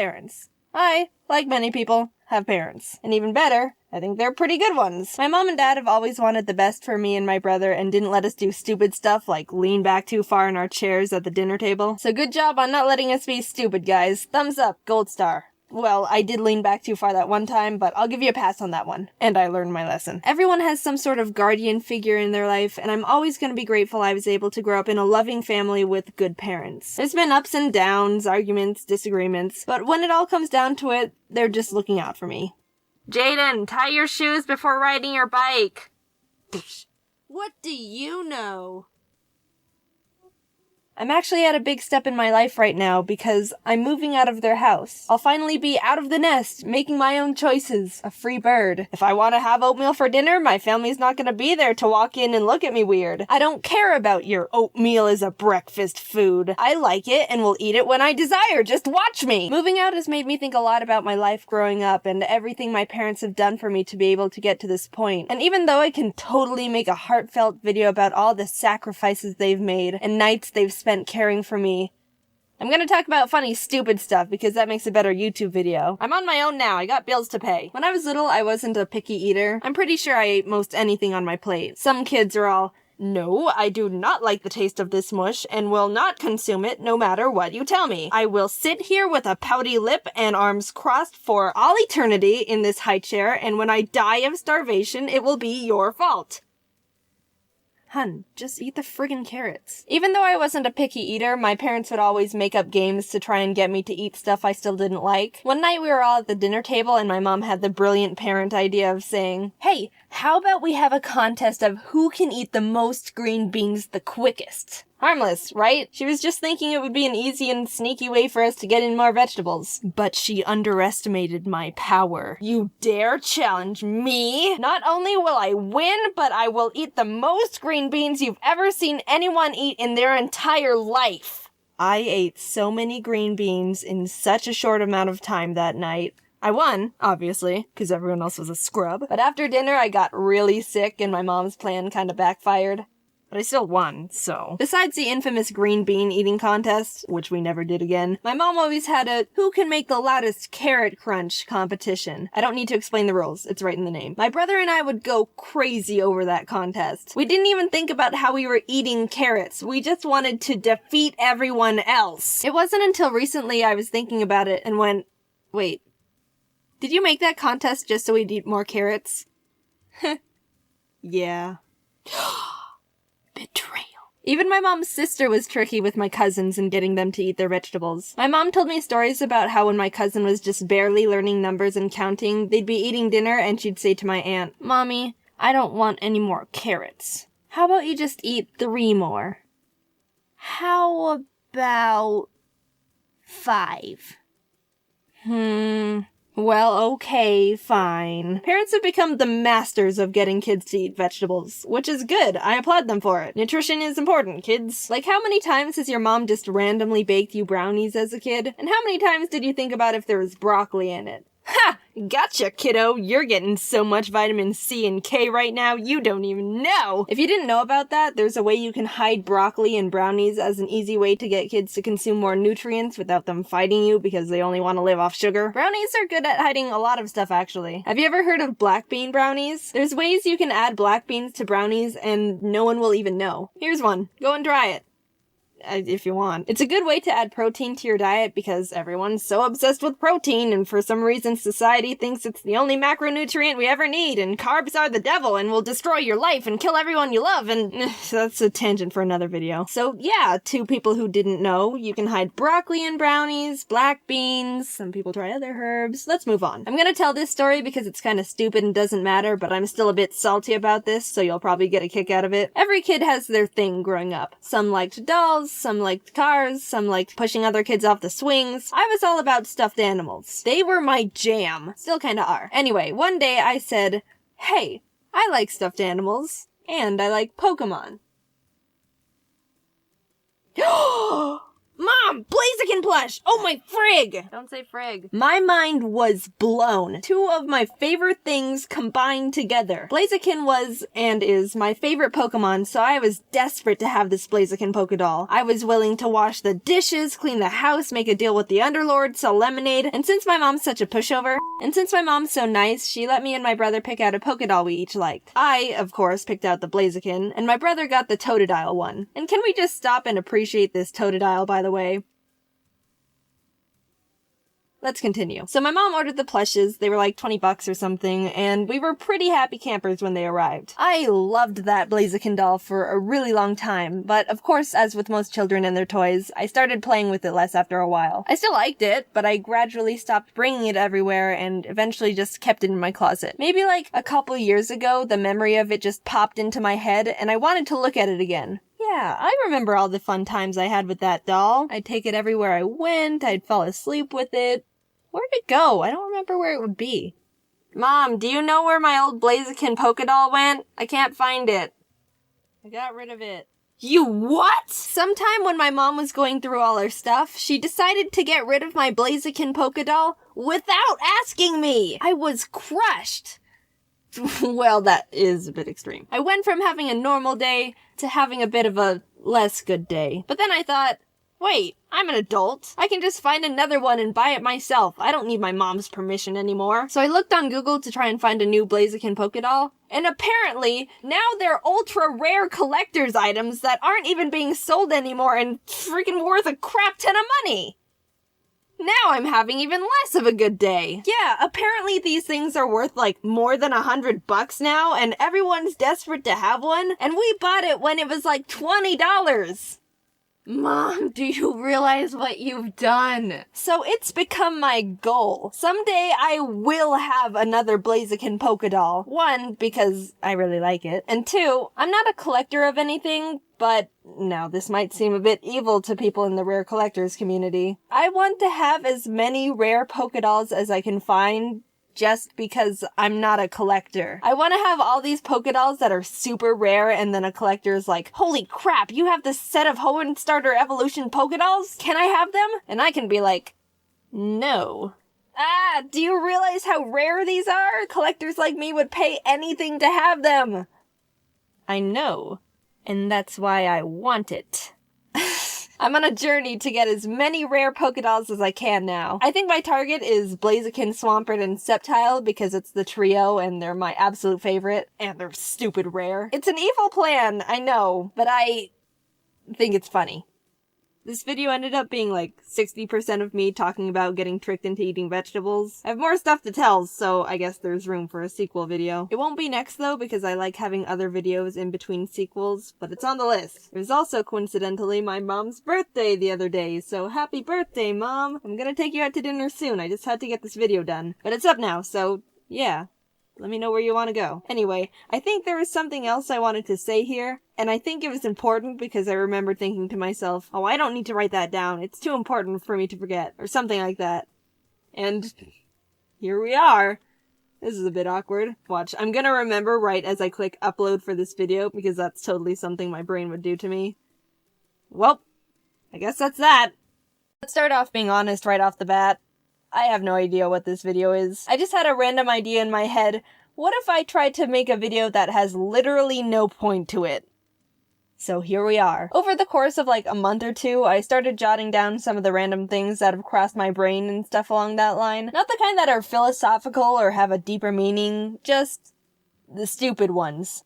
parents. I, like many people, have parents. And even better, I think they're pretty good ones. My mom and dad have always wanted the best for me and my brother and didn't let us do stupid stuff like lean back too far in our chairs at the dinner table. So good job on not letting us be stupid, guys. Thumbs up, gold star. Well, I did lean back too far that one time, but I'll give you a pass on that one. And I learned my lesson. Everyone has some sort of guardian figure in their life, and I'm always going to be grateful I was able to grow up in a loving family with good parents. There's been ups and downs, arguments, disagreements, but when it all comes down to it, they're just looking out for me. Jaiden, tie your shoes before riding your bike. What do you know? I'm actually at a big step in my life right now because I'm moving out of their house. I'll finally be out of the nest, making my own choices. A free bird. If I want to have oatmeal for dinner, my family's not going to be there to walk in and look at me weird. I don't care about your oatmeal as a breakfast food. I like it and will eat it when I desire. Just watch me! Moving out has made me think a lot about my life growing up and everything my parents have done for me to be able to get to this point. And even though I can totally make a heartfelt video about all the sacrifices they've made and nights they've spent caring for me, I'm gonna talk about funny, stupid stuff because that makes a better YouTube video. I'm on my own now, I got bills to pay. When I was little, I wasn't a picky eater. I'm pretty sure I ate most anything on my plate. Some kids are all, no, I do not like the taste of this mush and will not consume it no matter what you tell me. I will sit here with a pouty lip and arms crossed for all eternity in this high chair, and when I die of starvation, it will be your fault. Hun, just eat the friggin' carrots. Even though I wasn't a picky eater, my parents would always make up games to try and get me to eat stuff I still didn't like. One night we were all at the dinner table and my mom had the brilliant parent idea of saying, hey, how about we have a contest of who can eat the most green beans the quickest? Harmless, right? She was just thinking it would be an easy and sneaky way for us to get in more vegetables. But she underestimated my power. You dare challenge me? Not only will I win, but I will eat the most green beans you've ever seen anyone eat in their entire life. I ate so many green beans in such a short amount of time that night. I won, obviously, because everyone else was a scrub. But after dinner, I got really sick and my mom's plan kind of backfired. But I still won, so. Besides the infamous green bean eating contest, which we never did again, my mom always had a who can make the loudest carrot crunch competition. I don't need to explain the rules, it's right in the name. My brother and I would go crazy over that contest. We didn't even think about how we were eating carrots, we just wanted to defeat everyone else. It wasn't until recently I was thinking about it and went, wait, did you make that contest just so we'd eat more carrots? Yeah. Betrayal. Even my mom's sister was tricky with my cousins in getting them to eat their vegetables. My mom told me stories about how when my cousin was just barely learning numbers and counting, they'd be eating dinner and she'd say to my aunt, Mommy, I don't want any more carrots. How about you just eat 3 more? How about 5? Well, okay, fine. Parents have become the masters of getting kids to eat vegetables, which is good. I applaud them for it. Nutrition is important, kids. Like, how many times has your mom just randomly baked you brownies as a kid? And how many times did you think about if there was broccoli in it? Ha! Gotcha, kiddo! You're getting so much vitamin C and K right now, you don't even know! If you didn't know about that, there's a way you can hide broccoli in brownies as an easy way to get kids to consume more nutrients without them fighting you because they only want to live off sugar. Brownies are good at hiding a lot of stuff, actually. Have you ever heard of black bean brownies? There's ways you can add black beans to brownies and no one will even know. Here's one. Go and try it. If you want. It's a good way to add protein to your diet because everyone's so obsessed with protein and for some reason society thinks it's the only macronutrient we ever need and carbs are the devil and will destroy your life and kill everyone you love and that's a tangent for another video. So yeah, to people who didn't know, you can hide broccoli in brownies, black beans, some people try other herbs. Let's move on. I'm gonna tell this story because it's kind of stupid and doesn't matter, but I'm still a bit salty about this, so you'll probably get a kick out of it. Every kid has their thing growing up. Some liked dolls, some liked cars, some liked pushing other kids off the swings. I was all about stuffed animals. They were my jam. Still kinda are. Anyway, one day I said, hey, I like stuffed animals, and I like Pokemon. Mom, Blaziken plush! Oh my frig! Don't say frig. My mind was blown. Two of my favorite things combined together. Blaziken was, and is, my favorite Pokemon, so I was desperate to have this Blaziken Pokédoll. I was willing to wash the dishes, clean the house, make a deal with the Underlord, sell lemonade, and since my mom's such a pushover, and since my mom's so nice, she let me and my brother pick out a Pokédoll we each liked. I, of course, picked out the Blaziken, and my brother got the Totodile one. And can we just stop and appreciate this Totodile, by the way? Let's continue. So my mom ordered the plushes, they were like 20 bucks or something, and we were pretty happy campers when they arrived. I loved that Blaziken doll for a really long time, but of course, as with most children and their toys, I started playing with it less after a while. I still liked it, but I gradually stopped bringing it everywhere and eventually just kept it in my closet. Maybe like a couple years ago, the memory of it just popped into my head, and I wanted to look at it again. Yeah, I remember all the fun times I had with that doll. I'd take it everywhere I went, I'd fall asleep with it. Where'd it go? I don't remember where it would be. Mom, do you know where my old Blaziken Pokédoll went? I can't find it. I got rid of it. You what? Sometime when my mom was going through all her stuff, she decided to get rid of my Blaziken Pokédoll without asking me. I was crushed. Well, that is a bit extreme. I went from having a normal day to having a bit of a less good day. But then I thought, wait, I'm an adult. I can just find another one and buy it myself. I don't need my mom's permission anymore. So I looked on Google to try and find a new Blaziken Pokédoll, and apparently, now they're ultra rare collector's items that aren't even being sold anymore and freaking worth a crap ton of money. Now I'm having even less of a good day. Yeah, apparently these things are worth like more than $100 now, and everyone's desperate to have one, and we bought it when it was like $20. Mom, do you realize what you've done? So it's become my goal. Someday I will have another Blaziken Pokédoll. One, because I really like it. And two, I'm not a collector of anything, but now this might seem a bit evil to people in the rare collectors community. I want to have as many rare Pokédolls as I can find, just because I'm not a collector. I want to have all these Pokédolls that are super rare, and then a collector is like, holy crap, you have this set of Hoenn Starter Evolution Pokédolls? Can I have them? And I can be like, no. Ah, do you realize how rare these are? Collectors like me would pay anything to have them. I know. And that's why I want it. I'm on a journey to get as many rare Pokédolls as I can now. I think my target is Blaziken, Swampert, and Sceptile because it's the trio and they're my absolute favorite, and they're stupid rare. It's an evil plan, I know, but I think it's funny. This video ended up being like 60% of me talking about getting tricked into eating vegetables. I have more stuff to tell, so I guess there's room for a sequel video. It won't be next though, because I like having other videos in between sequels, but it's on the list. It was also coincidentally my mom's birthday the other day, so happy birthday, Mom! I'm gonna take you out to dinner soon, I just had to get this video done. But it's up now, so yeah. Let me know where you want to go. Anyway, I think there was something else I wanted to say here, and I think it was important because I remembered thinking to myself, oh, I don't need to write that down. It's too important for me to forget, or something like that. And here we are. This is a bit awkward. Watch, I'm gonna remember right as I click upload for this video, because that's totally something my brain would do to me. Well, I guess that's that. Let's start off being honest right off the bat. I have no idea what this video is. I just had a random idea in my head. What if I tried to make a video that has literally no point to it? So here we are. Over the course of like a month or two, I started jotting down some of the random things that have crossed my brain and stuff along that line. Not the kind that are philosophical or have a deeper meaning, just the stupid ones.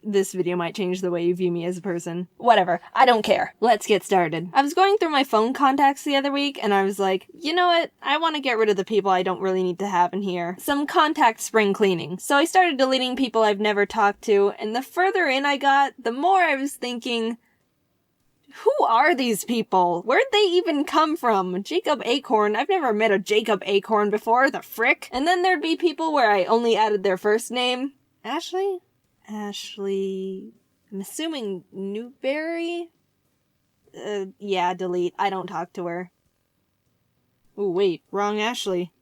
This video might change the way you view me as a person. Whatever, I don't care. Let's get started. I was going through my phone contacts the other week, and I was like, you know what? I want to get rid of the people I don't really need to have in here. Some contact spring cleaning. So I started deleting people I've never talked to, and the further in I got, the more I was thinking, who are these people? Where'd they even come from? Jacob Acorn? I've never met a Jacob Acorn before, the frick? And then there'd be people where I only added their first name. Ashley, I'm assuming Newberry? Yeah, delete. I don't talk to her. Ooh, wait, wrong Ashley.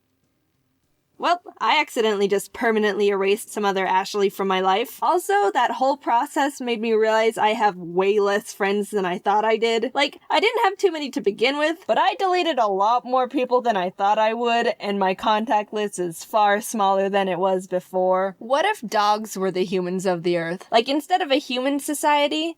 Well, I accidentally just permanently erased some other Ashley from my life. Also, that whole process made me realize I have way less friends than I thought I did. Like, I didn't have too many to begin with, but I deleted a lot more people than I thought I would, and my contact list is far smaller than it was before. What if dogs were the humans of the earth? Like, instead of a human society,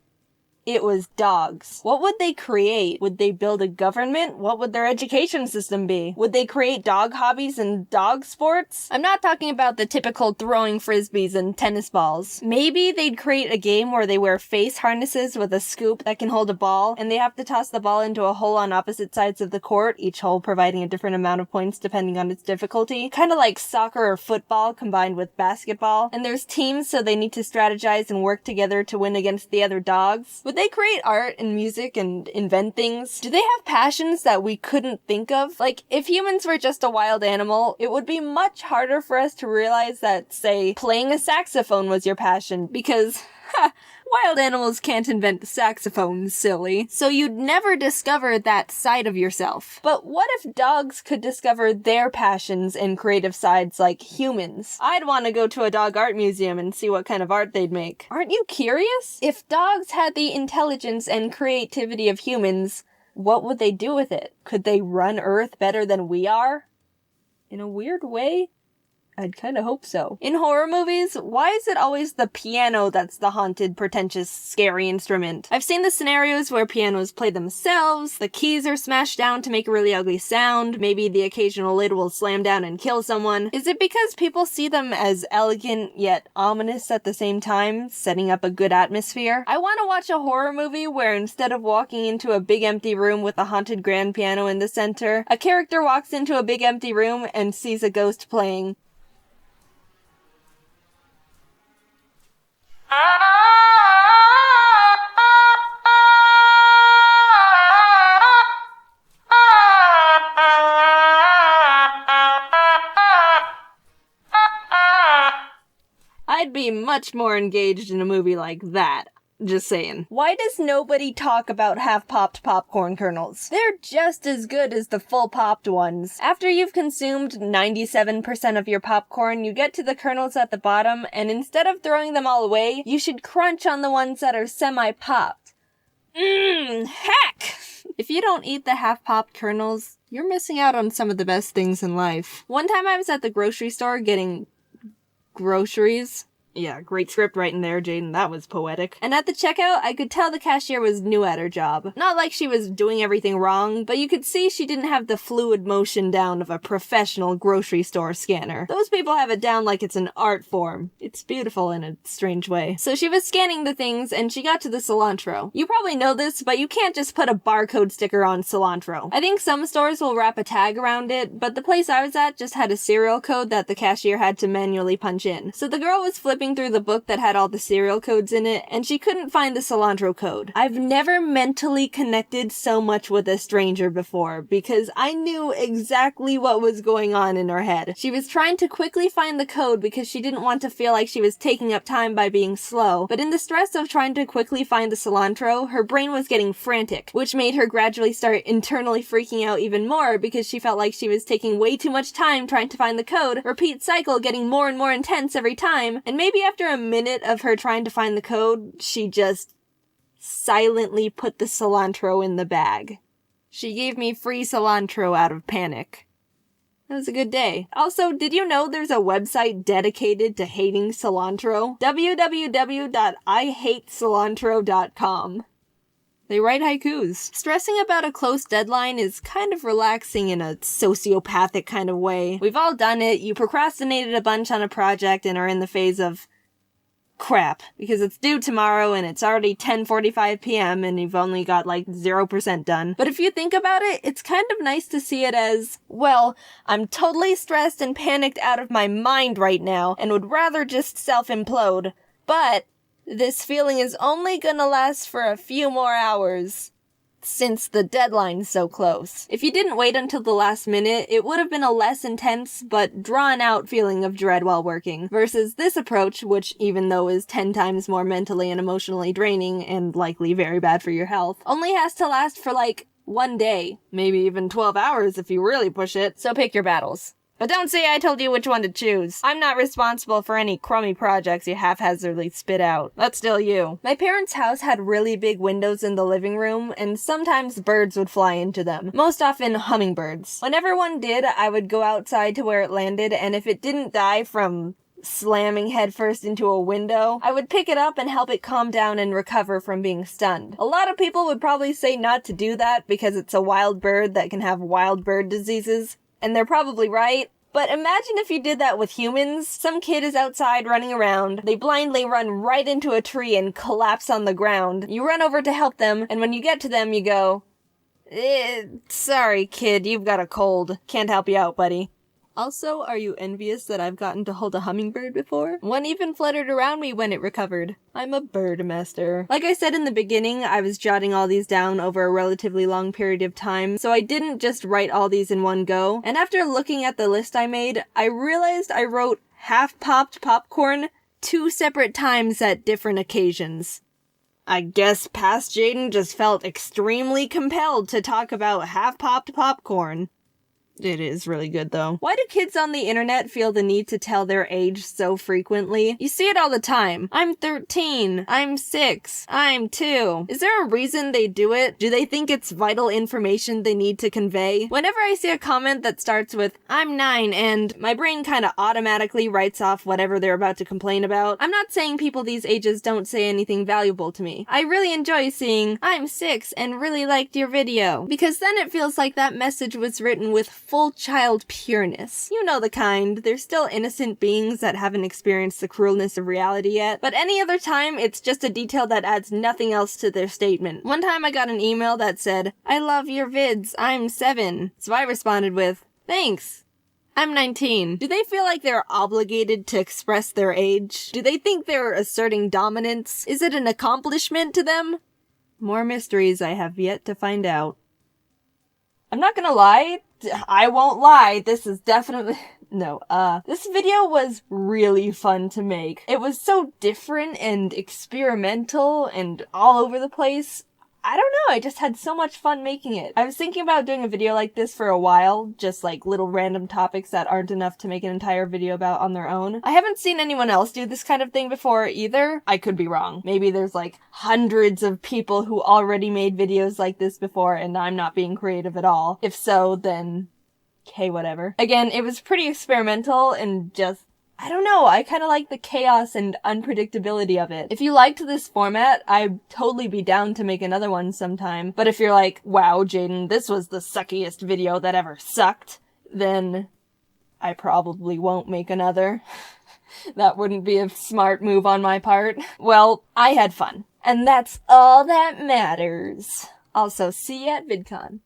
it was dogs. What would they create? Would they build a government? What would their education system be? Would they create dog hobbies and dog sports? I'm not talking about the typical throwing frisbees and tennis balls. Maybe they'd create a game where they wear face harnesses with a scoop that can hold a ball, and they have to toss the ball into a hole on opposite sides of the court, each hole providing a different amount of points depending on its difficulty. Kind of like soccer or football combined with basketball. And there's teams, so they need to strategize and work together to win against the other dogs. Would they create art and music and invent things? Do they have passions that we couldn't think of? Like, if humans were just a wild animal, it would be much harder for us to realize that, say, playing a saxophone was your passion, because, wild animals can't invent saxophones, silly. So you'd never discover that side of yourself. But what if dogs could discover their passions and creative sides like humans? I'd want to go to a dog art museum and see what kind of art they'd make. Aren't you curious? If dogs had the intelligence and creativity of humans, what would they do with it? Could they run Earth better than we are? In a weird way, I'd kinda hope so. In horror movies, why is it always the piano that's the haunted, pretentious, scary instrument? I've seen the scenarios where pianos play themselves, the keys are smashed down to make a really ugly sound, maybe the occasional lid will slam down and kill someone. Is it because people see them as elegant yet ominous at the same time, setting up a good atmosphere? I want to watch a horror movie where instead of walking into a big empty room with a haunted grand piano in the center, a character walks into a big empty room and sees a ghost playing. I'd be much more engaged in a movie like that. Just saying. Why does nobody talk about half-popped popcorn kernels? They're just as good as the full-popped ones. After you've consumed 97% of your popcorn, you get to the kernels at the bottom, and instead of throwing them all away, you should crunch on the ones that are semi-popped. Heck! If you don't eat the half-popped kernels, you're missing out on some of the best things in life. One time I was at the grocery store getting groceries. Yeah, great script right in there, Jaiden. That was poetic. And at the checkout, I could tell the cashier was new at her job. Not like she was doing everything wrong, but you could see she didn't have the fluid motion down of a professional grocery store scanner. Those people have it down like it's an art form. It's beautiful in a strange way. So she was scanning the things, and she got to the cilantro. You probably know this, but you can't just put a barcode sticker on cilantro. I think some stores will wrap a tag around it, but the place I was at just had a serial code that the cashier had to manually punch in. So the girl was flipping through the book that had all the serial codes in it, and she couldn't find the cilantro code. I've never mentally connected so much with a stranger before, because I knew exactly what was going on in her head. She was trying to quickly find the code because she didn't want to feel like she was taking up time by being slow, but in the stress of trying to quickly find the cilantro, her brain was getting frantic, which made her gradually start internally freaking out even more because she felt like she was taking way too much time trying to find the code, repeat cycle getting more and more intense every time, and maybe after a minute of her trying to find the code, she just silently put the cilantro in the bag. She gave me free cilantro out of panic. It was a good day. Also, did you know there's a website dedicated to hating cilantro? www.ihatecilantro.com. They write haikus. Stressing about a close deadline is kind of relaxing in a sociopathic kind of way. We've all done it. You procrastinated a bunch on a project and are in the phase of crap, because it's due tomorrow and it's already 10:45 p.m. and you've only got like 0% done. But if you think about it, it's kind of nice to see it as, well, I'm totally stressed and panicked out of my mind right now and would rather just self-implode, but this feeling is only gonna last for a few more hours, since the deadline's so close. If you didn't wait until the last minute, it would have been a less intense but drawn-out feeling of dread while working, versus this approach, which even though is 10 times more mentally and emotionally draining, and likely very bad for your health, only has to last for like one day, maybe even 12 hours if you really push it, so pick your battles. But don't say I told you which one to choose. I'm not responsible for any crummy projects you haphazardly spit out. That's still you. My parents' house had really big windows in the living room, and sometimes birds would fly into them. Most often hummingbirds. Whenever one did, I would go outside to where it landed, and if it didn't die from slamming headfirst into a window, I would pick it up and help it calm down and recover from being stunned. A lot of people would probably say not to do that because it's a wild bird that can have wild bird diseases. And they're probably right, but imagine if you did that with humans. Some kid is outside running around, they blindly run right into a tree and collapse on the ground. You run over to help them, and when you get to them, you go, sorry kid, you've got a cold. Can't help you out, buddy. Also, are you envious that I've gotten to hold a hummingbird before? One even fluttered around me when it recovered. I'm a bird master. Like I said in the beginning, I was jotting all these down over a relatively long period of time, so I didn't just write all these in one go. And after looking at the list I made, I realized I wrote half-popped popcorn 2 separate times at different occasions. I guess past Jaiden just felt extremely compelled to talk about half-popped popcorn. It is really good, though. Why do kids on the internet feel the need to tell their age so frequently? You see it all the time. I'm 13. I'm 6. I'm 2. Is there a reason they do it? Do they think it's vital information they need to convey? Whenever I see a comment that starts with, I'm 9, and my brain kinda automatically writes off whatever they're about to complain about, I'm not saying people these ages don't say anything valuable to me. I really enjoy seeing, I'm 6 and really liked your video, because then it feels like that message was written with full child pureness. You know the kind. They're still innocent beings that haven't experienced the cruelness of reality yet, but any other time, it's just a detail that adds nothing else to their statement. One time I got an email that said, I love your vids, I'm 7. So I responded with, thanks. I'm 19. Do they feel like they're obligated to express their age? Do they think they're asserting dominance? Is it an accomplishment to them? More mysteries I have yet to find out. I'm not gonna lie, I won't lie, this is definitely... No, this video was really fun to make. It was so different and experimental and all over the place. I don't know, I just had so much fun making it. I was thinking about doing a video like this for a while, just like little random topics that aren't enough to make an entire video about on their own. I haven't seen anyone else do this kind of thing before either. I could be wrong. Maybe there's like hundreds of people who already made videos like this before and I'm not being creative at all. If so, then okay, whatever. Again, it was pretty experimental and just, I don't know, I kind of like the chaos and unpredictability of it. If you liked this format, I'd totally be down to make another one sometime. But if you're like, wow, Jaiden, this was the suckiest video that ever sucked, then I probably won't make another. That wouldn't be a smart move on my part. Well, I had fun. And that's all that matters. Also, see you at VidCon.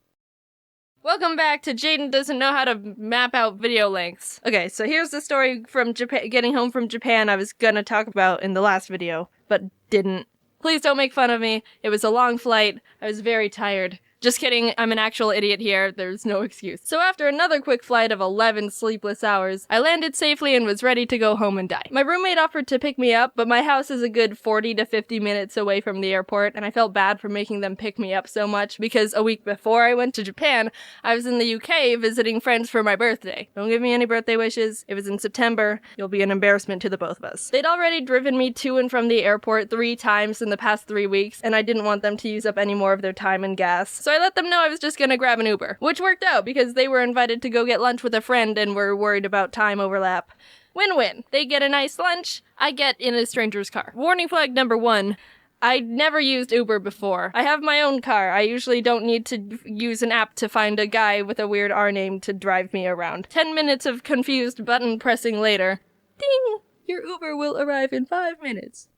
Welcome back to Jaiden Doesn't Know How to Map Out Video Lengths. Okay, so here's the story from Japan, getting home from Japan I was gonna talk about in the last video, but didn't. Please don't make fun of me. It was a long flight. I was very tired. Just kidding, I'm an actual idiot here, there's no excuse. So after another quick flight of 11 sleepless hours, I landed safely and was ready to go home and die. My roommate offered to pick me up, but my house is a good 40 to 50 minutes away from the airport, and I felt bad for making them pick me up so much because a week before I went to Japan, I was in the UK visiting friends for my birthday. Don't give me any birthday wishes. It was in September. You'll be an embarrassment to the both of us. They'd already driven me to and from the airport 3 times in the past 3 weeks, and I didn't want them to use up any more of their time and gas. So I let them know I was just gonna grab an Uber, which worked out because they were invited to go get lunch with a friend and were worried about time overlap. Win-win. They get a nice lunch, I get in a stranger's car. Warning flag number 1. I'd never used Uber before. I have my own car. I usually don't need to use an app to find a guy with a weird R name to drive me around. 10 minutes of confused button pressing later. Ding! Your Uber will arrive in 5 minutes.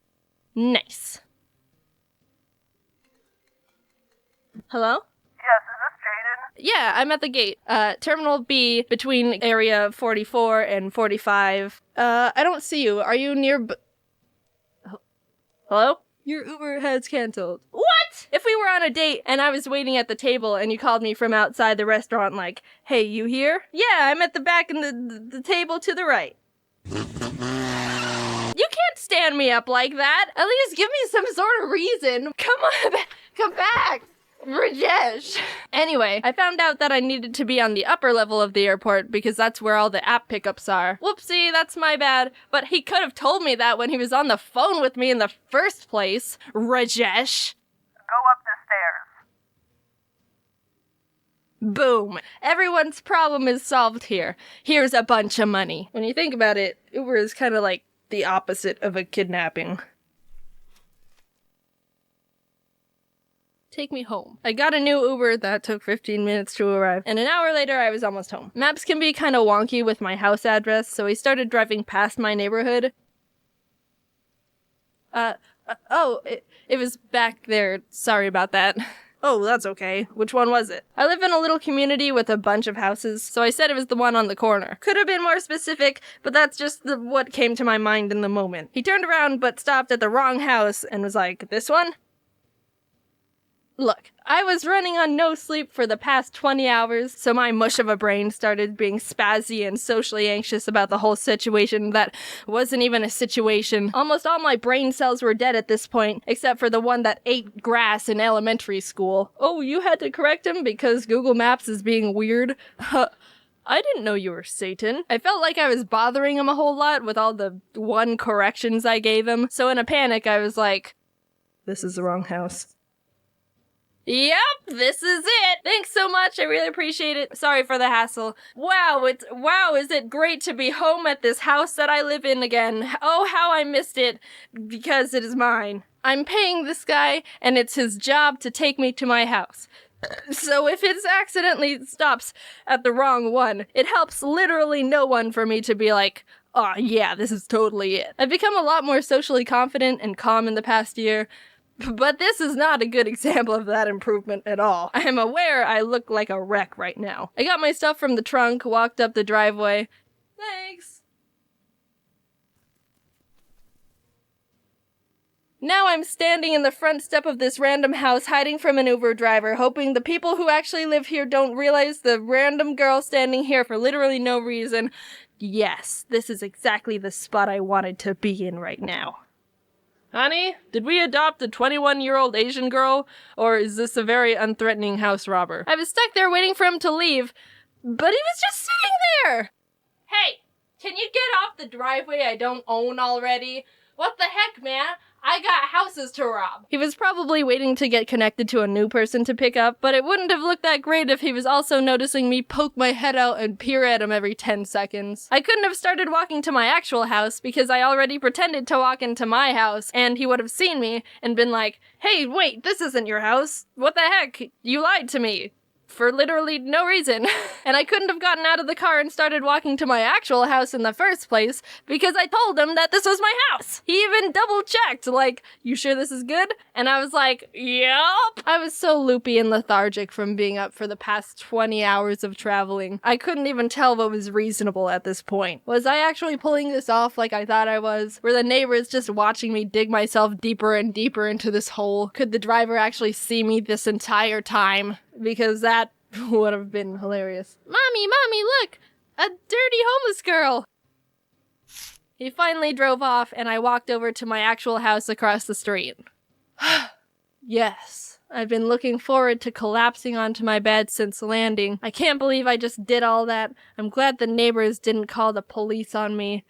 Nice. Hello? Yes, is this Jaiden? Yeah, I'm at the gate. Terminal B between area 44 and 45. I don't see you. Are you near Hello? Your Uber has canceled. What? If we were on a date and I was waiting at the table and you called me from outside the restaurant like, hey, you here? Yeah, I'm at the back and the table to the right. You can't stand me up like that. At least give me some sort of reason. Come on, come back. Rajesh! Anyway, I found out that I needed to be on the upper level of the airport because that's where all the app pickups are. Whoopsie, that's my bad. But he could have told me that when he was on the phone with me in the first place. Rajesh! Go up the stairs. Boom. Everyone's problem is solved here. Here's a bunch of money. When you think about it, Uber is kind of like the opposite of a kidnapping. Take me home. I got a new Uber that took 15 minutes to arrive, and an hour later I was almost home. Maps can be kind of wonky with my house address, so we started driving past my neighborhood. It was back there. Sorry about that. Oh, that's okay. Which one was it? I live in a little community with a bunch of houses, so I said it was the one on the corner. Could have been more specific, but that's just what came to my mind in the moment. He turned around but stopped at the wrong house and was like, "This one?" Look, I was running on no sleep for the past 20 hours, so my mush of a brain started being spazzy and socially anxious about the whole situation that wasn't even a situation. Almost all my brain cells were dead at this point, except for the one that ate grass in elementary school. Oh, you had to correct him because Google Maps is being weird? I didn't know you were Satan. I felt like I was bothering him a whole lot with all the one corrections I gave him, so in a panic I was like, "This is the wrong house." Yep, this is it. Thanks so much. I really appreciate it. Sorry for the hassle. Wow, is it great to be home at this house that I live in again. Oh, how I missed it, because it is mine. I'm paying this guy, and it's his job to take me to my house. So if it accidentally stops at the wrong one, it helps literally no one for me to be like, "Oh yeah, this is totally it." I've become a lot more socially confident and calm in the past year, but this is not a good example of that improvement at all. I am aware I look like a wreck right now. I got my stuff from the trunk, walked up the driveway. Thanks. Now I'm standing in the front step of this random house, hiding from an Uber driver, hoping the people who actually live here don't realize the random girl standing here for literally no reason. Yes, this is exactly the spot I wanted to be in right now. Honey, did we adopt a 21-year-old Asian girl, or is this a very unthreatening house robber? I was stuck there waiting for him to leave, but he was just sitting there! Hey, can you get off the driveway I don't own already? What the heck, man? I got houses to rob. He was probably waiting to get connected to a new person to pick up, but it wouldn't have looked that great if he was also noticing me poke my head out and peer at him every 10 seconds. I couldn't have started walking to my actual house because I already pretended to walk into my house, and he would have seen me and been like, "Hey, wait, this isn't your house. What the heck? You lied to me." For literally no reason. And I couldn't have gotten out of the car and started walking to my actual house in the first place because I told him that this was my house. He even double checked, like, "You sure this is good?" And I was like, "Yup." I was so loopy and lethargic from being up for the past 20 hours of traveling. I couldn't even tell what was reasonable at this point. Was I actually pulling this off like I thought I was? Were the neighbors just watching me dig myself deeper and deeper into this hole? Could the driver actually see me this entire time? Because that would have been hilarious. Mommy, look! A dirty homeless girl! He finally drove off, and I walked over to my actual house across the street. Yes, I've been looking forward to collapsing onto my bed since landing. I can't believe I just did all that. I'm glad the neighbors didn't call the police on me.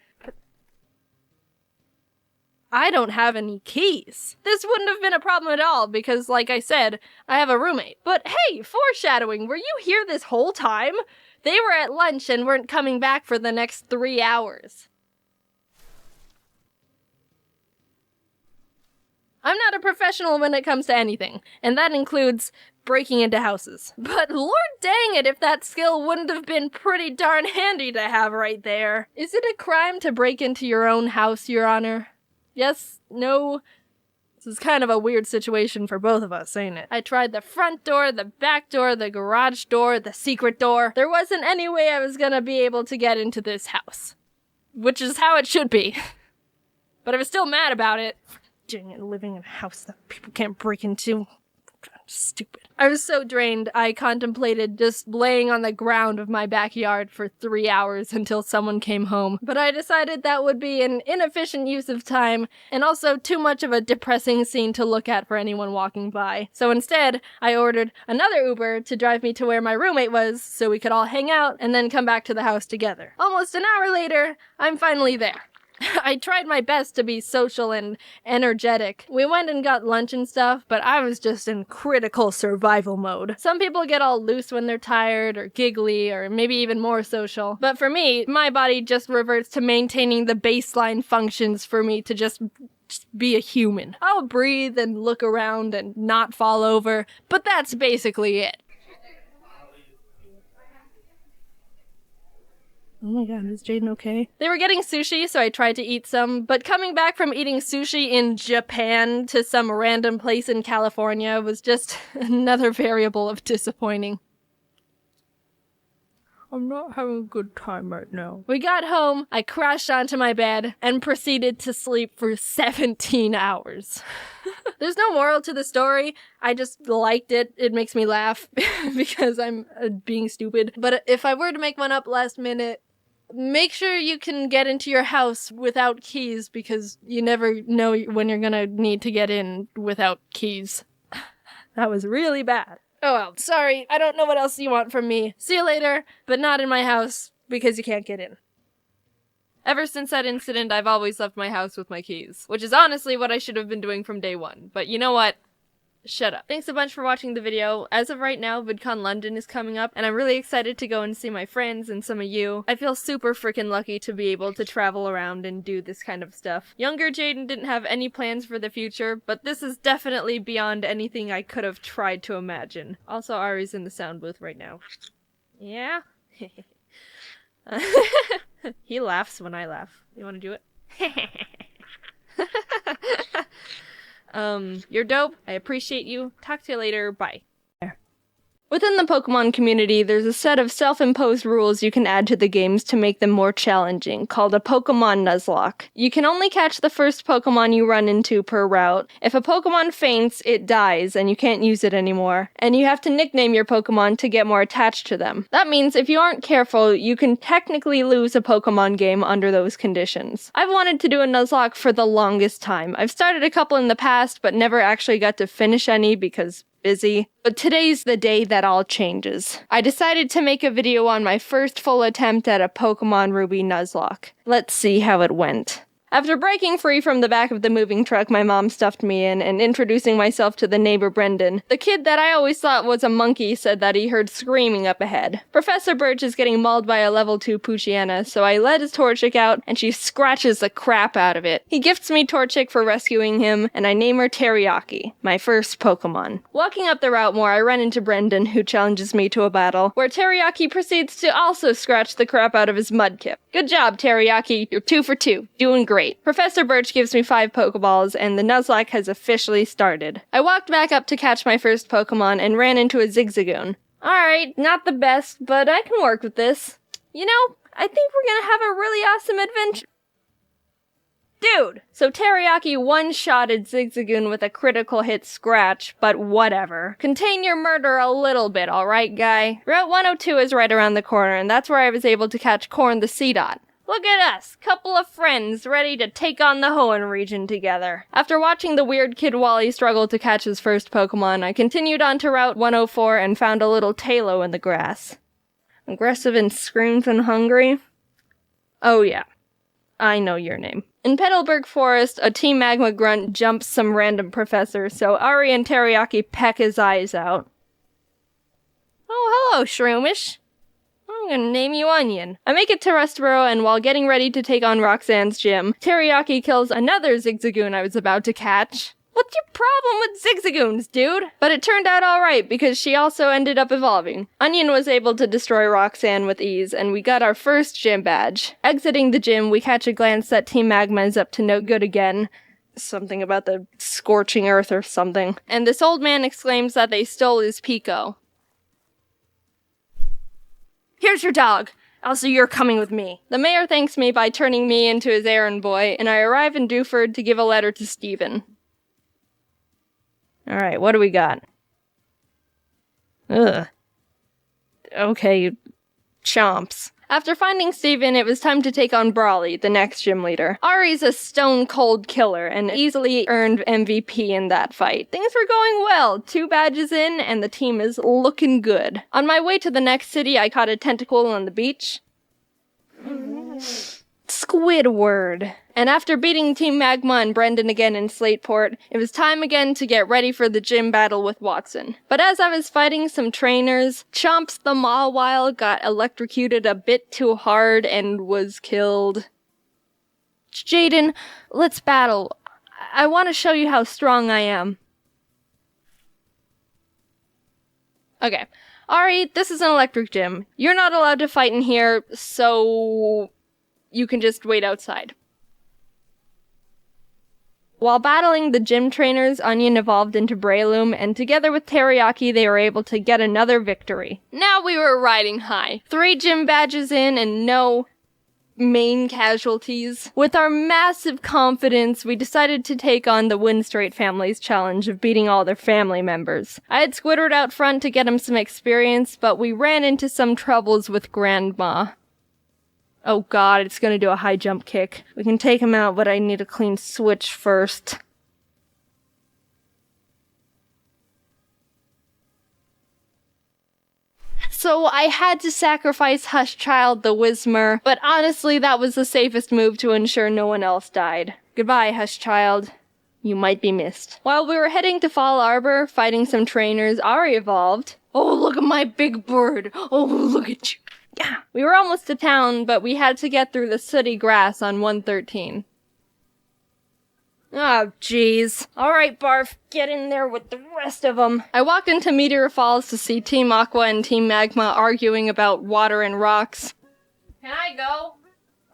I don't have any keys. This wouldn't have been a problem at all because, like I said, I have a roommate. But hey, foreshadowing, were you here this whole time? They were at lunch and weren't coming back for the next 3 hours. I'm not a professional when it comes to anything, and that includes breaking into houses. But lord dang it if that skill wouldn't have been pretty darn handy to have right there. Is it a crime to break into your own house, Your Honor? Yes? No? This is kind of a weird situation for both of us, ain't it? I tried the front door, the back door, the garage door, the secret door. There wasn't any way I was gonna be able to get into this house. Which is how it should be. But I was still mad about it. Dang it, living in a house that people can't break into. Stupid. I was so drained, I contemplated just laying on the ground of my backyard for 3 hours until someone came home. But I decided that would be an inefficient use of time, and also too much of a depressing scene to look at for anyone walking by. So instead, I ordered another Uber to drive me to where my roommate was, so we could all hang out and then come back to the house together. Almost an hour later, I'm finally there. I tried my best to be social and energetic. We went and got lunch and stuff, but I was just in critical survival mode. Some people get all loose when they're tired or giggly or maybe even more social. But for me, my body just reverts to maintaining the baseline functions for me to just be a human. I'll breathe and look around and not fall over, but that's basically it. Oh my god, is Jaiden okay? They were getting sushi, so I tried to eat some, but coming back from eating sushi in Japan to some random place in California was just another variable of disappointing. I'm not having a good time right now. We got home, I crashed onto my bed, and proceeded to sleep for 17 hours. There's no moral to the story. I just liked it. It makes me laugh because I'm being stupid. But if I were to make one up last minute, make sure you can get into your house without keys because you never know when you're gonna need to get in without keys. That was really bad. Oh well, sorry, I don't know what else you want from me. See you later, but not in my house because you can't get in. Ever since that incident, I've always left my house with my keys, which is honestly what I should have been doing from day one. But you know what? Shut up. Thanks a bunch for watching the video. As of right now, VidCon London is coming up, and I'm really excited to go and see my friends and some of you. I feel super freaking lucky to be able to travel around and do this kind of stuff. Younger Jaiden didn't have any plans for the future, but this is definitely beyond anything I could have tried to imagine. Also, Ari's in the sound booth right now. Yeah? He laughs when I laugh. You wanna do it? You're dope. I appreciate you. Talk to you later. Bye. Within the Pokemon community, there's a set of self-imposed rules you can add to the games to make them more challenging, called a Pokemon Nuzlocke. You can only catch the first Pokemon you run into per route. If a Pokemon faints, it dies, and you can't use it anymore. And you have to nickname your Pokemon to get more attached to them. That means if you aren't careful, you can technically lose a Pokemon game under those conditions. I've wanted to do a Nuzlocke for the longest time. I've started a couple in the past, but never actually got to finish any because busy. But today's the day that all changes. I decided to make a video on my first full attempt at a Pokemon Ruby Nuzlocke. Let's see how it went. After breaking free from the back of the moving truck my mom stuffed me in and introducing myself to the neighbor Brendan, the kid that I always thought was a monkey said that he heard screaming up ahead. Professor Birch is getting mauled by a level 2 Poochyena, so I let his Torchic out and she scratches the crap out of it. He gifts me Torchic for rescuing him, and I name her Teriyaki, my first Pokemon. Walking up the route more, I run into Brendan, who challenges me to a battle, where Teriyaki proceeds to also scratch the crap out of his Mudkip. Good job, Teriyaki. You're 2 for 2. Doing great. Professor Birch gives me 5 Pokeballs, and the Nuzlocke has officially started. I walked back up to catch my first Pokemon and ran into a Zigzagoon. Alright, not the best, but I can work with this. You know, I think we're gonna have a really awesome adventure. Dude! So Teriyaki one-shotted Zigzagoon with a critical hit scratch, but whatever. Contain your murder a little bit, alright, guy? Route 102 is right around the corner, and that's where I was able to catch Corn the Seedot. Look at us, couple of friends ready to take on the Hoenn region together. After watching the weird kid Wally struggle to catch his first Pokemon, I continued on to Route 104 and found a little Talo in the grass. Aggressive and screams and hungry? Oh yeah, I know your name. In Petalburg Forest, a Team Magma grunt jumps some random professor, so Ari and Teriyaki peck his eyes out. Oh, hello, Shroomish. I'm gonna name you Onion. I make it to Rustboro, and while getting ready to take on Roxanne's gym, Teriyaki kills another Zigzagoon I was about to catch. What's your problem with Zigzagoons, dude? But it turned out alright, because she also ended up evolving. Onion was able to destroy Roxanne with ease, and we got our first gym badge. Exiting the gym, we catch a glance that Team Magma is up to no good again. Something about the scorching earth or something. And this old man exclaims that they stole his Pico. Here's your dog. Also, you're coming with me. The mayor thanks me by turning me into his errand boy, and I arrive in Dewford to give a letter to Stephen. Alright, what do we got? Ugh. Okay, chomps. After finding Steven, it was time to take on Brawley, the next gym leader. Ari's a stone-cold killer and easily earned MVP in that fight. Things were going well, 2 badges in, and the team is looking good. On my way to the next city, I caught a tentacle on the beach. Squidward. And after beating Team Magma and Brendan again in Slateport, it was time again to get ready for the gym battle with Watson. But as I was fighting some trainers, Chomps the Mawile got electrocuted a bit too hard and was killed. Jaiden, let's battle. I want to show you how strong I am. Okay. Ari, this is an electric gym. You're not allowed to fight in here, so you can just wait outside. While battling the gym trainers, Onion evolved into Breloom, and together with Teriyaki, they were able to get another victory. Now we were riding high. 3 gym badges in and no main casualties. With our massive confidence, we decided to take on the Windstraight family's challenge of beating all their family members. I had Squidward out front to get him some experience, but we ran into some troubles with Grandma. Oh god, it's gonna do a high jump kick. We can take him out, but I need a clean switch first. So I had to sacrifice Hushchild the Whismer, but honestly that was the safest move to ensure no one else died. Goodbye, Hushchild. You might be missed. While we were heading to Fall Arbor, fighting some trainers, Ari evolved. Oh, look at my big bird! Oh, look at you! Yeah. We were almost to town, but we had to get through the sooty grass on 113. Oh, jeez. Alright, Barf, get in there with the rest of them. I walked into Meteor Falls to see Team Aqua and Team Magma arguing about water and rocks. Can I go?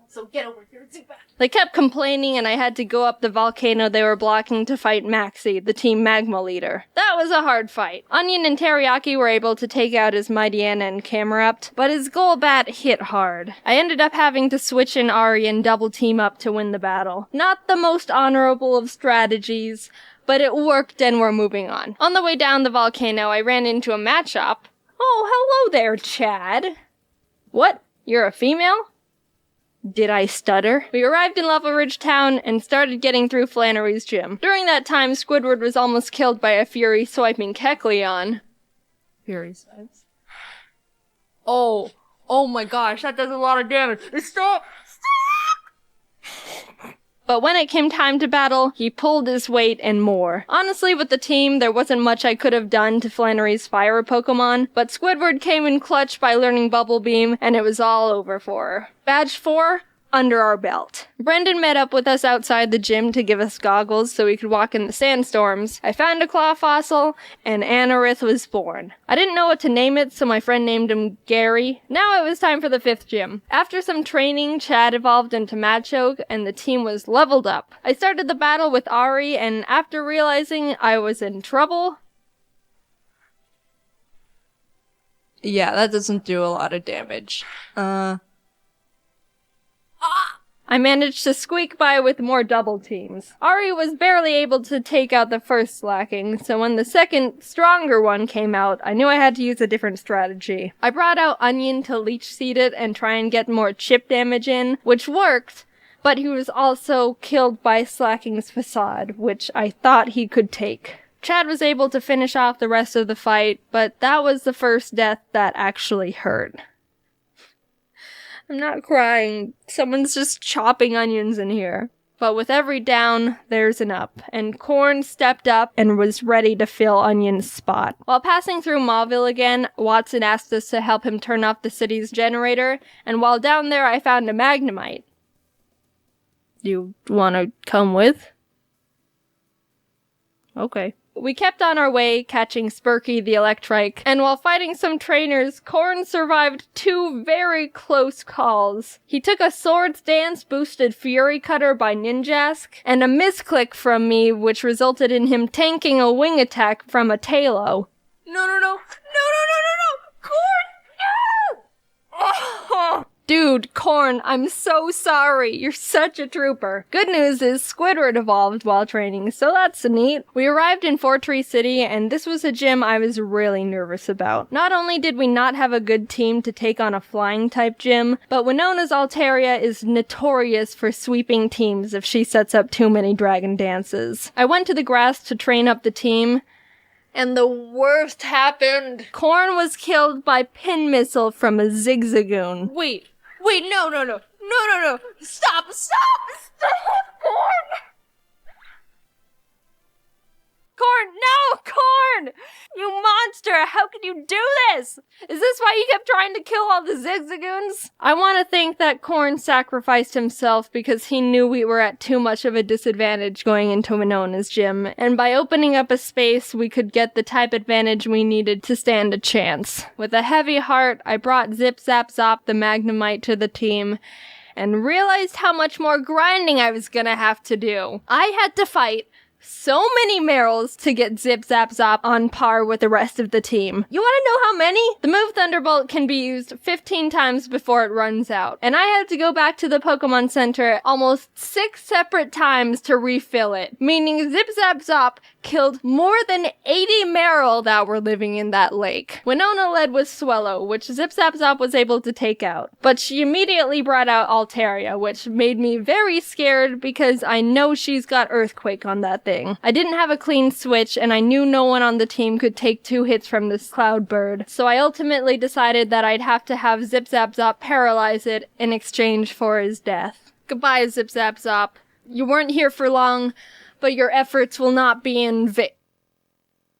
So get over here too fast. They kept complaining and I had to go up the volcano they were blocking to fight Maxie, the Team Magma leader. That was a hard fight. Onion and Teriyaki were able to take out his Mightyena and Camerupt, but his Golbat hit hard. I ended up having to switch in Ari and double team up to win the battle. Not the most honorable of strategies, but it worked and we're moving on. On the way down the volcano, I ran into a mat shop. Oh, hello there, Chad. What? You're a female? Did I stutter? We arrived in Lava Ridge Town and started getting through Flannery's gym. During that time, Squidward was almost killed by a Fury swiping Kecleon. Fury swipes. Oh my gosh, that does a lot of damage. Stop! But when it came time to battle, he pulled his weight and more. Honestly, with the team, there wasn't much I could have done to Flannery's fire Pokemon, but Squidward came in clutch by learning Bubble Beam, and it was all over for her. Badge 4, under our belt. Brendan met up with us outside the gym to give us goggles so we could walk in the sandstorms. I found a claw fossil, and Anorith was born. I didn't know what to name it, so my friend named him Gary. Now it was time for the 5th gym. After some training, Chad evolved into Machoke, and the team was leveled up. I started the battle with Ari, and after realizing I was in trouble... Yeah, that doesn't do a lot of damage. I managed to squeak by with more double teams. Ari was barely able to take out the first slacking, so when the second, stronger one came out, I knew I had to use a different strategy. I brought out Onion to leech seed it and try and get more chip damage in, which worked, but he was also killed by Slacking's Facade, which I thought he could take. Chad was able to finish off the rest of the fight, but that was the first death that actually hurt. I'm not crying. Someone's just chopping onions in here. But with every down, there's an up, and Corn stepped up and was ready to fill Onion's spot. While passing through Mauville again, Watson asked us to help him turn off the city's generator, and while down there I found a Magnemite. You wanna come with? Okay. We kept on our way, catching Spurky the Electrike, and while fighting some trainers, Corn survived 2 very close calls. He took a Swords Dance boosted Fury Cutter by Ninjask, and a misclick from me, which resulted in him tanking a wing attack from a Talo. No! Corn, no! Dude, Corn, I'm so sorry. You're such a trooper. Good news is Squidward evolved while training, so that's neat. We arrived in Fortree City, and this was a gym I was really nervous about. Not only did we not have a good team to take on a flying-type gym, but Winona's Altaria is notorious for sweeping teams if she sets up too many dragon dances. I went to the grass to train up the team, and the worst happened. Corn was killed by pin missile from a Zigzagoon. Wait, no. Stop, Corn! Corn! You monster! How could you do this? Is this why you kept trying to kill all the Zigzagoons? I want to think that Corn sacrificed himself because he knew we were at too much of a disadvantage going into Winona's gym, and by opening up a space, we could get the type advantage we needed to stand a chance. With a heavy heart, I brought Zip Zap Zop the Magnemite to the team, and realized how much more grinding I was gonna have to do. I had to fight so many Merrills to get Zip Zap Zop on par with the rest of the team. You want to know how many? The move Thunderbolt can be used 15 times before it runs out, and I had to go back to the Pokemon Center almost 6 separate times to refill it, meaning Zip Zap Zop killed more than 80 Merrill that were living in that lake. Winona led with Swellow, which Zip Zap Zop was able to take out, but she immediately brought out Altaria, which made me very scared because I know she's got Earthquake on that thing. I didn't have a clean switch, and I knew no one on the team could take 2 hits from this Cloud Bird, so I ultimately decided that I'd have to have Zip Zap Zop paralyze it in exchange for his death. Goodbye, Zip Zap Zop. You weren't here for long, but your efforts will not be in vain.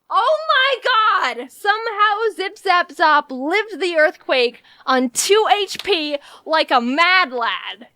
Oh my god! Somehow Zip Zap Zop lived the earthquake on 2 HP like a mad lad.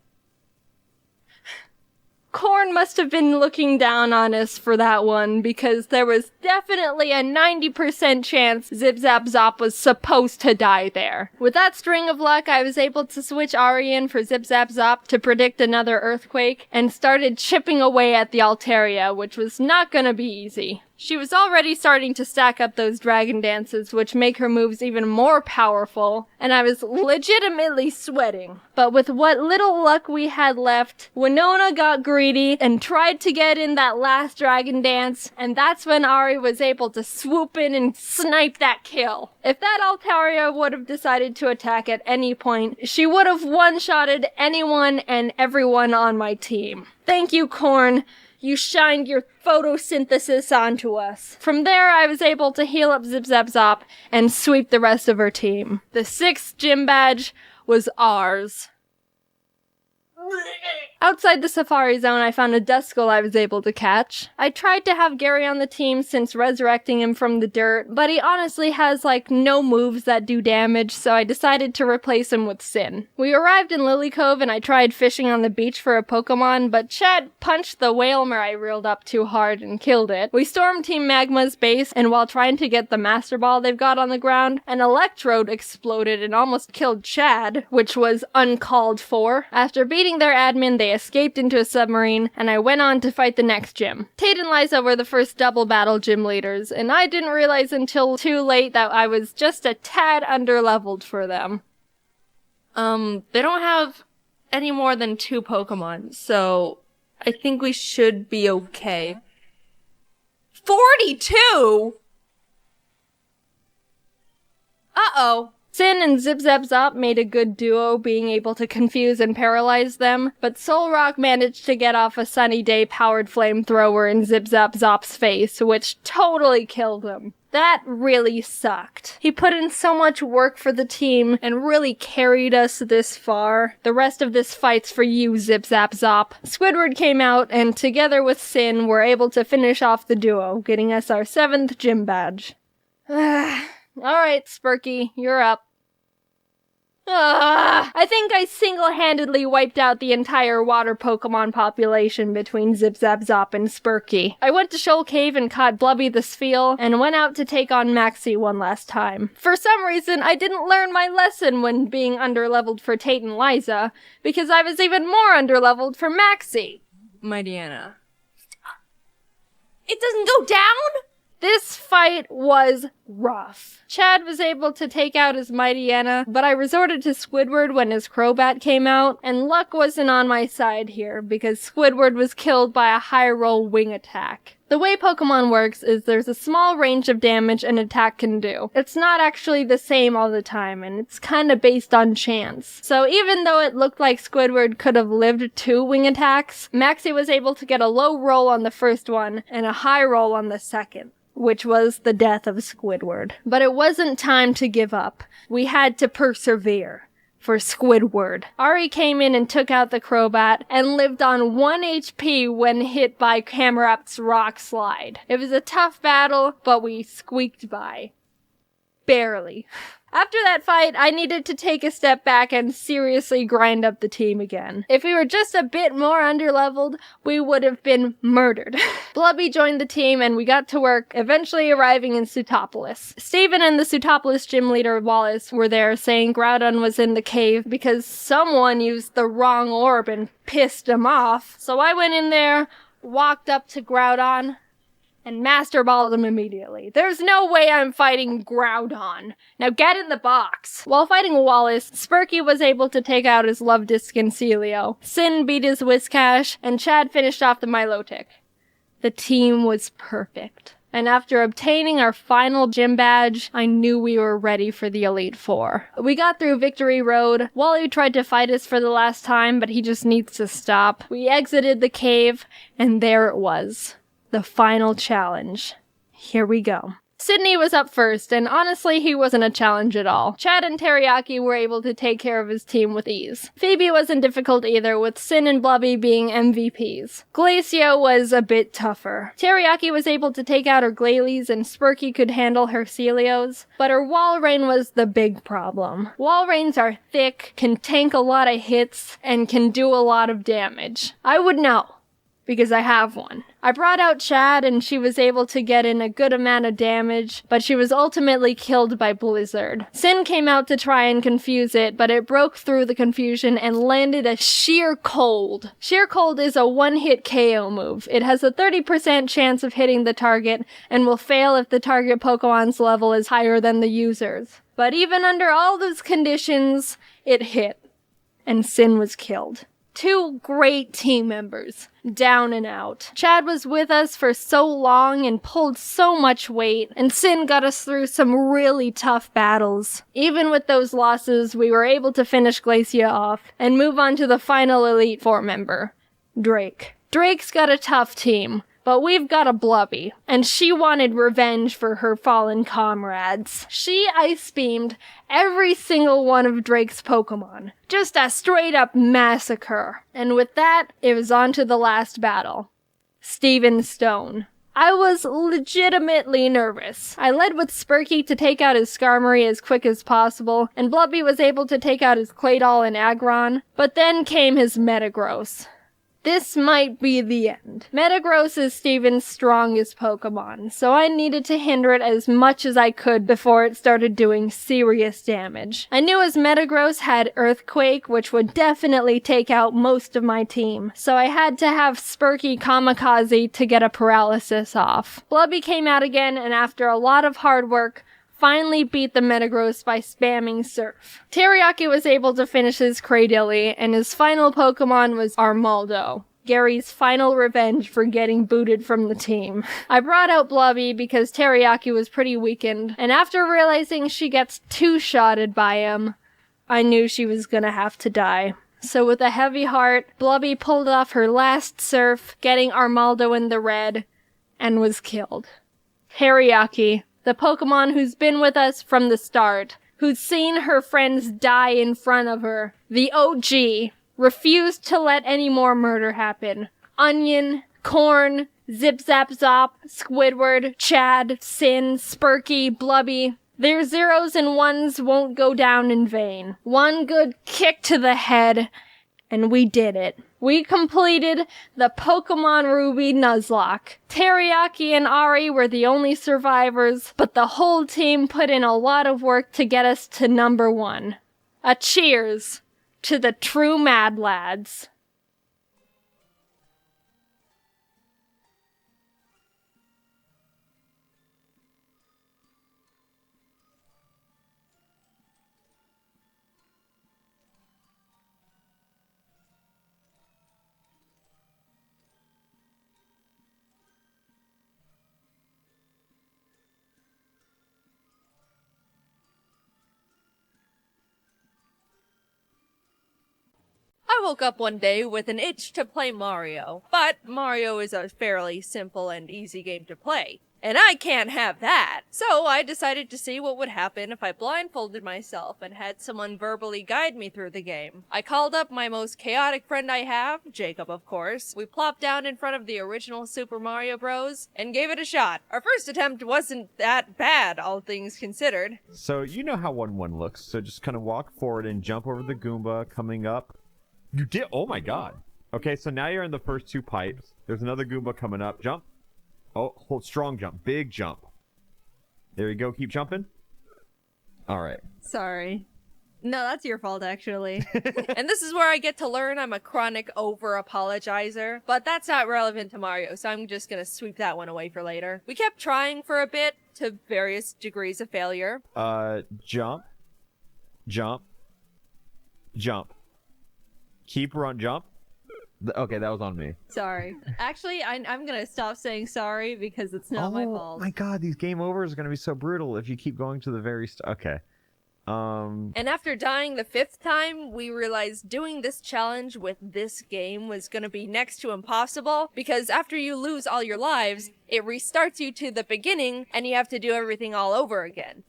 Corn must have been looking down on us for that one, because there was definitely a 90% chance Zip Zap Zop was supposed to die there. With that string of luck, I was able to switch Ari in for Zip Zap Zop to predict another earthquake, and started chipping away at the Altaria, which was not gonna be easy. She was already starting to stack up those dragon dances, which make her moves even more powerful, and I was legitimately sweating. But with what little luck we had left, Winona got greedy and tried to get in that last dragon dance, and that's when Ari was able to swoop in and snipe that kill. If that Altaria would have decided to attack at any point, she would have one-shotted anyone and everyone on my team. Thank you, Corn. You shined your photosynthesis onto us. From there, I was able to heal up Zip Zap Zop and sweep the rest of her team. The 6th gym badge was ours. Outside the Safari Zone, I found a Duskull I was able to catch. I tried to have Gary on the team since resurrecting him from the dirt, but he honestly has no moves that do damage, so I decided to replace him with Sin. We arrived in Lily Cove and I tried fishing on the beach for a Pokemon, but Chad punched the Whalmer I reeled up too hard and killed it. We stormed Team Magma's base, and while trying to get the Master Ball they've got on the ground, an Electrode exploded and almost killed Chad, which was uncalled for. After beating their admin, they escaped into a submarine, and I went on to fight the next gym. Tate and Liza were the first double battle gym leaders, and I didn't realize until too late that I was just a tad underleveled for them. They don't have any more than 2 Pokemon, so I think we should be okay. 42?! Uh-oh. Sin and Zip Zap Zop made a good duo, being able to confuse and paralyze them, but Solrock managed to get off a Sunny Day powered flamethrower in Zip Zap Zop's face, which totally killed him. That really sucked. He put in so much work for the team and really carried us this far. The rest of this fight's for you, Zip Zap Zop. Squidward came out, and together with Sin, were able to finish off the duo, getting us our 7th gym badge. Alright, Spurky, you're up. I think I single-handedly wiped out the entire water Pokemon population between Zip Zap Zop and Spurky. I went to Shoal Cave and caught Blubby the Spheal, and went out to take on Maxie one last time. For some reason, I didn't learn my lesson when being underleveled for Tate and Liza, because I was even more underleveled for Maxie. My Deanna. It doesn't go down? This fight was rough. Chad was able to take out his Mightyena, but I resorted to Squidward when his Crobat came out, and luck wasn't on my side here because Squidward was killed by a high roll wing attack. The way Pokemon works is there's a small range of damage an attack can do. It's not actually the same all the time, and it's kinda based on chance. So even though it looked like Squidward could have lived 2 wing attacks, Maxie was able to get a low roll on the first one and a high roll on the second, which was the death of Squidward. But it wasn't time to give up. We had to persevere. For Squidward. Ari came in and took out the Crobat and lived on 1 HP when hit by Camerupt's Rock Slide. It was a tough battle, but we squeaked by. Barely. After that fight, I needed to take a step back and seriously grind up the team again. If we were just a bit more underleveled, we would have been murdered. Blubby joined the team and we got to work, eventually arriving in Sutopolis. Steven and the Sutopolis gym leader Wallace were there saying Groudon was in the cave because someone used the wrong orb and pissed him off. So I went in there, walked up to Groudon, and Master Balled him immediately. There's no way I'm fighting Groudon. Now get in the box. While fighting Wallace, Spurky was able to take out his Luvdisc and Celio. Sin beat his Whiscash, and Chad finished off the Milotic. The team was perfect. And after obtaining our final gym badge, I knew we were ready for the Elite Four. We got through Victory Road. Wally tried to fight us for the last time, but he just needs to stop. We exited the cave, and there it was. The final challenge. Here we go. Sydney was up first, and honestly, he wasn't a challenge at all. Chad and Teriyaki were able to take care of his team with ease. Phoebe wasn't difficult either, with Sin and Blubby being MVPs. Glacio was a bit tougher. Teriyaki was able to take out her Glalie, and Spurky could handle her Celios, but her Walrein was the big problem. Walreins are thick, can tank a lot of hits, and can do a lot of damage. I would know, because I have one. I brought out Chad and she was able to get in a good amount of damage, but she was ultimately killed by Blizzard. Sin came out to try and confuse it, but it broke through the confusion and landed a Sheer Cold. Sheer Cold is a one-hit KO move. It has a 30% chance of hitting the target and will fail if the target Pokemon's level is higher than the user's. But even under all those conditions, it hit, and Sin was killed. 2 great team members, down and out. Chad was with us for so long and pulled so much weight, and Sin got us through some really tough battles. Even with those losses, we were able to finish Glacia off and move on to the final Elite Four member, Drake. Drake's got a tough team, but we've got a Blubby, and she wanted revenge for her fallen comrades. She ice-beamed every single one of Drake's Pokemon. Just a straight-up massacre. And with that, it was on to the last battle. Steven Stone. I was legitimately nervous. I led with Spurky to take out his Skarmory as quick as possible, and Blubby was able to take out his Claydol and Aggron, but then came his Metagross. This might be the end. Metagross is Steven's strongest Pokemon, so I needed to hinder it as much as I could before it started doing serious damage. I knew his Metagross had Earthquake, which would definitely take out most of my team, so I had to have Spurky Kamikaze to get a paralysis off. Blubby came out again, and after a lot of hard work, finally beat the Metagross by spamming Surf. Teriyaki was able to finish his Cradily, and his final Pokemon was Armaldo, Gary's final revenge for getting booted from the team. I brought out Blubby because Teriyaki was pretty weakened, and after realizing she gets two-shotted by him, I knew she was gonna have to die. So with a heavy heart, Blubby pulled off her last Surf, getting Armaldo in the red, and was killed. Teriyaki, the Pokemon who's been with us from the start, who's seen her friends die in front of her, the OG, refused to let any more murder happen. Onion, Corn, Zip Zap Zop, Squidward, Chad, Sin, Spurky, Blubby. Their zeros and ones won't go down in vain. One good kick to the head, and we did it. We completed the Pokemon Ruby Nuzlocke. Teriyaki and Ari were the only survivors, but the whole team put in a lot of work to get us to number 1. A cheers to the true Mad Lads. I woke up one day with an itch to play Mario, but Mario is a fairly simple and easy game to play. And I can't have that. So I decided to see what would happen if I blindfolded myself and had someone verbally guide me through the game. I called up my most chaotic friend I have, Jacob of course. We plopped down in front of the original Super Mario Bros. And gave it a shot. Our first attempt wasn't that bad, all things considered. So you know how 1-1 looks, so just kind of walk forward and jump over the Goomba coming up. You did? Oh my god. Okay, so now you're in the first 2 pipes. There's another Goomba coming up. Jump. Oh, hold strong jump. Big jump. There you go. Keep jumping. All right. Sorry. No, that's your fault, actually. And this is where I get to learn I'm a chronic over-apologizer, but that's not relevant to Mario, so I'm just gonna sweep that one away for later. We kept trying for a bit, to various degrees of failure. Jump. Jump. Jump. Keep run. Jump. Okay, that was on me. Sorry. Actually, I'm gonna stop saying sorry because it's not my fault. Oh my god, these game overs are gonna be so brutal if you keep going to the very okay. And after dying the 5th time, we realized doing this challenge with this game was gonna be next to impossible, because after you lose all your lives, it restarts you to the beginning, and you have to do everything all over again.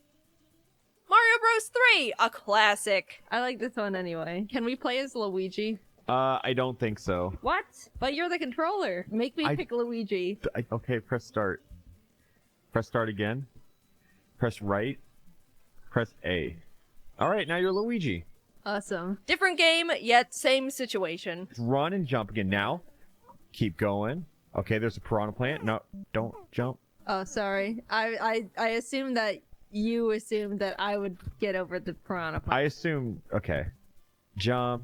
Mario Bros. 3, a classic. I like this one anyway. Can we play as Luigi? I don't think so. What? But you're the controller. Make me pick Luigi. Okay, press start. Press start again. Press right. Press A. Alright, now you're Luigi. Awesome. Different game, yet same situation. Run and jump again. Now, keep going. Okay, there's a piranha plant. No, don't jump. Oh, sorry. I assumed that you assumed that I would get over the piranha plant. I assumed, okay. Jump.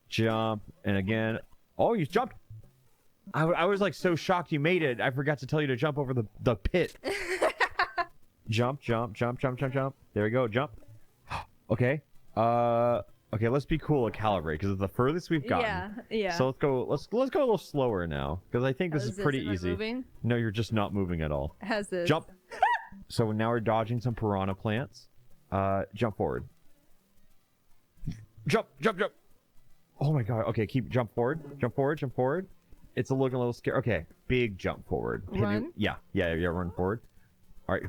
Jump. And again. Oh, you jumped. I was like so shocked you made it. I forgot to tell you to jump over the pit. Jump, jump, jump, jump, jump, jump. There we go. Jump. Okay. Okay, let's be cool and calibrate because it's the furthest we've gotten. Yeah, yeah. So let's go a little slower now because I think this is pretty easy. Moving? No, you're just not moving at all. How's this? Jump. So now we're dodging some piranha plants. Jump forward. Jump, jump, jump. Oh my god. Okay, keep jump forward. Jump forward, jump forward. It's looking a little scary. Okay, big jump forward. Run? Yeah, run forward. All right.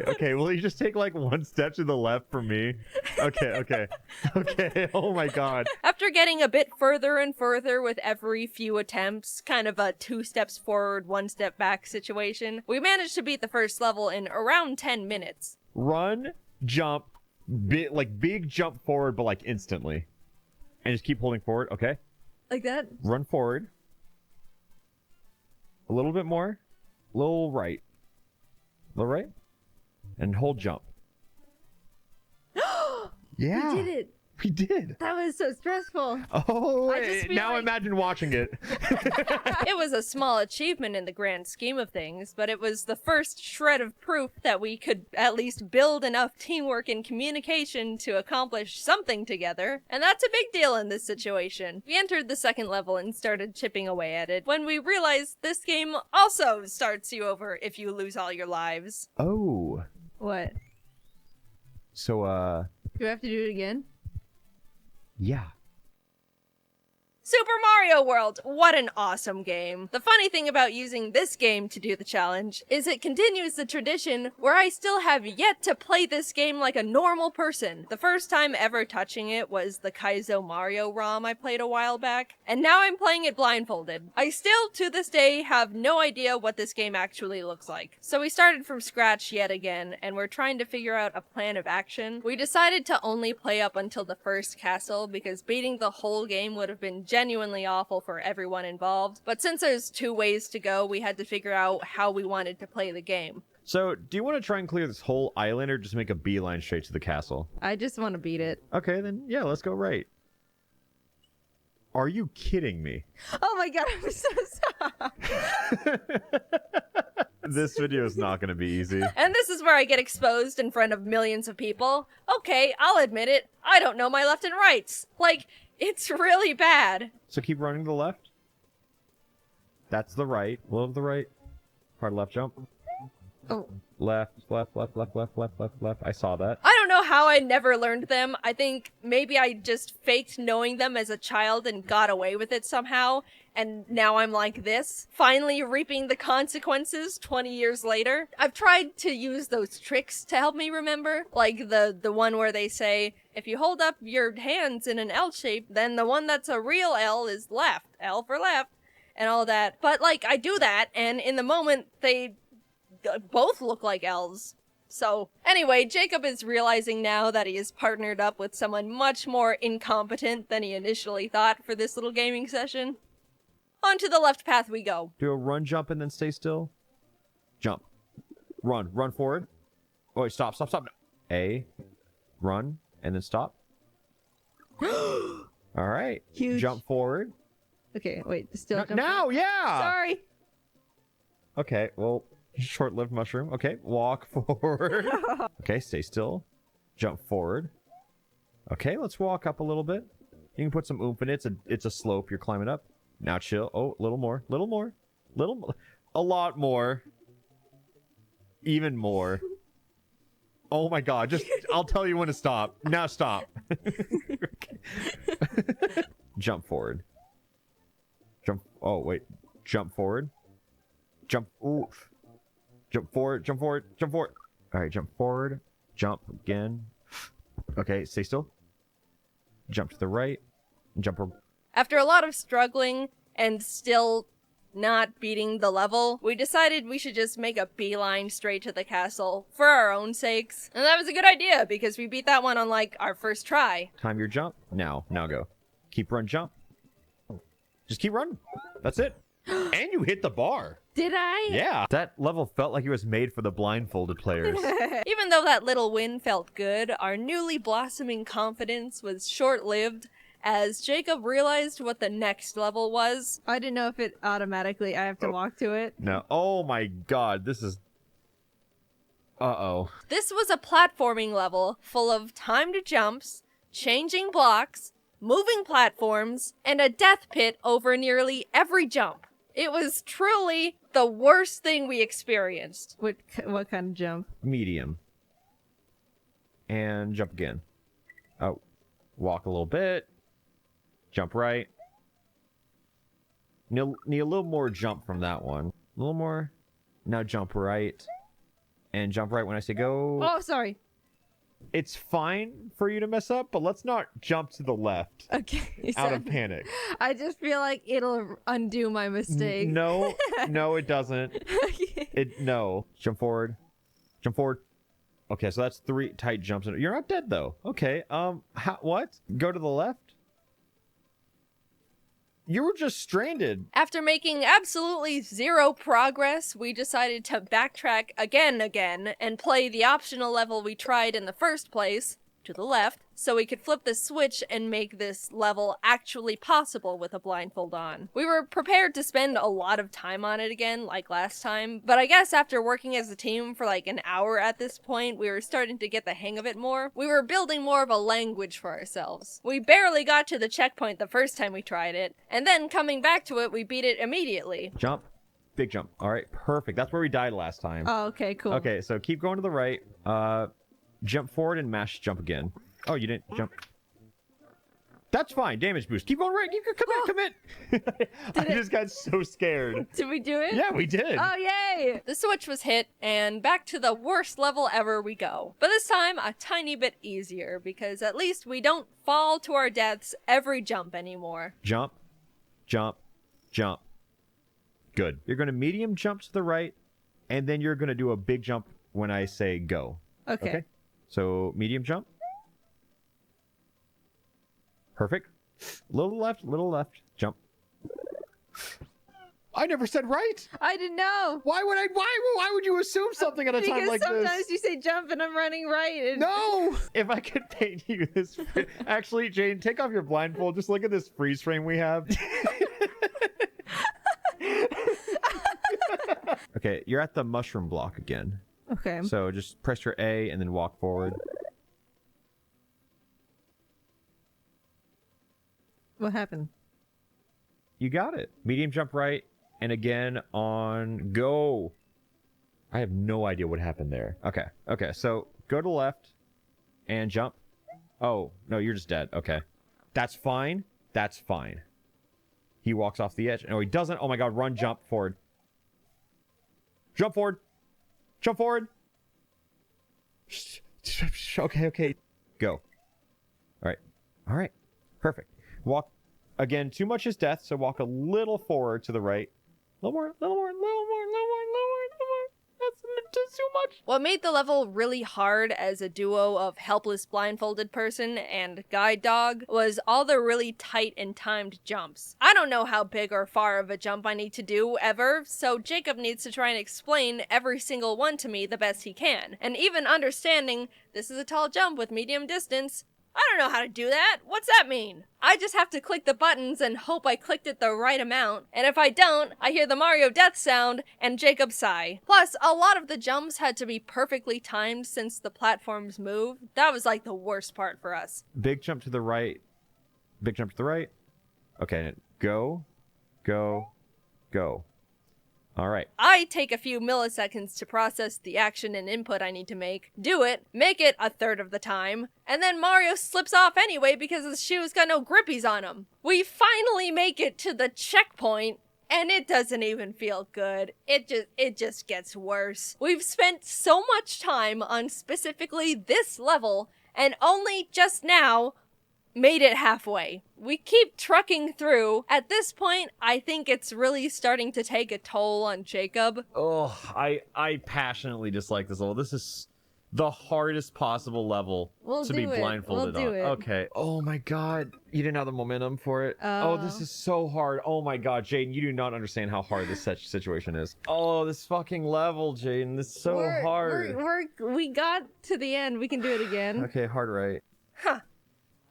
Okay. Will you just take like one step to the left for me? Okay. Oh my god. After getting a bit further and further with every few attempts, kind of a 2 steps forward, 1 step back situation, we managed to beat the first level in around 10 minutes. Run, jump, big jump forward, but like instantly. And just keep holding forward, okay? Like that? Run forward. A little bit more. Little right. Little right. And hold jump. Yeah. We did it. We did. That was so stressful. Oh, I just feel now like- imagine watching it. It was a small achievement in the grand scheme of things, but it was the first shred of proof that we could at least build enough teamwork and communication to accomplish something together, and that's a big deal in this situation. We entered the second level and started chipping away at it when we realized this game also starts you over if you lose all your lives. Oh. What? So, Do we have to do it again? yeah. Super Mario World! What an awesome game. The funny thing about using this game to do the challenge is it continues the tradition where I still have yet to play this game like a normal person. The first time ever touching it was the Kaizo Mario ROM I played a while back, and now I'm playing it blindfolded. I still, to this day, have no idea what this game actually looks like. So we started from scratch yet again, and we're trying to figure out a plan of action. We decided to only play up until the first castle because beating the whole game would have been genuinely awful for everyone involved, but since there's 2 ways to go, we had to figure out how we wanted to play the game. So, do you want to try and clear this whole island or just make a beeline straight to the castle? I just want to beat it. Okay, then yeah, let's go right. Are you kidding me? Oh my god, I'm so sorry. This video is not going to be easy. And this is where I get exposed in front of millions of people. Okay, I'll admit it. I don't know my left and rights. Like, it's really bad. So keep running to the left. That's the right. A little to the right. Hard left jump. Oh. Left, left, left, left, left, left, left, left. I saw that. I don't know how I never learned them. I think maybe I just faked knowing them as a child and got away with it somehow, and now I'm like this, finally reaping the consequences 20 years later. I've tried to use those tricks to help me remember, like the one where they say, if you hold up your hands in an L shape, then the one that's a real L is left, L for left, and all that. But, like, I do that, and in the moment, they both look like L's. So, anyway, Jacob is realizing now that he is partnered up with someone much more incompetent than he initially thought for this little gaming session. Onto the left path we go. Do a run, jump, and then stay still. Jump. Run. Run forward. Oh, wait, stop, stop, stop. A. Run, and then stop. All right. Huge. Jump forward. Okay, wait, still jump. Now, yeah! Sorry. Okay, well, short-lived mushroom. Okay, walk forward. Okay, stay still. Jump forward. Okay, let's walk up a little bit. You can put some oomph in it. It's a slope you're climbing up. Now chill. Oh, a little more. Little more. Little more. A lot more. Even more. Oh my god, just, I'll tell you when to stop. Now stop. Jump forward. Jump, oh wait. Jump forward. Jump, oof. Jump forward, jump forward, jump forward. Alright, jump forward. Jump again. Okay, stay still. Jump to the right. Jump. After a lot of struggling and still not beating the level, we decided we should just make a beeline straight to the castle for our own sakes. And that was a good idea because we beat that one on like our first try. Time your jump. Now go. Keep run, jump. Just keep running. That's it. And you hit the bar. Did I? Yeah. That level felt like it was made for the blindfolded players. Even though that little win felt good, our newly blossoming confidence was short-lived as Jacob realized what the next level was. I didn't know if it automatically, I have to walk to it. No. Oh my god, this is... Uh-oh. This was a platforming level full of timed jumps, changing blocks, moving platforms, and a death pit over nearly every jump. It was truly the worst thing we experienced. What kind of jump? Medium. And jump again. Oh. Walk a little bit. Jump right. Need a little more jump from that one. A little more. Now jump right. And jump right when I say go. Oh, sorry. It's fine for you to mess up, but let's not jump to the left. Okay. Out of panic. I just feel like it'll undo my mistake. No, it doesn't. Okay. No. Jump forward. Jump forward. Okay, so that's 3 tight jumps. You're not dead though. Okay. What? Go to the left? You were just stranded. After making absolutely zero progress, we decided to backtrack again and play the optional level we tried in the first place, to the left, so we could flip the switch and make this level actually possible with a blindfold on. We were prepared to spend a lot of time on it again, like last time, but I guess after working as a team for like an hour at this point, we were starting to get the hang of it more. We were building more of a language for ourselves. We barely got to the checkpoint the first time we tried it, and then coming back to it, we beat it immediately. Jump. Big jump. All right, perfect. That's where we died last time. Oh, okay, cool. Okay, so keep going to the right. Jump forward and mash jump again. Oh, you didn't jump. That's fine. Damage boost. Keep going right. Commit. I just got so scared. Did we do it? Yeah, we did. Oh, yay! The switch was hit, and back to the worst level ever we go. But this time, a tiny bit easier, because at least we don't fall to our deaths every jump anymore. Jump. Jump. Jump. Good. You're going to medium jump to the right, and then you're going to do a big jump when I say go. Okay. So, medium jump. Perfect. Little left, jump. I never said right. I didn't know. Why would you assume something at a time like this? Because sometimes you say jump and I'm running right. And... No! If I could paint you this... Actually, Jane, take off your blindfold. Just look at this freeze frame we have. Okay, you're at the mushroom block again. Okay. So just press your A and then walk forward. What happened? You got it. Medium jump right, and again on go. I have no idea what happened there. Okay, so go to left and jump. Oh, no, you're just dead. Okay. That's fine. That's fine. He walks off the edge. No, he doesn't. Oh my god, run, jump forward. Jump forward. Jump forward. Okay. Go. All right. Perfect. Walk. Again, too much is death, so walk a little forward to the right. A little more. That's too much. What made the level really hard as a duo of helpless blindfolded person and guide dog was all the really tight and timed jumps. I don't know how big or far of a jump I need to do ever, so Jacob needs to try and explain every single one to me the best he can. And even understanding this is a tall jump with medium distance, I don't know how to do that. What's that mean? I just have to click the buttons and hope I clicked it the right amount. And if I don't, I hear the Mario death sound and Jacob sigh. Plus, a lot of the jumps had to be perfectly timed since the platforms move. That was like the worst part for us. Big jump to the right. Big jump to the right. Okay, go. All right. I take a few milliseconds to process the action and input I need to make, do it, make it a third of the time, and then Mario slips off anyway because his shoes got no grippies on them. We finally make it to the checkpoint, and it doesn't even feel good. It just gets worse. We've spent so much time on specifically this level, and only just now made it halfway. We keep trucking through. At this point, I think it's really starting to take a toll on Jacob. Oh, I passionately dislike this level. This is the hardest possible level to be blindfolded on. Okay. Oh my god. You didn't have the momentum for it. Oh, this is so hard. Oh my god, Jaiden, you do not understand how hard this situation is. Oh, this fucking level, Jaiden. This is so hard. We got to the end. We can do it again. Okay, hard right. Huh.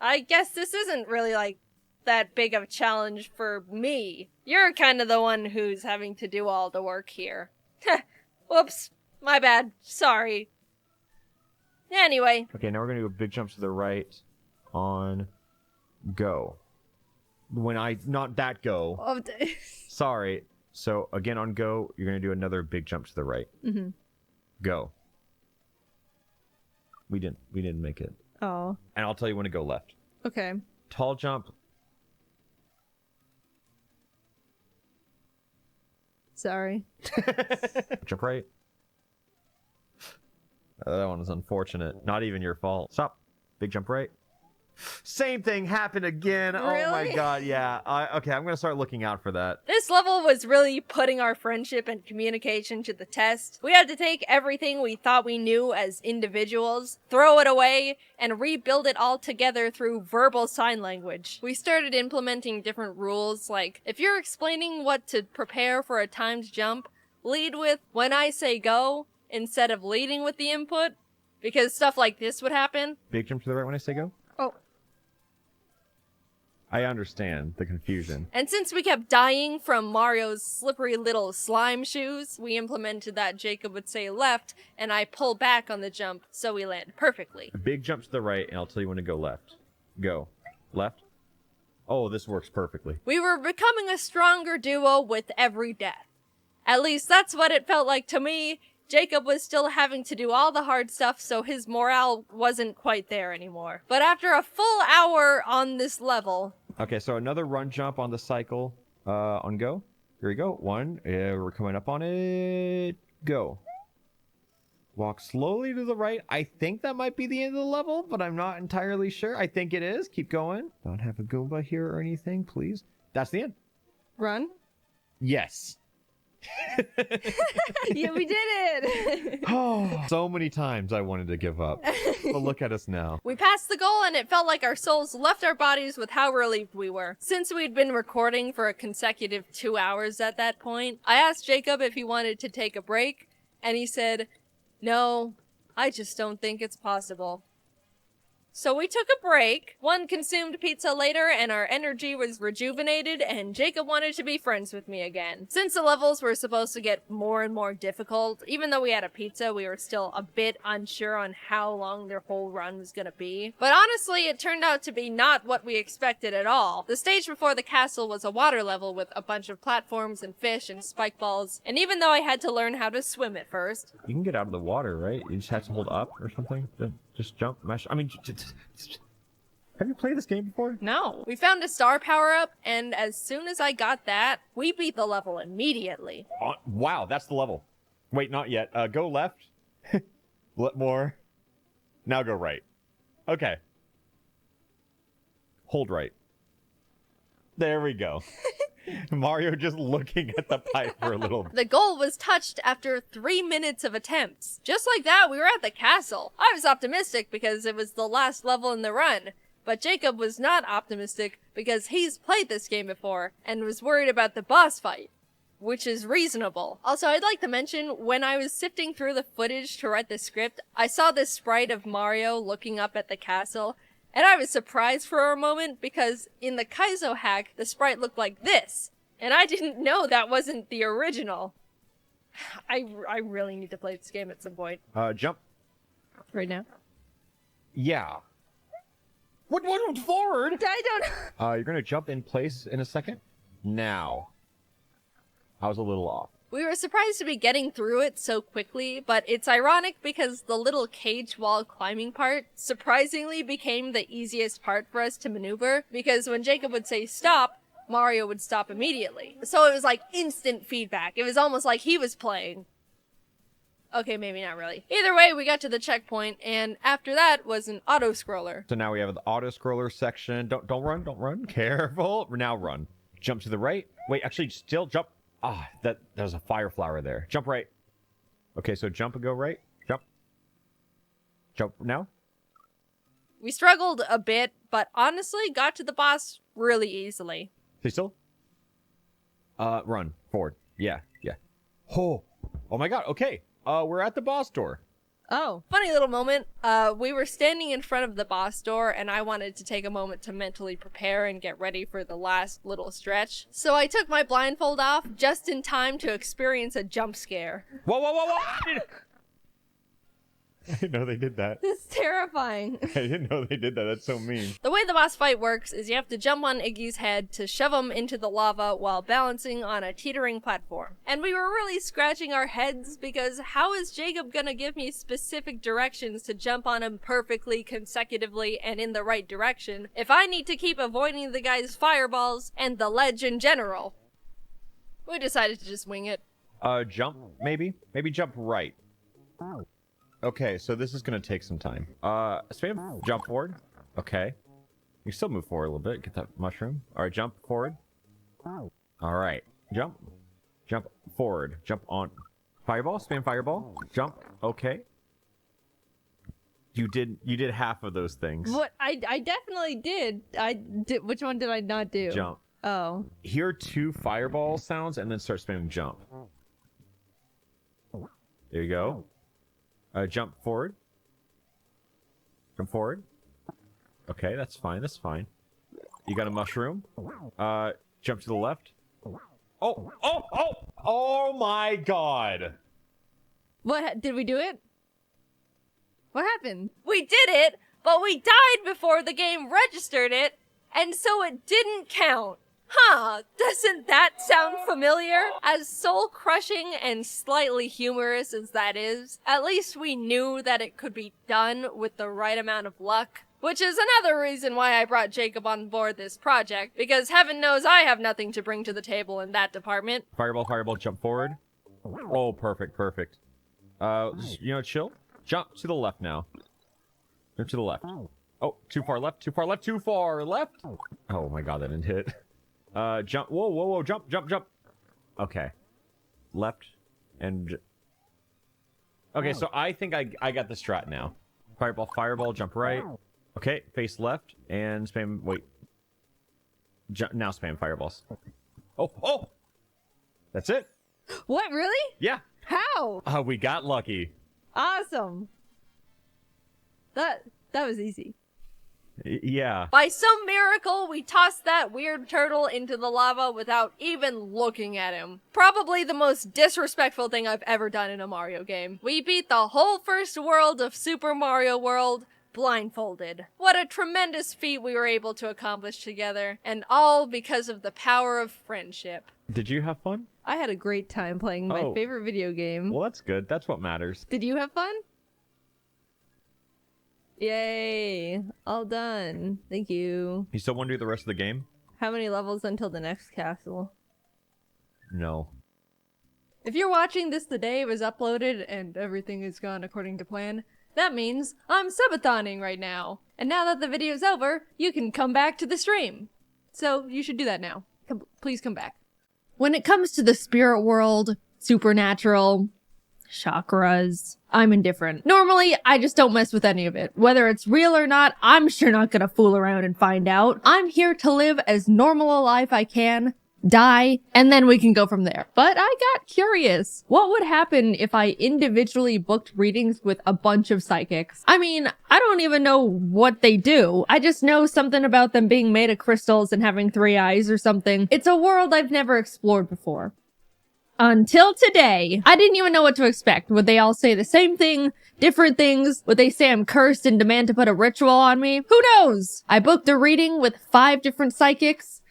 I guess this isn't really, like, that big of a challenge for me. You're kind of the one who's having to do all the work here. Whoops. My bad. Sorry. Anyway. Okay, now we're going to do a big jump to the right on go. Not that go. Oh, Sorry. So, again on go, you're going to do another big jump to the right. Mm-hmm. Go. We didn't make it. Oh. And I'll tell you when to go left. Okay. Tall jump. Sorry. Jump right. That one was unfortunate. Not even your fault. Stop. Big jump right. Same thing happened again. Really? Oh my god, yeah. Okay, I'm gonna start looking out for that. This level was really putting our friendship and communication to the test. We had to take everything we thought we knew as individuals, throw it away, and rebuild it all together through verbal sign language. We started implementing different rules, like, if you're explaining what to prepare for a timed jump, lead with, when I say go, instead of leading with the input, because stuff like this would happen. Big jump to the right when I say go? Oh. I understand the confusion. And since we kept dying from Mario's slippery little slime shoes, we implemented that Jacob would say left, and I pull back on the jump so we land perfectly. A big jump to the right, and I'll tell you when to go left. Go. Left. Oh, this works perfectly. We were becoming a stronger duo with every death. At least that's what it felt like to me. Jacob was still having to do all the hard stuff, so his morale wasn't quite there anymore. But after a full hour on this level... Okay, so another run jump on the cycle on go. Here we go. One. We're coming up on it. Go. Walk slowly to the right. I think that might be the end of the level, but I'm not entirely sure. I think it is. Keep going. Don't have a Goomba here or anything, please. That's the end. Run? Yes. Yeah, we did it! Oh, so many times I wanted to give up. But look at us now. We passed the goal and it felt like our souls left our bodies with how relieved we were. Since we'd been recording for a consecutive 2 hours at that point, I asked Jacob if he wanted to take a break, and he said, "No, I just don't think it's possible." So we took a break, one consumed pizza later, and our energy was rejuvenated, and Jacob wanted to be friends with me again. Since the levels were supposed to get more and more difficult, even though we had a pizza, we were still a bit unsure on how long their whole run was gonna be. But honestly, it turned out to be not what we expected at all. The stage before the castle was a water level with a bunch of platforms and fish and spike balls, and even though I had to learn how to swim at first... You can get out of the water, right? You just have to hold up or something? Just jump, mash. I mean, have you played this game before? No. We found a star power-up, and as soon as I got that, we beat the level immediately. Wow, that's the level. Wait, not yet. Go left. More. Now go right. Okay. Hold right. There we go. Mario just looking at the pipe for a little bit. The goal was touched after 3 minutes of attempts. Just like that, we were at the castle. I was optimistic because it was the last level in the run. But Jacob was not optimistic because he's played this game before and was worried about the boss fight. Which is reasonable. Also, I'd like to mention, when I was sifting through the footage to write the script, I saw this sprite of Mario looking up at the castle, and I was surprised for a moment because in the Kaizo hack, the sprite looked like this, and I didn't know that wasn't the original. I really need to play this game at some point. Jump. Right now? Yeah. What forward? I don't... You're gonna jump in place in a second. Now. I was a little off. We were surprised to be getting through it so quickly, but it's ironic because the little cage wall climbing part surprisingly became the easiest part for us to maneuver, because when Jacob would say stop, Mario would stop immediately. So it was like instant feedback. It was almost like he was playing. Okay, maybe not really. Either way, we got to the checkpoint, and after that was an auto-scroller. So now we have the auto-scroller section. Don't run. Careful. Now run. Jump to the right. Wait, actually, still jump. Ah, there's a fire flower there. Jump right. Okay, so jump and go right. Jump. Jump now. We struggled a bit, but honestly got to the boss really easily. Stay still. Run forward. Yeah. Oh my god. Okay. We're at the boss door. Oh. Funny little moment. We were standing in front of the boss door, and I wanted to take a moment to mentally prepare and get ready for the last little stretch. So I took my blindfold off just in time to experience a jump scare. Whoa. I didn't know they did that. It's terrifying. I didn't know they did that. That's so mean. The way the boss fight works is you have to jump on Iggy's head to shove him into the lava while balancing on a teetering platform. And we were really scratching our heads because how is Jacob gonna give me specific directions to jump on him perfectly, consecutively, and in the right direction if I need to keep avoiding the guy's fireballs and the ledge in general? We decided to just wing it. Jump, maybe? Maybe jump right. Okay, so this is gonna take some time. Spam jump forward. Okay. You still move forward a little bit. Get that mushroom. Alright, jump forward. Alright. Jump. Jump forward. Jump on. Fireball. Spam fireball. Jump. Okay. You did half of those things. What? I definitely did. Which one did I not do? Jump. Oh. Hear 2 fireball sounds and then start spamming jump. There you go. Jump forward. Jump forward. Okay, that's fine. You got a mushroom. Jump to the left. Oh my god. What? Did we do it? What happened? We did it, but we died before the game registered it, and so it didn't count. Huh, doesn't that sound familiar? As soul-crushing and slightly humorous as that is, at least we knew that it could be done with the right amount of luck. Which is another reason why I brought Jacob on board this project, because heaven knows I have nothing to bring to the table in that department. Fireball, jump forward. Oh, perfect. Chill. Jump to the left now. Jump to the left. Oh, too far left. Oh my god, that didn't hit. Jump. Whoa. Jump. Okay. Left and... Okay, so I think I got the strat now. Fireball, jump right. Okay, face left and spam... Wait. Now spam fireballs. Oh! That's it. What, really? Yeah. How? We got lucky. Awesome. That was easy. Yeah. By some miracle, we tossed that weird turtle into the lava without even looking at him. Probably the most disrespectful thing I've ever done in a Mario game. We beat the whole first world of Super Mario World blindfolded. What a tremendous feat we were able to accomplish together, and all because of the power of friendship. Did you have fun? I had a great time playing my favorite video game. Well, that's good. That's what matters. Did you have fun? Yay. All done. Thank you. You still want to do the rest of the game? How many levels until the next castle? No. If you're watching this the day it was uploaded and everything is gone according to plan, that means I'm subathoning right now. And now that the video's over, you can come back to the stream. So you should do that now. Please come back. When it comes to the spirit world, supernatural, chakras, I'm indifferent. Normally, I just don't mess with any of it. Whether it's real or not, I'm sure not gonna fool around and find out. I'm here to live as normal a life I can, die, and then we can go from there. But I got curious. What would happen if I individually booked readings with a bunch of psychics? I mean, I don't even know what they do. I just know something about them being made of crystals and having 3 eyes or something. It's a world I've never explored before. Until today, I didn't even know what to expect. Would they all say the same thing? Different things? Would they say I'm cursed and demand to put a ritual on me? Who knows? I booked a reading with 5 different psychics.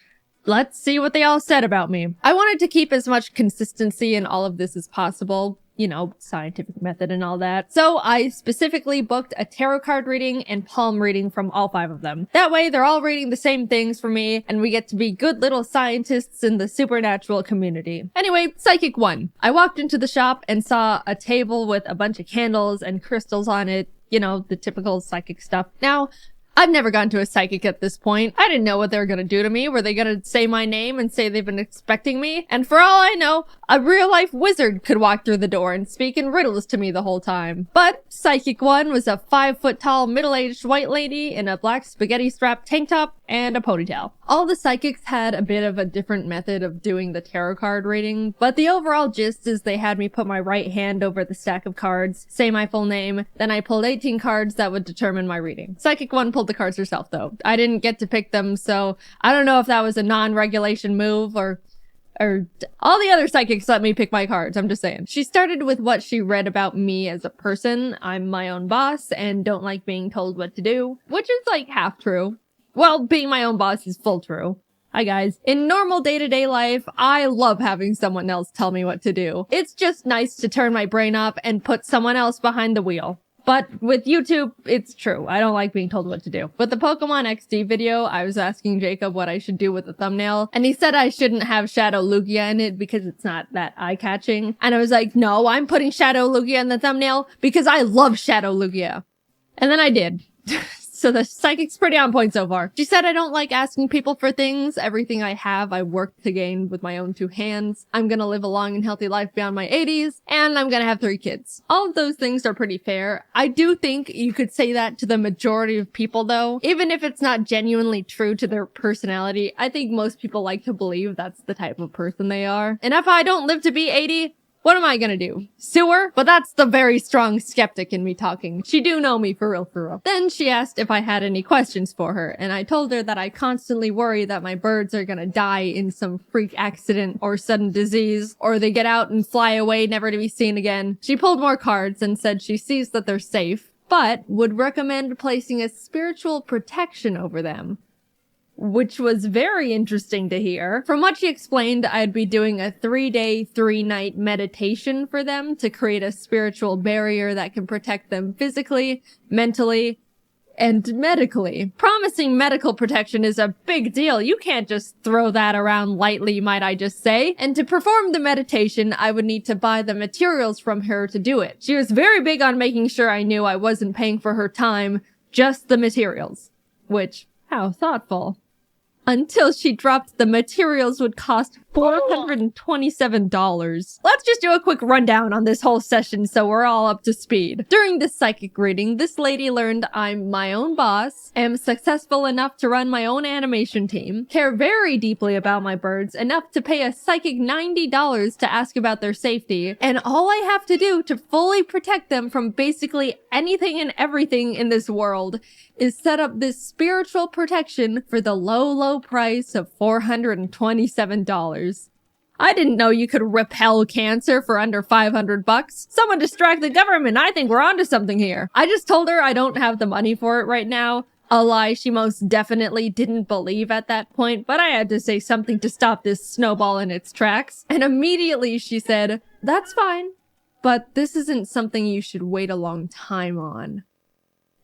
Let's see what they all said about me. I wanted to keep as much consistency in all of this as possible. You know, scientific method and all that. So I specifically booked a tarot card reading and palm reading from all 5 of them. That way they're all reading the same things for me and we get to be good little scientists in the supernatural community. Anyway, Psychic 1. I walked into the shop and saw a table with a bunch of candles and crystals on it. You know, the typical psychic stuff. Now, I've never gone to a psychic at this point. I didn't know what they were gonna do to me. Were they gonna say my name and say they've been expecting me? And for all I know, a real-life wizard could walk through the door and speak in riddles to me the whole time. But Psychic 1 was a 5-foot-tall, middle-aged white lady in a black spaghetti-strapped tank top and a ponytail. All the psychics had a bit of a different method of doing the tarot card reading, but the overall gist is they had me put my right hand over the stack of cards, say my full name, then I pulled 18 cards that would determine my reading. Psychic 1 pulled the cards herself though. I didn't get to pick them, so I don't know if that was a non-regulation move or all the other psychics let me pick my cards, I'm just saying. She started with what she read about me as a person. I'm my own boss and don't like being told what to do, which is like half true. Well, being my own boss is full true. Hi guys. In normal day-to-day life, I love having someone else tell me what to do. It's just nice to turn my brain off and put someone else behind the wheel. But with YouTube, it's true. I don't like being told what to do. With the Pokemon XD video, I was asking Jacob what I should do with the thumbnail, and he said I shouldn't have Shadow Lugia in it because it's not that eye-catching. And I was like, no, I'm putting Shadow Lugia in the thumbnail because I love Shadow Lugia. And then I did. So the psychic's pretty on point so far. She said I don't like asking people for things. Everything I have, I worked to gain with my own 2 hands. I'm gonna live a long and healthy life beyond my 80s, and I'm gonna have 3 kids. All of those things are pretty fair. I do think you could say that to the majority of people though. Even if it's not genuinely true to their personality, I think most people like to believe that's the type of person they are. And if I don't live to be 80, what am I gonna do? Sue her? But that's the very strong skeptic in me talking. She do know me for real, for real. Then she asked if I had any questions for her, and I told her that I constantly worry that my birds are gonna die in some freak accident or sudden disease, or they get out and fly away never to be seen again. She pulled more cards and said she sees that they're safe, but would recommend placing a spiritual protection over them, which was very interesting to hear. From what she explained, I'd be doing a 3-day, 3-night meditation for them to create a spiritual barrier that can protect them physically, mentally, and medically. Promising medical protection is a big deal. You can't just throw that around lightly, might I just say. And to perform the meditation, I would need to buy the materials from her to do it. She was very big on making sure I knew I wasn't paying for her time, just the materials. Which, how thoughtful. Until she dropped the materials would cost $427. Let's just do a quick rundown on this whole session so we're all up to speed. During this psychic reading, this lady learned I'm my own boss, am successful enough to run my own animation team, care very deeply about my birds, enough to pay a psychic $90 to ask about their safety, and all I have to do to fully protect them from basically anything and everything in this world is set up this spiritual protection for the low, low price of $427. I didn't know you could repel cancer for under $500. Someone distract the government. I think we're onto something here. I just told her I don't have the money for it right now. A lie she most definitely didn't believe at that point, but I had to say something to stop this snowball in its tracks. And immediately she said, "That's fine, but this isn't something you should wait a long time on."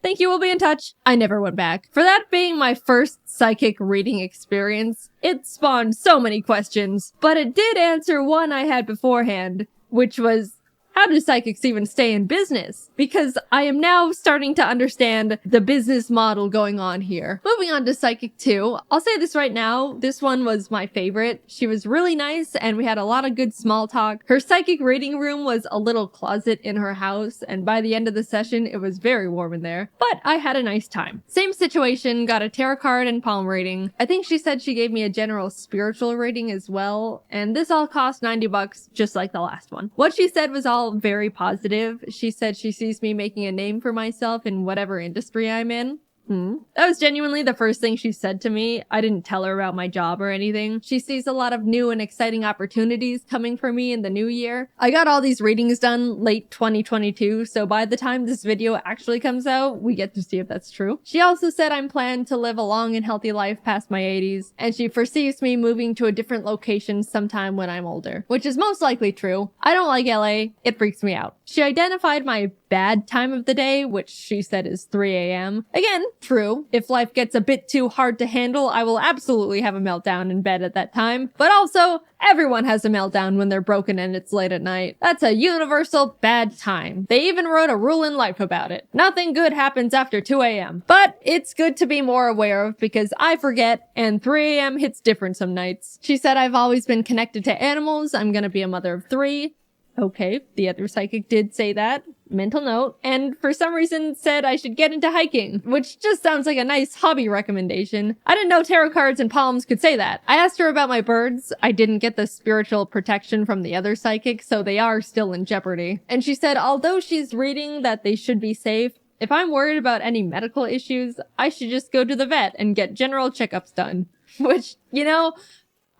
Thank you, we'll be in touch. I never went back. For that being my first psychic reading experience, it spawned so many questions, but it did answer one I had beforehand, which was, how do psychics even stay in business? Because I am now starting to understand the business model going on here. Moving on to Psychic 2, I'll say this right now, this one was my favorite. She was really nice and we had a lot of good small talk. Her psychic reading room was a little closet in her house, and by the end of the session, it was very warm in there. But I had a nice time. Same situation, got a tarot card and palm reading. I think she said she gave me a general spiritual reading as well, and this all cost $90, just like the last one. What she said was all very positive. She said she sees me making a name for myself in whatever industry I'm in. That was genuinely the first thing she said to me. I didn't tell her about my job or anything. She sees a lot of new and exciting opportunities coming for me in the new year. I got all these readings done late 2022, so by the time this video actually comes out, we get to see if that's true. She also said I'm planned to live a long and healthy life past my 80s, and she foresees me moving to a different location sometime when I'm older, which is most likely true. I don't like LA. It freaks me out. She identified my bad time of the day, which she said is 3 a.m. Again, true. If life gets a bit too hard to handle, I will absolutely have a meltdown in bed at that time. But also, everyone has a meltdown when they're broken and it's late at night. That's a universal bad time. They even wrote a rule in life about it. Nothing good happens after 2 a.m. But it's good to be more aware of because I forget and 3 a.m. hits different some nights. She said I've always been connected to animals. I'm gonna be a mother of 3. Okay, the other psychic did say that. Mental note. And for some reason said I should get into hiking, which just sounds like a nice hobby recommendation. I didn't know tarot cards and palms could say that. I asked her about my birds. I didn't get the spiritual protection from the other psychic, so they are still in jeopardy. And she said although she's reading that they should be safe, if I'm worried about any medical issues, I should just go to the vet and get general checkups done. Which, you know,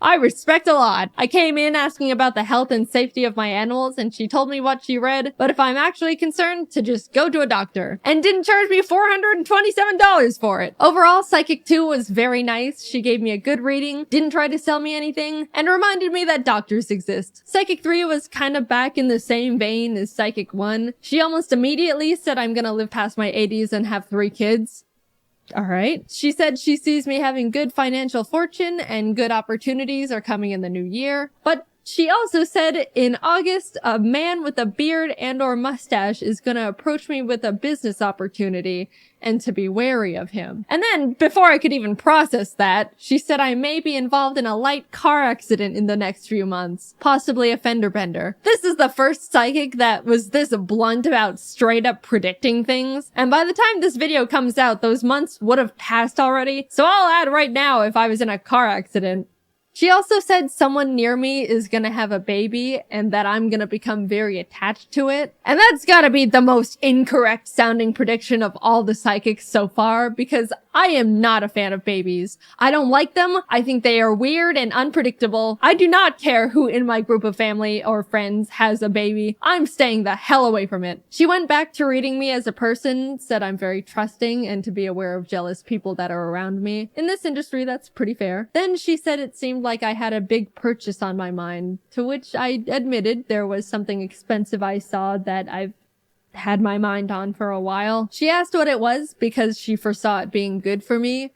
I respect a lot. I came in asking about the health and safety of my animals and she told me what she read, but if I'm actually concerned, to just go to a doctor. And didn't charge me $427 for it. Overall, Psychic 2 was very nice. She gave me a good reading, didn't try to sell me anything, and reminded me that doctors exist. Psychic 3 was kind of back in the same vein as Psychic 1. She almost immediately said I'm gonna live past my 80s and have 3 kids. Alright. She said she sees me having good financial fortune and good opportunities are coming in the new year. But she also said in August, a man with a beard and or mustache is gonna approach me with a business opportunity and to be wary of him. And then, before I could even process that, she said I may be involved in a light car accident in the next few months, possibly a fender bender. This is the first psychic that was this blunt about straight up predicting things. And by the time this video comes out, those months would have passed already. So I'll add right now if I was in a car accident. She also said someone near me is gonna have a baby and that I'm gonna become very attached to it. And that's gotta be the most incorrect sounding prediction of all the psychics so far because I am not a fan of babies. I don't like them. I think they are weird and unpredictable. I do not care who in my group of family or friends has a baby. I'm staying the hell away from it. She went back to reading me as a person, said I'm very trusting and to be aware of jealous people that are around me. In this industry, that's pretty fair. Then she said it seemed like I had a big purchase on my mind, to which I admitted there was something expensive I saw that I've had my mind on for a while. She asked what it was because she foresaw it being good for me,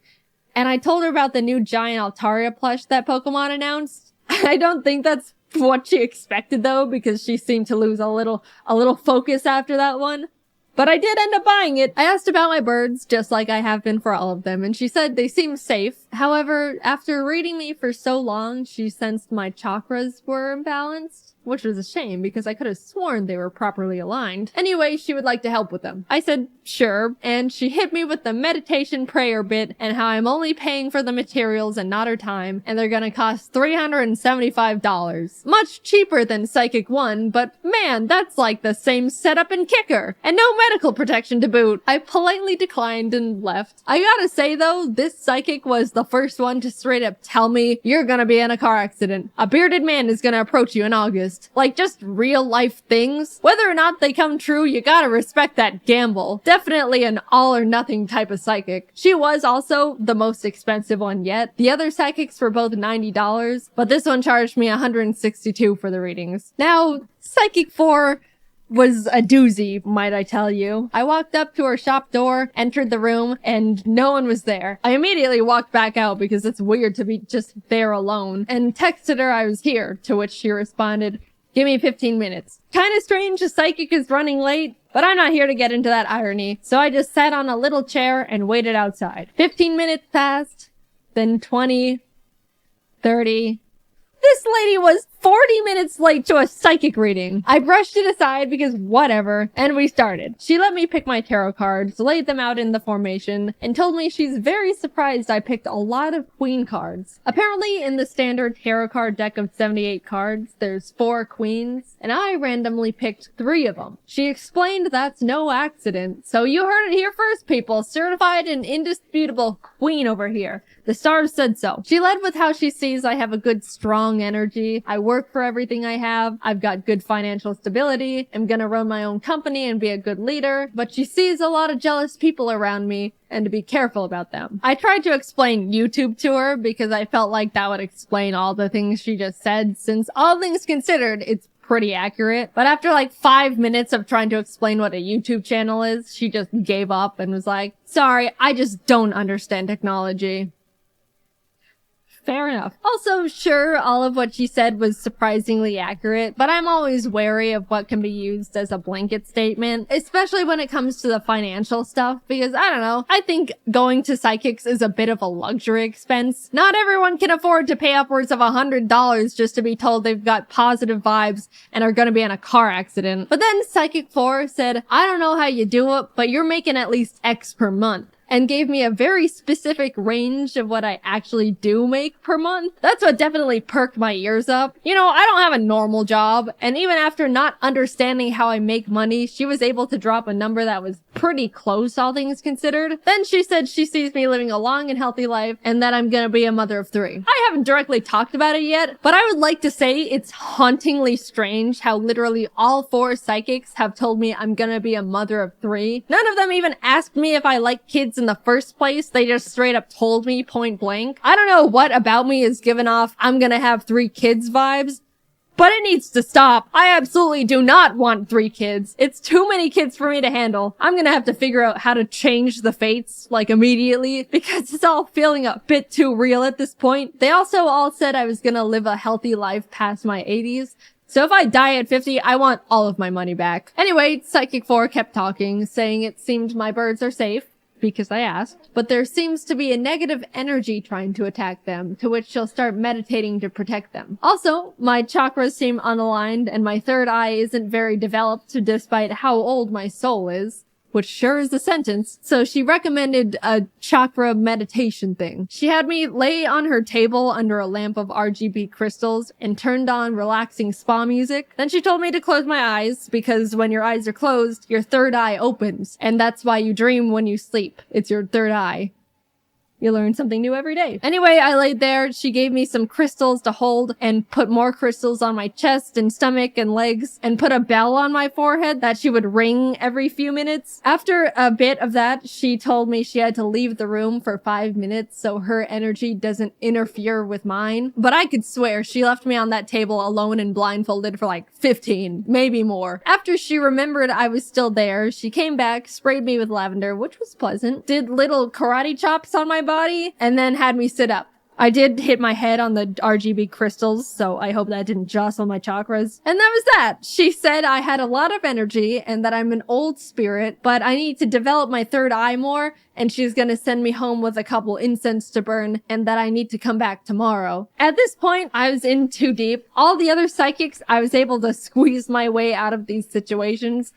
and I told her about the new giant Altaria plush that Pokemon announced. I don't think that's what she expected though, because she seemed to lose a little focus after that one. But I did end up buying it. I asked about my birds, just like I have been for all of them, and she said they seem safe. However, after reading me for so long, she sensed my chakras were imbalanced, which was a shame because I could have sworn they were properly aligned. Anyway, she would like to help with them. I said, sure, and she hit me with the meditation prayer bit and how I'm only paying for the materials and not her time, and they're gonna cost $375. Much cheaper than Psychic 1, but man, that's like the same setup and kicker. And no medical protection to boot. I politely declined and left. I gotta say though, this psychic was the first one to straight up tell me, you're gonna be in a car accident. A bearded man is gonna approach you in August. Like just real life things. Whether or not they come true, you gotta respect that gamble. Definitely an all or nothing type of psychic. She was also the most expensive one yet. The other psychics were both $90, but this one charged me $162 for the readings. Now, Psychic 4 was a doozy, might I tell you. I walked up to her shop door, entered the room, and no one was there. I immediately walked back out because it's weird to be just there alone, and texted her I was here, to which she responded, give me 15 minutes. Kinda strange a psychic is running late, but I'm not here to get into that irony, so I just sat on a little chair and waited outside. 15 minutes passed, then 20, 30... This lady was 40 minutes late to a psychic reading. I brushed it aside because whatever, and we started. She let me pick my tarot cards, laid them out in the formation, and told me she's very surprised I picked a lot of queen cards. Apparently, in the standard tarot card deck of 78 cards, there's 4 queens, and I randomly picked 3 of them. She explained that's no accident, so you heard it here first, people. Certified and indisputable queen over here. The stars said so. She led with how she sees I have a good, strong energy. I work for everything I have. I've got good financial stability. I'm gonna run my own company and be a good leader. But she sees a lot of jealous people around me and to be careful about them. I tried to explain YouTube to her because I felt like that would explain all the things she just said, since all things considered, it's pretty accurate. But after like 5 minutes of trying to explain what a YouTube channel is, she just gave up and was like, sorry, I just don't understand technology. Fair enough. Also, sure, all of what she said was surprisingly accurate, but I'm always wary of what can be used as a blanket statement, especially when it comes to the financial stuff, because I don't know, I think going to psychics is a bit of a luxury expense. Not everyone can afford to pay upwards of $100 just to be told they've got positive vibes and are gonna be in a car accident. But then Psychic 4 said, I don't know how you do it, but you're making at least X per month, and gave me a very specific range of what I actually do make per month. That's what definitely perked my ears up. You know, I don't have a normal job, and even after not understanding how I make money, she was able to drop a number that was pretty close, all things considered. Then she said she sees me living a long and healthy life, and that I'm gonna be a mother of 3. I haven't directly talked about it yet, but I would like to say it's hauntingly strange how literally all 4 psychics have told me I'm gonna be a mother of 3. None of them even asked me if I like kids in the first place. They just straight up told me point blank. I don't know what about me is giving off I'm gonna have 3 kids vibes, but it needs to stop. I absolutely do not want 3 kids. It's too many kids for me to handle. I'm gonna have to figure out how to change the fates, like immediately, because it's all feeling a bit too real at this point. They also all said I was gonna live a healthy life past my 80s. So if I die at 50, I want all of my money back. Anyway, Psychic 4 kept talking, saying it seemed my birds are safe, because I asked, but there seems to be a negative energy trying to attack them, to which she'll start meditating to protect them. Also, my chakras seem unaligned, and my 3rd eye isn't very developed despite how old my soul is. Which sure is a sentence. So she recommended a chakra meditation thing. She had me lay on her table under a lamp of RGB crystals and turned on relaxing spa music. Then she told me to close my eyes because when your eyes are closed, your 3rd eye opens. And that's why you dream when you sleep. It's your 3rd eye. You learn something new every day. Anyway, I laid there. She gave me some crystals to hold and put more crystals on my chest and stomach and legs and put a bell on my forehead that she would ring every few minutes. After a bit of that, she told me she had to leave the room for 5 minutes so her energy doesn't interfere with mine. But I could swear she left me on that table alone and blindfolded for like 15, maybe more. After she remembered I was still there, she came back, sprayed me with lavender, which was pleasant, did little karate chops on my body, and then had me sit up. I did hit my head on the RGB crystals, so I hope that didn't jostle my chakras. And that was that. She said I had a lot of energy and that I'm an old spirit, but I need to develop my third eye more, and she's gonna send me home with a couple incense to burn, and that I need to come back tomorrow. At this point, I was in too deep. All the other psychics, I was able to squeeze my way out of these situations.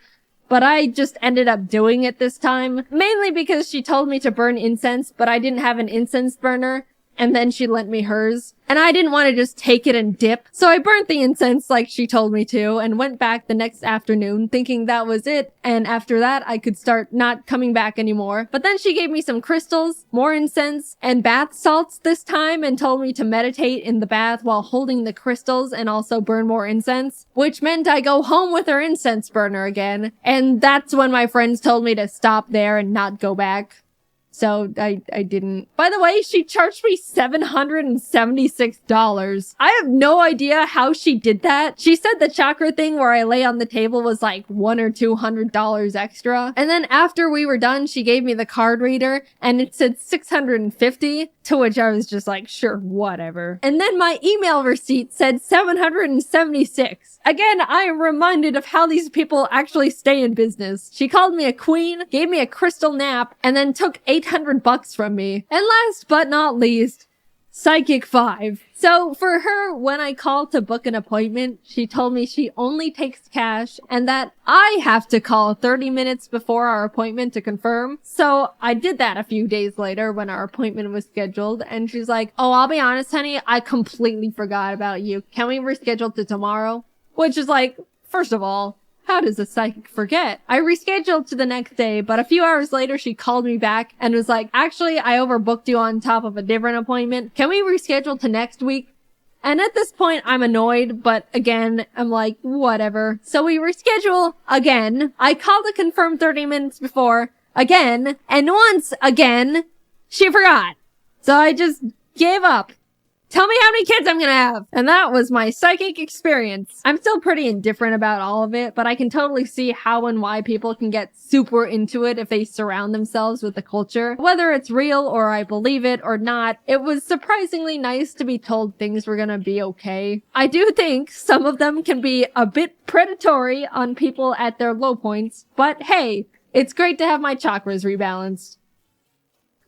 But I just ended up doing it this time, mainly because she told me to burn incense, but I didn't have an incense burner, and then she lent me hers. And I didn't want to just take it and dip, so I burnt the incense like she told me to, and went back the next afternoon thinking that was it, and after that I could start not coming back anymore. But then she gave me some crystals, more incense, and bath salts this time, and told me to meditate in the bath while holding the crystals and also burn more incense, which meant I go home with her incense burner again. And that's when my friends told me to stop there and not go back. So I didn't. By the way, she charged me $776. I have no idea how she did that. She said the chakra thing where I lay on the table was like $100 or $200 extra. And then after we were done, she gave me the card reader and it said $650, to which I was just like, sure, whatever. And then my email receipt said $776. Again, I am reminded of how these people actually stay in business. She called me a queen, gave me a crystal nap, and then took $800 from me. And last but not least, Psychic 5. So for her, when I called to book an appointment, she told me she only takes cash and that I have to call 30 minutes before our appointment to confirm. So I did that a few days later when our appointment was scheduled, and she's like, oh, I'll be honest, honey, I completely forgot about you. Can we reschedule to tomorrow? Which is like, first of all, how does a psychic forget? I rescheduled to the next day, but a few hours later, she called me back and was like, actually, I overbooked you on top of a different appointment. Can we reschedule to next week? And at this point, I'm annoyed, but again, I'm like, whatever. So we reschedule again. I called to confirm 30 minutes before again, and once again, she forgot. So I just gave up. Tell me how many kids I'm gonna have. And that was my psychic experience. I'm still pretty indifferent about all of it, but I can totally see how and why people can get super into it if they surround themselves with the culture. Whether it's real or I believe it or not, it was surprisingly nice to be told things were gonna be okay. I do think some of them can be a bit predatory on people at their low points, but hey, it's great to have my chakras rebalanced.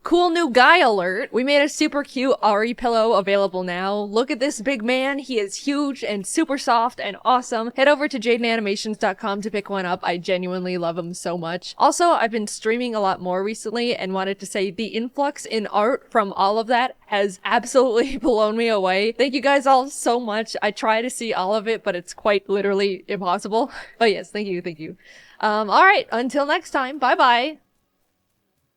Cool new guy alert. We made a super cute Ari pillow available now. Look at this big man. He is huge and super soft and awesome. Head over to JaidenAnimations.com to pick one up. I genuinely love him so much. Also, I've been streaming a lot more recently and wanted to say the influx in art from all of that has absolutely blown me away. Thank you guys all so much. I try to see all of it, but it's quite literally impossible. But yes, thank you, thank you. Alright, until next time, bye-bye.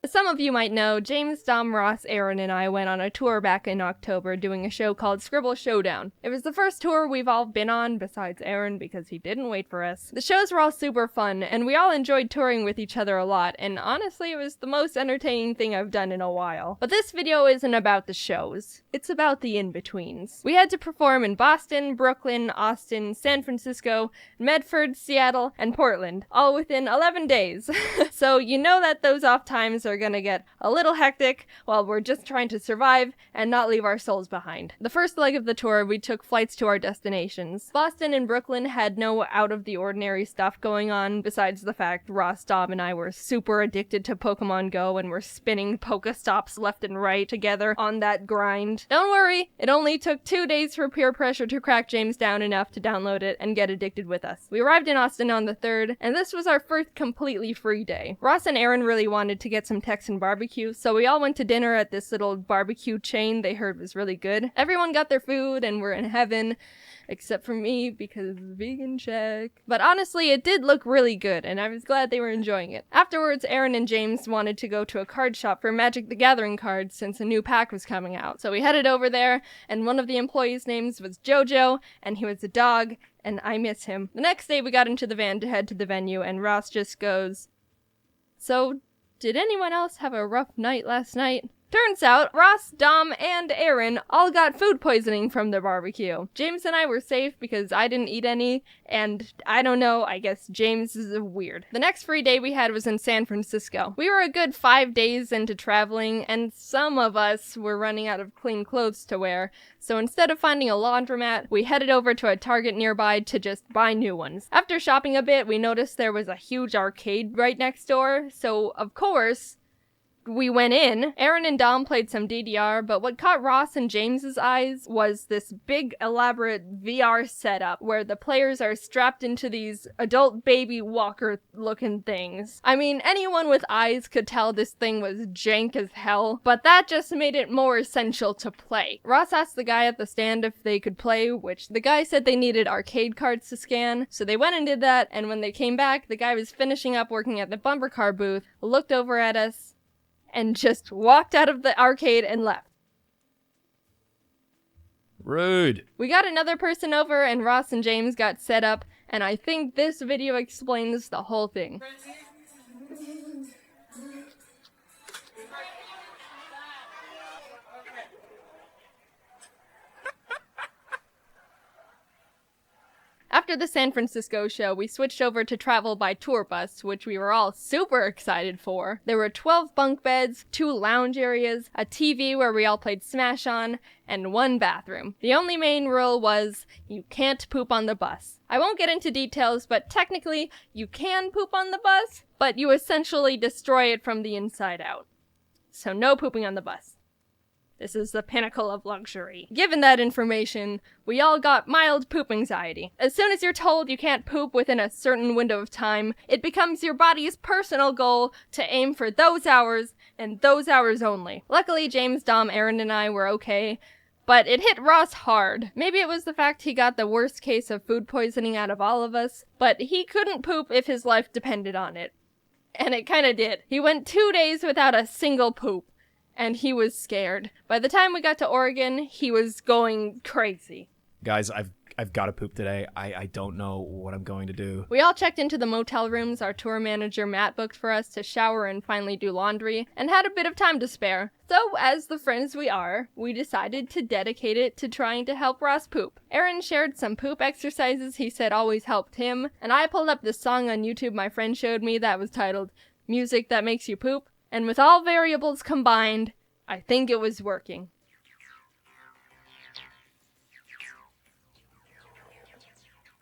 Some of you might know, James, Dom, Ross, Aaron, and I went on a tour back in October doing a show called Scribble Showdown. It was the first tour we've all been on, besides Aaron, because he didn't wait for us. The shows were all super fun, and we all enjoyed touring with each other a lot, and honestly, it was the most entertaining thing I've done in a while. But this video isn't about the shows. It's about the in-betweens. We had to perform in Boston, Brooklyn, Austin, San Francisco, Medford, Seattle, and Portland, all within 11 days. So you know that those off times are gonna get a little hectic while we're just trying to survive and not leave our souls behind. The first leg of the tour, we took flights to our destinations. Boston and Brooklyn had no out-of-the-ordinary stuff going on besides the fact Ross, Dom, and I were super addicted to Pokemon Go and were spinning Pokestops left and right together on that grind. Don't worry, it only took 2 days for peer pressure to crack James down enough to download it and get addicted with us. We arrived in Austin on the 3rd, and this was our first completely free day. Ross and Aaron really wanted to get some Texan barbecue, so we all went to dinner at this little barbecue chain they heard was really good. Everyone got their food and were in heaven, except for me because vegan check. But honestly, it did look really good, and I was glad they were enjoying it. Afterwards, Aaron and James wanted to go to a card shop for Magic the Gathering cards since a new pack was coming out. So we headed over there, and one of the employees' names was Jojo, and he was a dog, and I miss him. The next day, we got into the van to head to the venue, and Ross just goes, "So, did anyone else have a rough night last night?" Turns out, Ross, Dom, and Aaron all got food poisoning from their barbecue. James and I were safe because I didn't eat any, and I don't know, I guess James is weird. The next free day we had was in San Francisco. We were a good 5 days into traveling, and some of us were running out of clean clothes to wear, so instead of finding a laundromat, we headed over to a Target nearby to just buy new ones. After shopping a bit, we noticed there was a huge arcade right next door, so of course, we went in. Aaron and Dom played some DDR, but what caught Ross and James's eyes was this big, elaborate VR setup where the players are strapped into these adult baby walker-looking things. I mean, anyone with eyes could tell this thing was jank as hell, but that just made it more essential to play. Ross asked the guy at the stand if they could play, which the guy said they needed arcade cards to scan, so they went and did that, and when they came back, the guy was finishing up working at the bumper car booth, looked over at us, and just walked out of the arcade and left. Rude. We got another person over and Ross and James got set up, and I think this video explains the whole thing. After the San Francisco show, we switched over to travel by tour bus, which we were all super excited for. There were 12 bunk beds, 2 lounge areas, a TV where we all played Smash On, and 1 bathroom. The only main rule was, you can't poop on the bus. I won't get into details, but technically, you can poop on the bus, but you essentially destroy it from the inside out. So no pooping on the bus. This is the pinnacle of luxury. Given that information, we all got mild poop anxiety. As soon as you're told you can't poop within a certain window of time, it becomes your body's personal goal to aim for those hours, and those hours only. Luckily, James, Dom, Aaron, and I were okay, but it hit Ross hard. Maybe it was the fact he got the worst case of food poisoning out of all of us, but he couldn't poop if his life depended on it. And it kinda did. He went 2 days without a single poop. And he was scared. By the time we got to Oregon, he was going crazy. Guys, I've got to poop today. I don't know what I'm going to do. We all checked into the motel rooms our tour manager Matt booked for us to shower and finally do laundry, and had a bit of time to spare. So, as the friends we are, we decided to dedicate it to trying to help Ross poop. Aaron shared some poop exercises he said always helped him, and I pulled up this song on YouTube my friend showed me that was titled Music That Makes You Poop. And with all variables combined, I think it was working.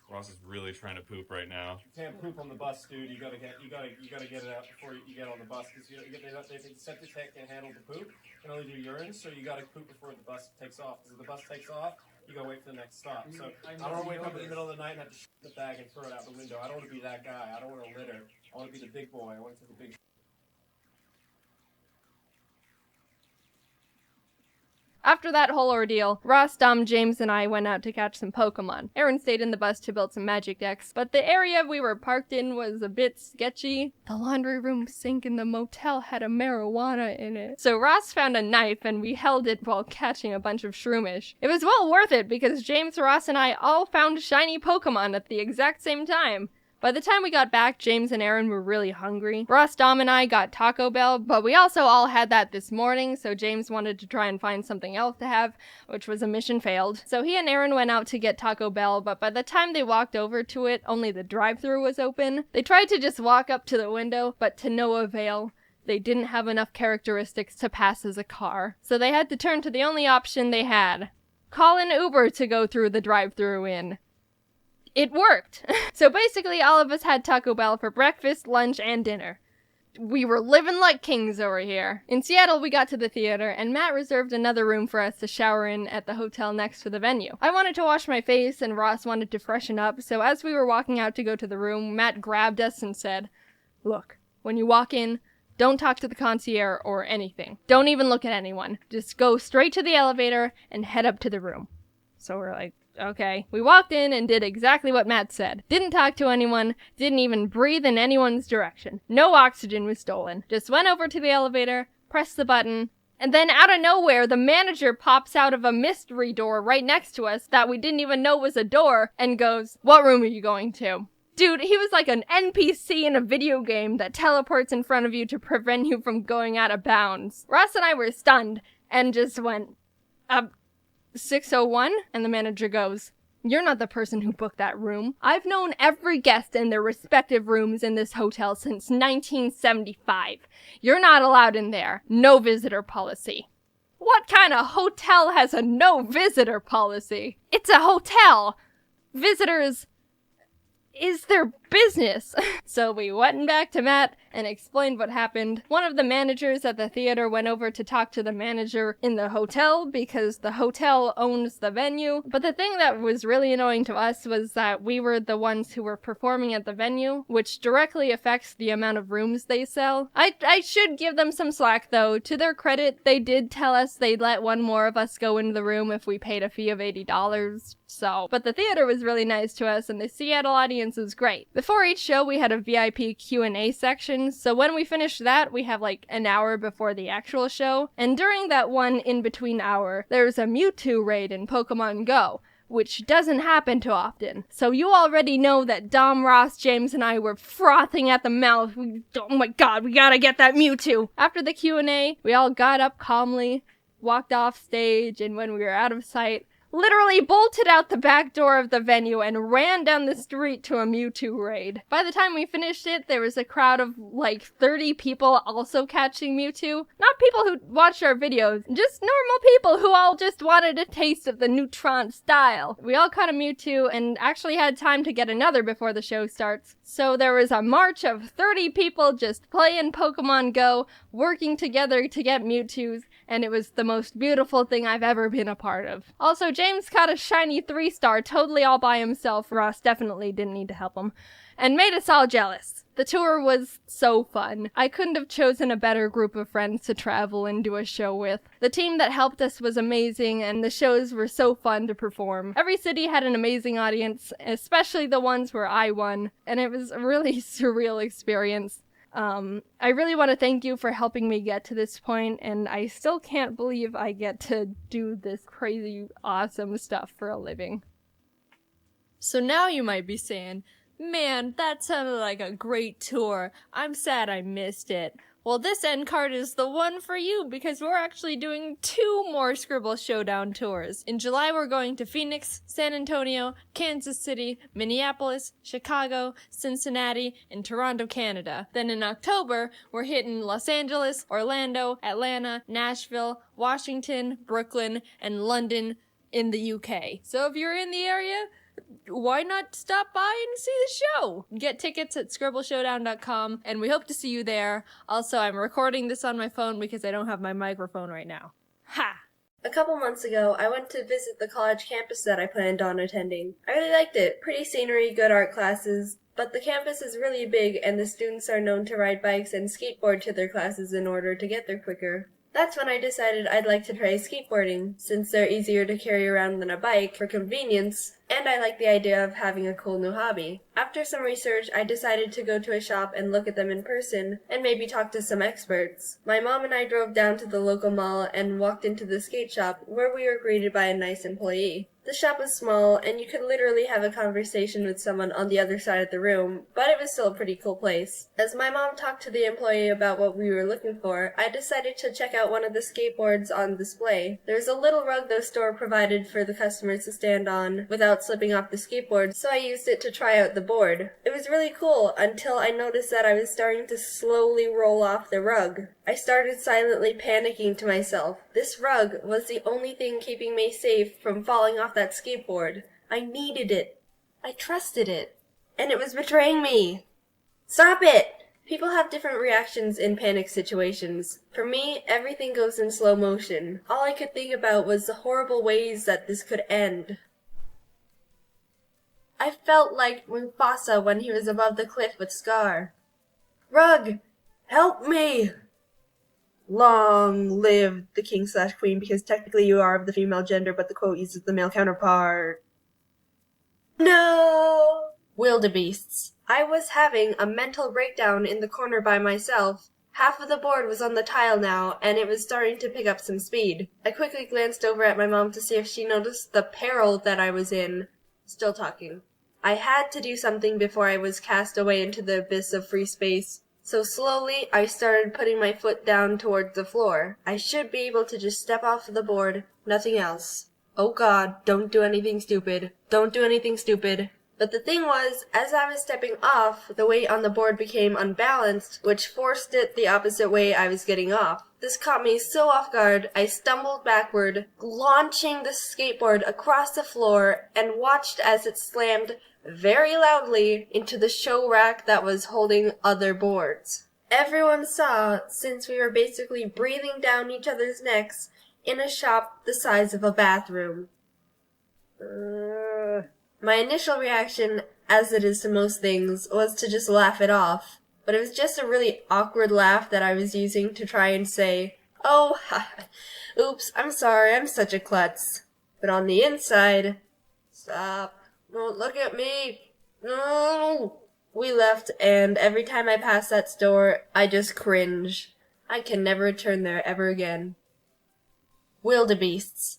Ross is really trying to poop right now. You can't poop on the bus, dude. You gotta get it out before you get on the bus, because they think the septic tank can't handle the poop. It can only do urine, so you gotta poop before the bus takes off. Because if the bus takes off, you gotta wait for the next stop. So I don't want to wake up in the middle of the night and have to shit in the bag and throw it out the window. I don't want to be that guy. I don't want to litter. I want to be the big boy. I want to take a big. After that whole ordeal, Ross, Dom, James, and I went out to catch some Pokemon. Aaron stayed in the bus to build some magic decks, but the area we were parked in was a bit sketchy. The laundry room sink in the motel had a marijuana in it. So Ross found a knife and we held it while catching a bunch of shroomish. It was well worth it because James, Ross, and I all found shiny Pokemon at the exact same time. By the time we got back, James and Aaron were really hungry. Ross, Dom, and I got Taco Bell, but we also all had that this morning, so James wanted to try and find something else to have, which was a mission failed. So he and Aaron went out to get Taco Bell, but by the time they walked over to it, only the drive-thru was open. They tried to just walk up to the window, but to no avail. They didn't have enough characteristics to pass as a car, so they had to turn to the only option they had. Call an Uber to go through the drive-thru in. It worked! So basically all of us had Taco Bell for breakfast, lunch, and dinner. We were living like kings over here. In Seattle, we got to the theater, and Matt reserved another room for us to shower in at the hotel next to the venue. I wanted to wash my face, and Ross wanted to freshen up, so as we were walking out to go to the room, Matt grabbed us and said, "Look, when you walk in, don't talk to the concierge or anything. Don't even look at anyone. Just go straight to the elevator and head up to the room." So we're like, okay. We walked in and did exactly what Matt said. Didn't talk to anyone, didn't even breathe in anyone's direction. No oxygen was stolen. Just went over to the elevator, pressed the button, and then out of nowhere, the manager pops out of a mystery door right next to us that we didn't even know was a door and goes, "What room are you going to?" Dude, he was like an NPC in a video game that teleports in front of you to prevent you from going out of bounds. Ross and I were stunned and just went, 601? And the manager goes, "You're not the person who booked that room. I've known every guest in their respective rooms in this hotel since 1975. You're not allowed in there. No visitor policy." What kind of hotel has a no visitor policy? It's a hotel. Visitors is their business. So we went back to Matt and explained what happened. One of the managers at the theater went over to talk to the manager in the hotel because the hotel owns the venue. But the thing that was really annoying to us was that we were the ones who were performing at the venue, which directly affects the amount of rooms they sell. I should give them some slack though. To their credit, they did tell us they'd let one more of us go into the room if we paid a fee of $80. But the theater was really nice to us and the Seattle audience was great. Before each show, we had a VIP Q&A section, so when we finished that, we have like an hour before the actual show, and during that one in-between hour, there was a Mewtwo raid in Pokemon Go, which doesn't happen too often. So you already know that Dom, Ross, James, and I were frothing at the mouth. Oh my god, we gotta get that Mewtwo! After the Q&A, we all got up calmly, walked off stage, and when we were out of sight, literally bolted out the back door of the venue and ran down the street to a Mewtwo raid. By the time we finished it, there was a crowd of like 30 people also catching Mewtwo. Not people who watched our videos, just normal people who all just wanted a taste of the Neutron style. We all caught a Mewtwo and actually had time to get another before the show starts. So there was a march of 30 people just playing Pokemon Go, working together to get Mewtwo's, and it was the most beautiful thing I've ever been a part of. Also, James caught a shiny 3-star totally all by himself. Ross definitely didn't need to help him, and made us all jealous. The tour was so fun. I couldn't have chosen a better group of friends to travel and do a show with. The team that helped us was amazing, and the shows were so fun to perform. Every city had an amazing audience, especially the ones where I won, and it was a really surreal experience. I really want to thank you for helping me get to this point, and I still can't believe I get to do this crazy, awesome stuff for a living. So now you might be saying, "Man, that sounded like a great tour. I'm sad I missed it." Well, this end card is the one for you because we're actually doing 2 more Scribble Showdown tours. In July, we're going to Phoenix, San Antonio, Kansas City, Minneapolis, Chicago, Cincinnati, and Toronto, Canada. Then in October, we're hitting Los Angeles, Orlando, Atlanta, Nashville, Washington, Brooklyn, and London in the UK. So if you're in the area, why not stop by and see the show? Get tickets at scribbleshowdown.com, and we hope to see you there. Also, I'm recording this on my phone because I don't have my microphone right now. Ha! A couple months ago, I went to visit the college campus that I planned on attending. I really liked it. Pretty scenery, good art classes, but the campus is really big and the students are known to ride bikes and skateboard to their classes in order to get there quicker. That's when I decided I'd like to try skateboarding, since they're easier to carry around than a bike for convenience, and I like the idea of having a cool new hobby. After some research, I decided to go to a shop and look at them in person, and maybe talk to some experts. My mom and I drove down to the local mall and walked into the skate shop, where we were greeted by a nice employee. The shop was small, and you could literally have a conversation with someone on the other side of the room, but it was still a pretty cool place. As my mom talked to the employee about what we were looking for, I decided to check out one of the skateboards on display. There was a little rug the store provided for the customers to stand on without slipping off the skateboard, so I used it to try out the board. It was really cool until I noticed that I was starting to slowly roll off the rug. I started silently panicking to myself. This rug was the only thing keeping me safe from falling off that skateboard. I needed it. I trusted it. And it was betraying me. Stop it! People have different reactions in panic situations. For me, everything goes in slow motion. All I could think about was the horrible ways that this could end. I felt like Mufasa when he was above the cliff with Scar. Rug! Help me! Long live the king/queen, because technically you are of the female gender, but the quote uses the male counterpart. No! Wildebeests. I was having a mental breakdown in the corner by myself. Half of the board was on the tile now, and it was starting to pick up some speed. I quickly glanced over at my mom to see if she noticed the peril that I was in. Still talking. I had to do something before I was cast away into the abyss of free space. So slowly, I started putting my foot down towards the floor. I should be able to just step off the board, nothing else. Oh God, don't do anything stupid. Don't do anything stupid. But the thing was, as I was stepping off, the weight on the board became unbalanced, which forced it the opposite way I was getting off. This caught me so off guard, I stumbled backward, launching the skateboard across the floor, and watched as it slammed very loudly into the show rack that was holding other boards. Everyone saw, since we were basically breathing down each other's necks in a shop the size of a bathroom. My initial reaction, as it is to most things, was to just laugh it off. But it was just a really awkward laugh that I was using to try and say, "Oh, oops, I'm sorry, I'm such a klutz." But on the inside, "Stop, don't look at me, no." We left, and every time I pass that store, I just cringe. I can never return there ever again. Wildebeests.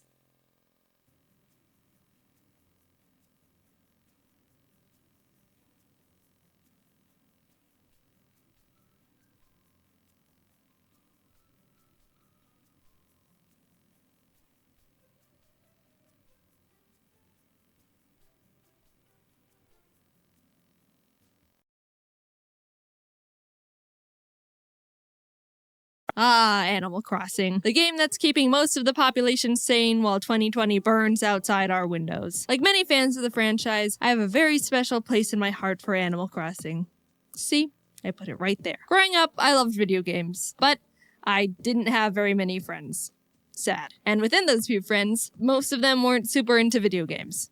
Ah, Animal Crossing. The game that's keeping most of the population sane while 2020 burns outside our windows. Like many fans of the franchise, I have a very special place in my heart for Animal Crossing. See? I put it right there. Growing up, I loved video games, but I didn't have very many friends. Sad. And within those few friends, most of them weren't super into video games.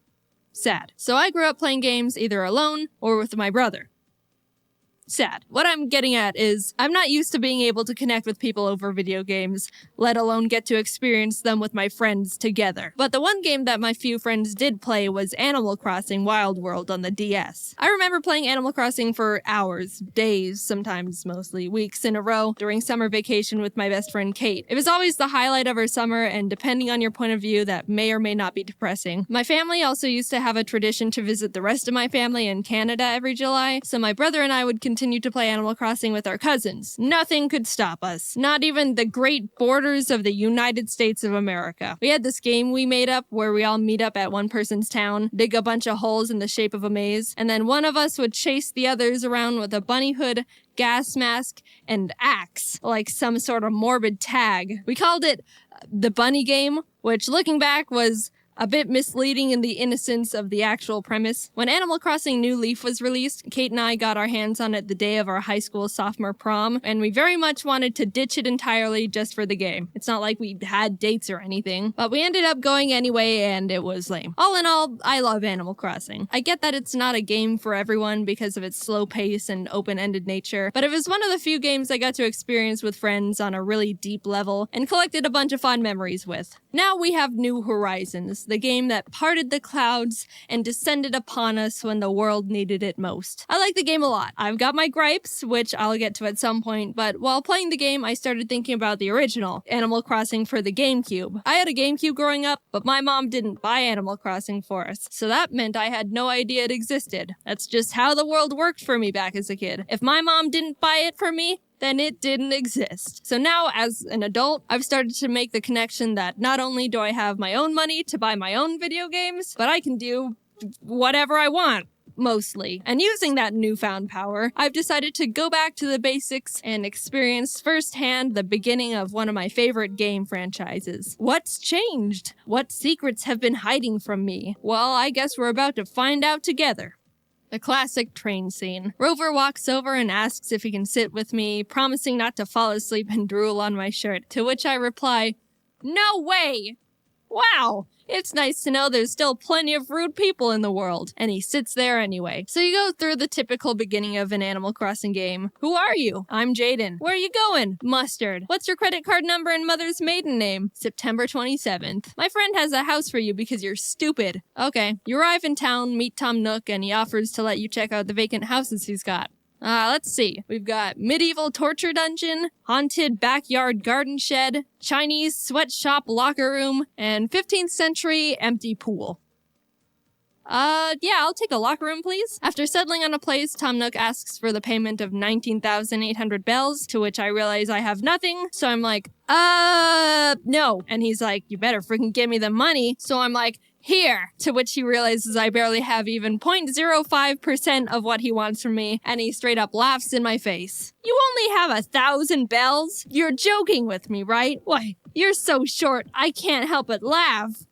Sad. So I grew up playing games either alone or with my brother. Sad. What I'm getting at is, I'm not used to being able to connect with people over video games, let alone get to experience them with my friends together. But the one game that my few friends did play was Animal Crossing Wild World on the DS. I remember playing Animal Crossing for hours, days, sometimes mostly weeks in a row during summer vacation with my best friend Kate. It was always the highlight of our summer, and depending on your point of view, that may or may not be depressing. My family also used to have a tradition to visit the rest of my family in Canada every July, so my brother and I would continue to play Animal Crossing with our cousins. Nothing could stop us. Not even the great borders of the United States of America. We had this game we made up where we all meet up at one person's town, dig a bunch of holes in the shape of a maze, and then one of us would chase the others around with a bunny hood, gas mask, and axe, like some sort of morbid tag. We called it the Bunny Game, which looking back was a bit misleading in the innocence of the actual premise. When Animal Crossing New Leaf was released, Kate and I got our hands on it the day of our high school sophomore prom, and we very much wanted to ditch it entirely just for the game. It's not like we had dates or anything, but we ended up going anyway, and it was lame. All in all, I love Animal Crossing. I get that it's not a game for everyone because of its slow pace and open-ended nature, but it was one of the few games I got to experience with friends on a really deep level and collected a bunch of fond memories with. Now we have New Horizons, the game that parted the clouds and descended upon us when the world needed it most. I like the game a lot. I've got my gripes, which I'll get to at some point, but while playing the game, I started thinking about the original, Animal Crossing for the GameCube. I had a GameCube growing up, but my mom didn't buy Animal Crossing for us, so that meant I had no idea it existed. That's just how the world worked for me back as a kid. If my mom didn't buy it for me, then it didn't exist. So now, as an adult, I've started to make the connection that not only do I have my own money to buy my own video games, but I can do whatever I want, mostly. And using that newfound power, I've decided to go back to the basics and experience firsthand the beginning of one of my favorite game franchises. What's changed? What secrets have been hiding from me? Well, I guess we're about to find out together. The classic train scene. Rover walks over and asks if he can sit with me, promising not to fall asleep and drool on my shirt, to which I reply, "No way!" Wow! It's nice to know there's still plenty of rude people in the world. And he sits there anyway. So you go through the typical beginning of an Animal Crossing game. Who are you? I'm Jaiden. Where are you going? Mustard. What's your credit card number and mother's maiden name? September 27th. My friend has a house for you because you're stupid. Okay. You arrive in town, meet Tom Nook, and he offers to let you check out the vacant houses he's got. Let's see. We've got medieval torture dungeon, haunted backyard garden shed, Chinese sweatshop locker room, and 15th century empty pool. Yeah, I'll take a locker room, please. After settling on a place, Tom Nook asks for the payment of 19,800 bells, to which I realize I have nothing, so I'm like, no. And he's like, you better freaking give me the money. So I'm like, here, to which he realizes I barely have even 0.05% of what he wants from me, and he straight up laughs in my face. You only have 1,000 bells? You're joking with me, right? Why, you're so short, I can't help but laugh.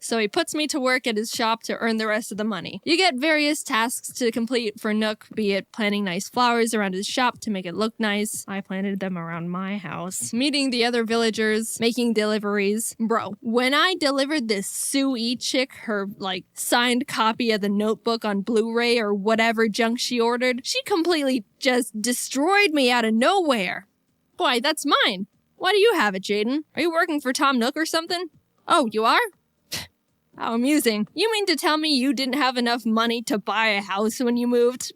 So he puts me to work at his shop to earn the rest of the money. You get various tasks to complete for Nook, be it planting nice flowers around his shop to make it look nice. I planted them around my house. Meeting the other villagers, making deliveries. Bro, when I delivered this Sue E chick her, signed copy of the Notebook on Blu-ray or whatever junk she ordered, she completely just destroyed me out of nowhere. Boy, that's mine. Why do you have it, Jaiden? Are you working for Tom Nook or something? Oh, you are? How amusing. You mean to tell me you didn't have enough money to buy a house when you moved?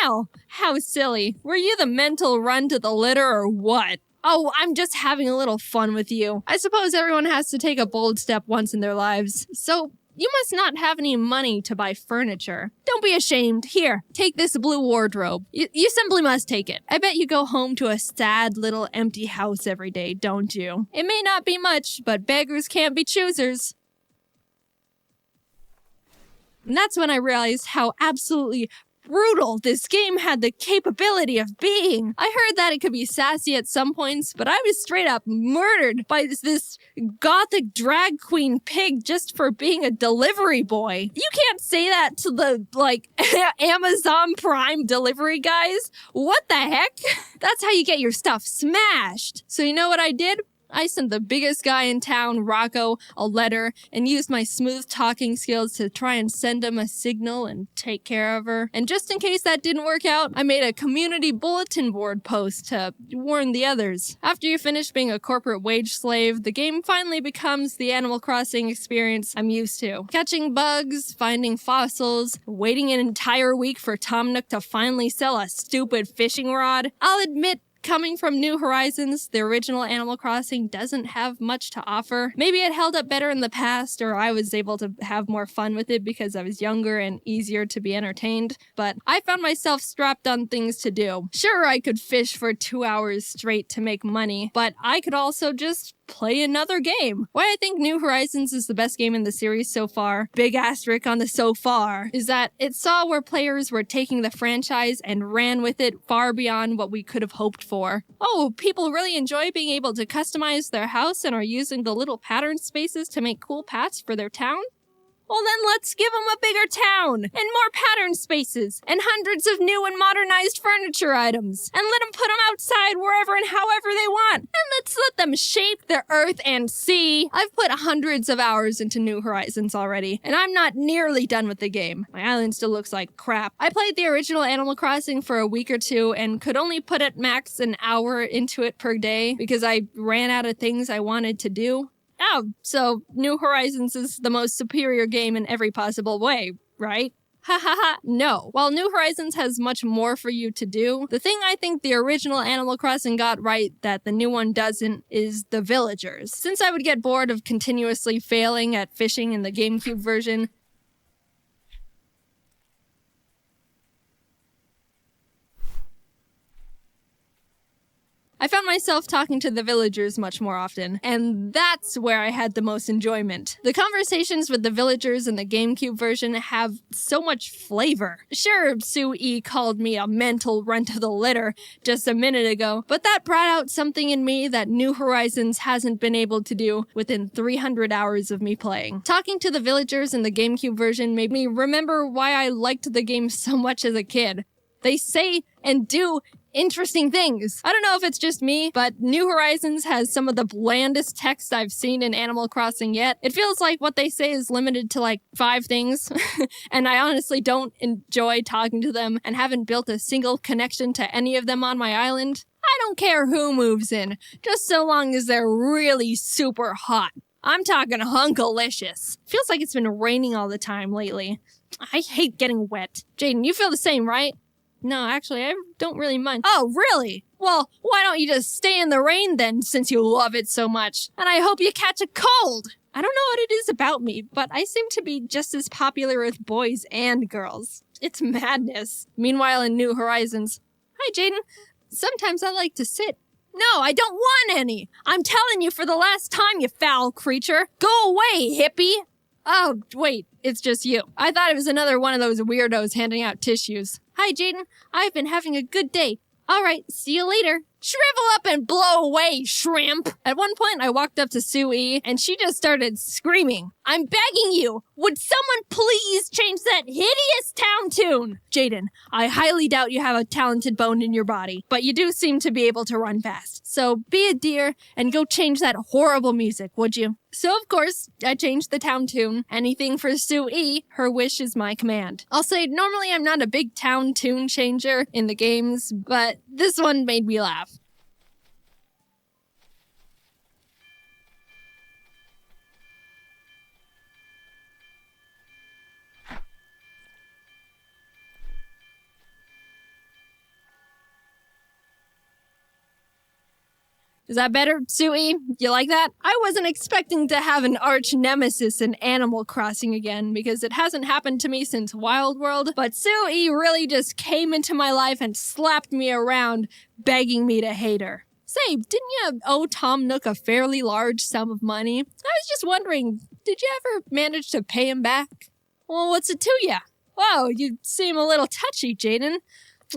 Well, how silly. Were you the mental run to the litter or what? Oh, I'm just having a little fun with you. I suppose everyone has to take a bold step once in their lives. So, you must not have any money to buy furniture. Don't be ashamed. Here, take this blue wardrobe. You simply must take it. I bet you go home to a sad little empty house every day, don't you? It may not be much, but beggars can't be choosers. And that's when I realized how absolutely brutal this game had the capability of being. I heard that it could be sassy at some points, but I was straight up murdered by this gothic drag queen pig just for being a delivery boy. You can't say that to the, Amazon Prime delivery guys. What the heck? That's how you get your stuff smashed. So you know what I did? I sent the biggest guy in town, Rocco, a letter and used my smooth talking skills to try and send him a signal and take care of her. And just in case that didn't work out, I made a community bulletin board post to warn the others. After you finish being a corporate wage slave, the game finally becomes the Animal Crossing experience I'm used to. Catching bugs, finding fossils, waiting an entire week for Tom Nook to finally sell a stupid fishing rod. I'll admit, coming from New Horizons, the original Animal Crossing doesn't have much to offer. Maybe it held up better in the past, or I was able to have more fun with it because I was younger and easier to be entertained, but I found myself strapped on things to do. Sure, I could fish for 2 hours straight to make money, but I could also just play another game. Why I think New Horizons is the best game in the series so far, big asterisk on the so far, is that it saw where players were taking the franchise and ran with it far beyond what we could have hoped for. Oh, people really enjoy being able to customize their house and are using the little pattern spaces to make cool paths for their town? Well, then let's give them a bigger town, and more pattern spaces, and hundreds of new and modernized furniture items, and let them put them outside wherever and however they want, and let's let them shape the earth and sea. I've put hundreds of hours into New Horizons already, and I'm not nearly done with the game. My island still looks like crap. I played the original Animal Crossing for a week or two, and could only put at max an hour into it per day, because I ran out of things I wanted to do. Oh, so New Horizons is the most superior game in every possible way, right? Ha ha ha, no. While New Horizons has much more for you to do, the thing I think the original Animal Crossing got right that the new one doesn't is the villagers. Since I would get bored of continuously failing at fishing in the GameCube version, I found myself talking to the villagers much more often, and that's where I had the most enjoyment. The conversations with the villagers in the GameCube version have so much flavor. Sure, Sue E called me a mental run to the litter just a minute ago, but that brought out something in me that New Horizons hasn't been able to do within 300 hours of me playing. Talking to the villagers in the GameCube version made me remember why I liked the game so much as a kid. They say and do interesting things. I don't know if it's just me, but New Horizons has some of the blandest text I've seen in Animal Crossing yet. It feels like what they say is limited to 5 things, and I honestly don't enjoy talking to them and haven't built a single connection to any of them on my island. I don't care who moves in, just so long as they're really super hot. I'm talking hunkalicious. Feels like it's been raining all the time lately. I hate getting wet. Jaiden, you feel the same, right? No, actually, I don't really mind. Oh, really? Well, why don't you just stay in the rain then, since you love it so much? And I hope you catch a cold! I don't know what it is about me, but I seem to be just as popular with boys and girls. It's madness. Meanwhile, in New Horizons, hi, Jaiden. Sometimes I like to sit. No, I don't want any! I'm telling you for the last time, you foul creature! Go away, hippie! Oh, wait, it's just you. I thought it was another one of those weirdos handing out tissues. Hi, Jaiden. I've been having a good day. All right, see you later. Shrivel up and blow away, shrimp! At one point, I walked up to Sue, and she just started screaming. I'm begging you! Would someone please change that hideous town tune? Jaiden, I highly doubt you have a talented bone in your body, but you do seem to be able to run fast. So be a dear and go change that horrible music, would you? So, of course, I changed the town tune. Anything for Sue, her wish is my command. I'll say, normally I'm not a big town tune changer in the games, but this one made me laugh. Is that better, Sue? You like that? I wasn't expecting to have an arch nemesis in Animal Crossing again, because it hasn't happened to me since Wild World, but Sue really just came into my life and slapped me around, begging me to hate her. Say, didn't you owe Tom Nook a fairly large sum of money? I was just wondering, did you ever manage to pay him back? Well, what's it to ya? Wow, you seem a little touchy, Jaiden.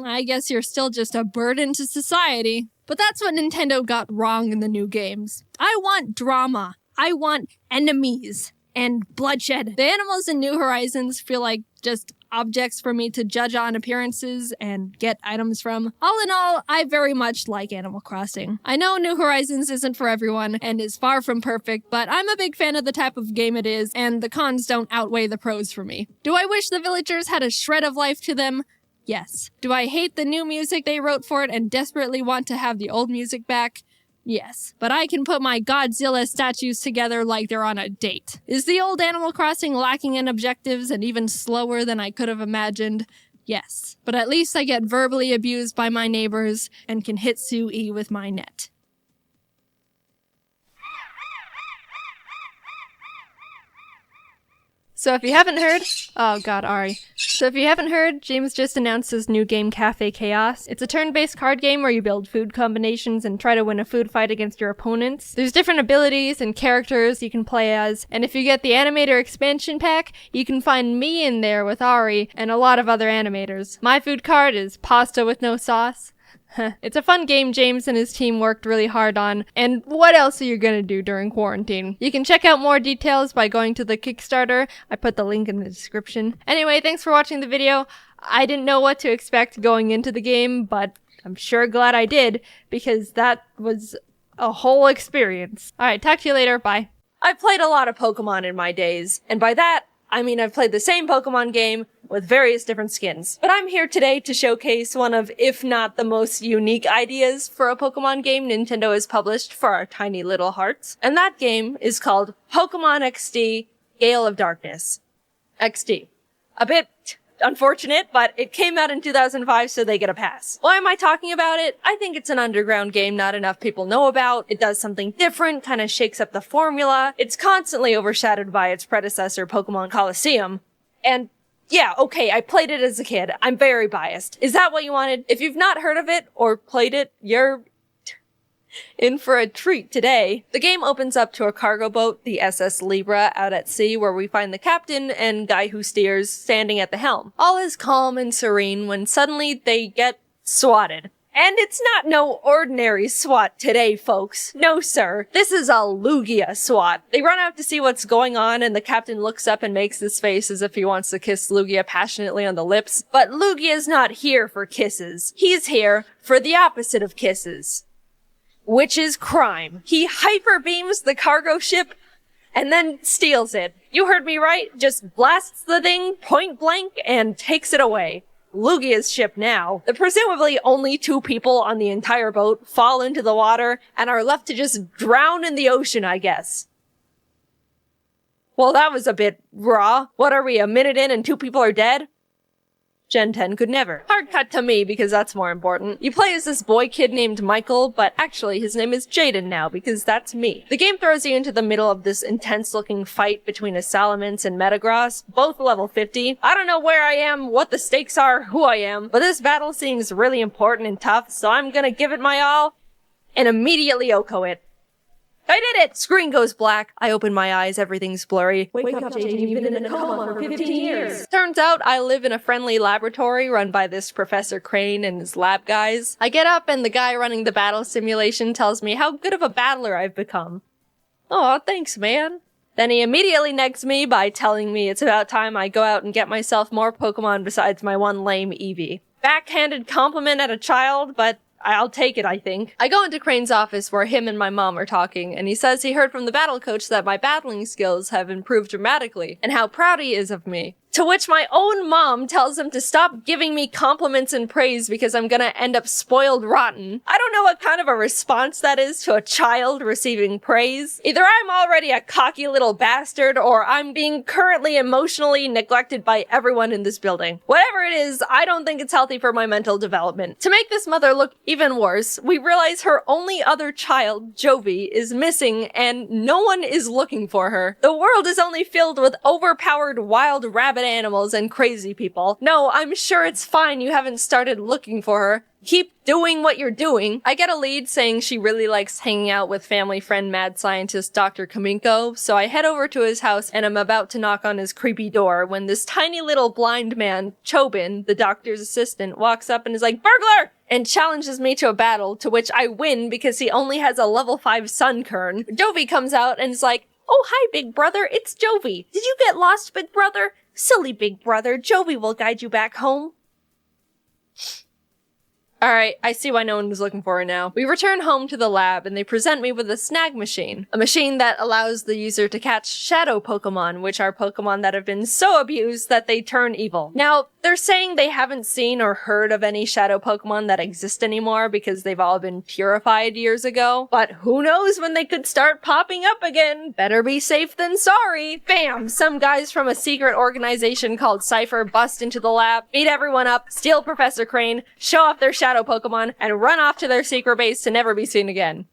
I guess you're still just a burden to society. But that's what Nintendo got wrong in the new games. I want drama. I want enemies and bloodshed. The animals in New Horizons feel like just objects for me to judge on appearances and get items from. All in all, I very much like Animal Crossing. I know New Horizons isn't for everyone and is far from perfect, but I'm a big fan of the type of game it is, and the cons don't outweigh the pros for me. Do I wish the villagers had a shred of life to them? Yes. Do I hate the new music they wrote for it and desperately want to have the old music back? Yes. But I can put my Godzilla statues together like they're on a date. Is the old Animal Crossing lacking in objectives and even slower than I could have imagined? Yes. But at least I get verbally abused by my neighbors and can hit Sue with my net. So if you haven't heard, oh god, Ari. So if you haven't heard, James just announced his new game, Cafe Chaos. It's a turn-based card game where you build food combinations and try to win a food fight against your opponents. There's different abilities and characters you can play as, and if you get the animator expansion pack, you can find me in there with Ari and a lot of other animators. My food card is pasta with no sauce. It's a fun game James and his team worked really hard on, and what else are you gonna do during quarantine? You can check out more details by going to the Kickstarter. I put the link in the description. Anyway, thanks for watching the video. I didn't know what to expect going into the game, but I'm sure glad I did, because that was a whole experience. Alright, talk to you later, bye. I've played a lot of Pokemon in my days, and by that, I mean I've played the same Pokemon game with various different skins. But I'm here today to showcase one of, if not the most unique ideas for a Pokemon game Nintendo has published for our tiny little hearts. And that game is called Pokemon XD Gale of Darkness. XD. A bit unfortunate, but it came out in 2005, so they get a pass. Why am I talking about it? I think it's an underground game not enough people know about. It does something different, kind of shakes up the formula. It's constantly overshadowed by its predecessor, Pokemon Coliseum. And yeah, okay, I played it as a kid. I'm very biased. Is that what you wanted? If you've not heard of it or played it, you're in for a treat today. The game opens up to a cargo boat, the SS Libra, out at sea, where we find the captain and guy who steers standing at the helm. All is calm and serene when suddenly they get swatted. And it's not no ordinary SWAT today, folks. No, sir. This is a Lugia SWAT. They run out to see what's going on, and the captain looks up and makes this face as if he wants to kiss Lugia passionately on the lips. But Lugia's not here for kisses. He's here for the opposite of kisses, which is crime. He hyper beams the cargo ship and then steals it. You heard me right. Just blasts the thing point blank and takes it away. Lugia's ship now. The presumably only 2 people on the entire boat fall into the water and are left to just drown in the ocean, I guess. Well, that was a bit raw. What are we, a minute in and 2 people are dead? Gen 10 could never. Hard cut to me because that's more important. You play as this boy kid named Michael, but actually his name is Jaiden now because that's me. The game throws you into the middle of this intense looking fight between a Salamence and Metagross, both level 50. I don't know where I am, what the stakes are, who I am, but this battle seems really important and tough, so I'm gonna give it my all and immediately OHKO it. I did it! Screen goes black. I open my eyes, everything's blurry. Wake up, Jaiden, you've been in a coma for 15 years. Turns out I live in a friendly laboratory run by this Professor Crane and his lab guys. I get up and the guy running the battle simulation tells me how good of a battler I've become. Aw, thanks, man. Then he immediately negs me by telling me it's about time I go out and get myself more Pokemon besides my one lame Eevee. Backhanded compliment at a child, but I'll take it, I think. I go into Crane's office where him and my mom are talking, and he says he heard from the battle coach that my battling skills have improved dramatically, and how proud he is of me. To which my own mom tells him to stop giving me compliments and praise because I'm gonna end up spoiled rotten. I don't know what kind of a response that is to a child receiving praise. Either I'm already a cocky little bastard, or I'm being currently emotionally neglected by everyone in this building. Whatever it is, I don't think it's healthy for my mental development. To make this mother look even worse, we realize her only other child, Jovi, is missing and no one is looking for her. The world is only filled with overpowered wild rabbit animals and crazy people. No, I'm sure it's fine you haven't started looking for her. Keep doing what you're doing. I get a lead saying she really likes hanging out with family friend mad scientist Dr. Kaminko, so I head over to his house and I'm about to knock on his creepy door when this tiny little blind man, Chobin, the doctor's assistant, walks up and is like, "Burglar!" and challenges me to a battle, to which I win because he only has a level 5 Sunkern. Jovi comes out and is like, "Oh, hi, big brother, it's Jovi. Did you get lost, big brother? Silly big brother, Jovi will guide you back home." Alright, I see why no one was looking for her now. We return home to the lab and they present me with a snag machine. A machine that allows the user to catch shadow Pokemon, which are Pokemon that have been so abused that they turn evil. Now, they're saying they haven't seen or heard of any shadow Pokemon that exist anymore because they've all been purified years ago. But who knows when they could start popping up again? Better be safe than sorry. Bam! Some guys from a secret organization called Cypher bust into the lab, beat everyone up, steal Professor Crane, show off their shadow Pokemon, and run off to their secret base to never be seen again.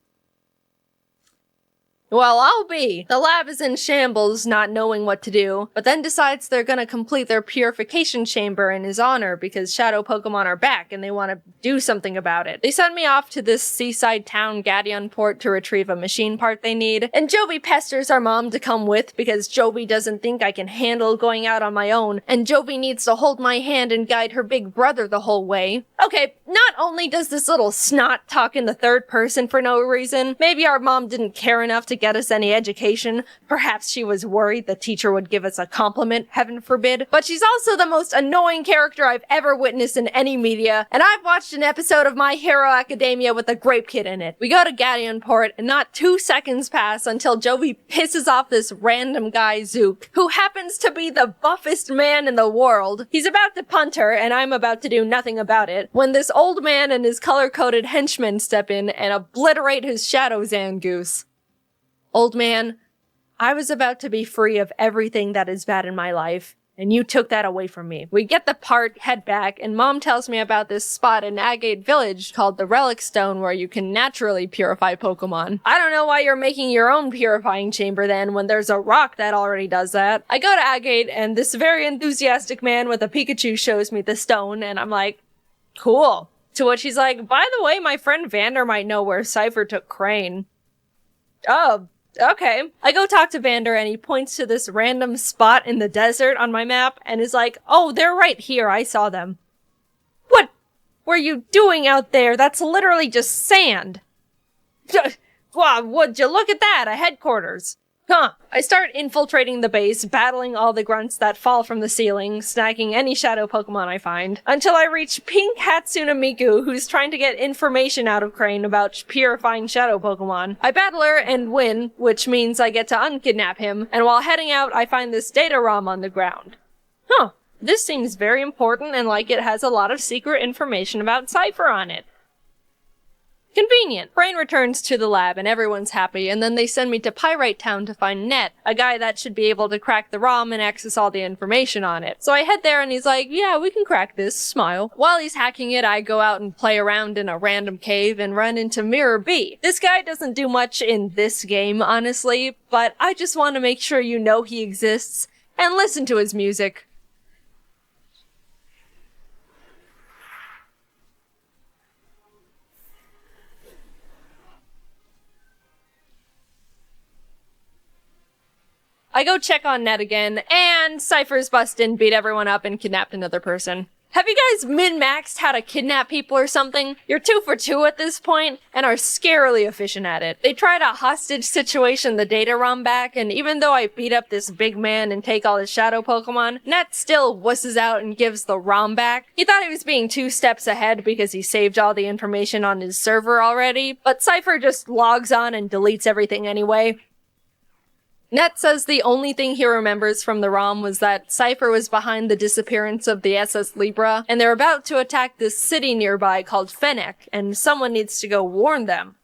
Well, I'll be. The lab is in shambles, not knowing what to do, but then decides they're gonna complete their purification chamber in his honor because shadow Pokemon are back and they want to do something about it. They send me off to this seaside town, Gadionport, to retrieve a machine part they need, and Jovi pesters our mom to come with because Jovi doesn't think I can handle going out on my own, and Jovi needs to hold my hand and guide her big brother the whole way. Okay, not only does this little snot talk in the third person for no reason, maybe our mom didn't care enough to get us any education. Perhaps she was worried the teacher would give us a compliment, heaven forbid. But she's also the most annoying character I've ever witnessed in any media, and I've watched an episode of My Hero Academia with a grape kid in it. We go to Gadionport, and not 2 seconds pass until Jovi pisses off this random guy, Zook, who happens to be the buffest man in the world. He's about to punt her, and I'm about to do nothing about it, when this old man and his color-coded henchmen step in and obliterate his shadow Zangoose. Old man, I was about to be free of everything that is bad in my life, and you took that away from me. We get the part, head back, and Mom tells me about this spot in Agate Village called the Relic Stone where you can naturally purify Pokemon. I don't know why you're making your own purifying chamber then when there's a rock that already does that. I go to Agate, and this very enthusiastic man with a Pikachu shows me the stone, and I'm like, cool. To which he's like, by the way, my friend Vander might know where Cypher took Crane. Oh, okay. I go talk to Vander and he points to this random spot in the desert on my map and is like, oh, they're right here. I saw them. What were you doing out there? That's literally just sand. Wow, would you look at that? A headquarters. Huh. I start infiltrating the base, battling all the grunts that fall from the ceiling, snagging any shadow Pokemon I find, until I reach Pink Hatsune Miku, who's trying to get information out of Crane about purifying shadow Pokemon. I battle her and win, which means I get to unkidnap him, and while heading out, I find this data ROM on the ground. Huh. This seems very important and like it has a lot of secret information about Cypher on it. Convenient. Brain returns to the lab and everyone's happy, and then they send me to Pyrite Town to find Net, a guy that should be able to crack the ROM and access all the information on it. So I head there and he's like, yeah, we can crack this, smile. While he's hacking it, I go out and play around in a random cave and run into Mirror B. This guy doesn't do much in this game, honestly, but I just want to make sure you know he exists and listen to his music. I go check on Ned again, and Cypher's busted in, beat everyone up, and kidnapped another person. Have you guys min-maxed how to kidnap people or something? You're 2 for 2 at this point, and are scarily efficient at it. They tried a hostage situation the data ROM back, and even though I beat up this big man and take all his shadow Pokemon, Ned still wusses out and gives the ROM back. He thought he was being 2 steps ahead because he saved all the information on his server already, but Cypher just logs on and deletes everything anyway. Net says the only thing he remembers from the ROM was that Cypher was behind the disappearance of the SS Libra, and they're about to attack this city nearby called Fennec, and someone needs to go warn them.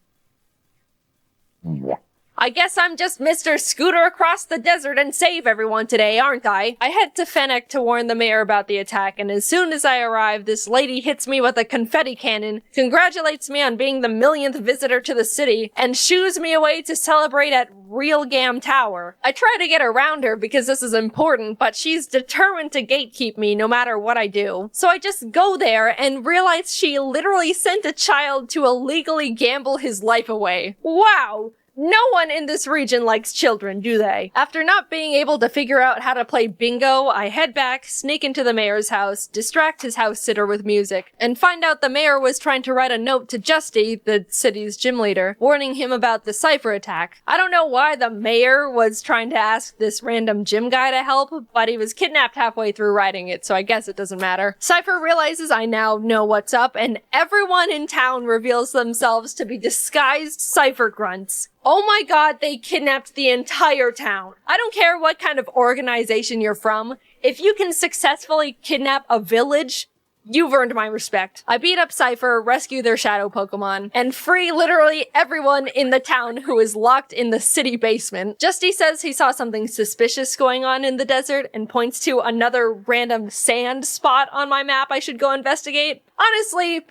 I guess I'm just Mr. Scooter across the desert and save everyone today, aren't I? I head to Fennec to warn the mayor about the attack, and as soon as I arrive, this lady hits me with a confetti cannon, congratulates me on being the 1,000,000th visitor to the city, and shoos me away to celebrate at Real Gam Tower. I try to get around her because this is important, but she's determined to gatekeep me no matter what I do. So I just go there and realize she literally sent a child to illegally gamble his life away. Wow! No one in this region likes children, do they? After not being able to figure out how to play bingo, I head back, sneak into the mayor's house, distract his house sitter with music, and find out the mayor was trying to write a note to Justy, the city's gym leader, warning him about the Cypher attack. I don't know why the mayor was trying to ask this random gym guy to help, but he was kidnapped halfway through writing it, so I guess it doesn't matter. Cypher realizes I now know what's up, and everyone in town reveals themselves to be disguised Cypher grunts. Oh my god, they kidnapped the entire town. I don't care what kind of organization you're from. If you can successfully kidnap a village, you've earned my respect. I beat up Cypher, rescue their shadow Pokemon, and free literally everyone in the town who is locked in the city basement. Justy says he saw something suspicious going on in the desert and points to another random sand spot on my map I should go investigate. Honestly,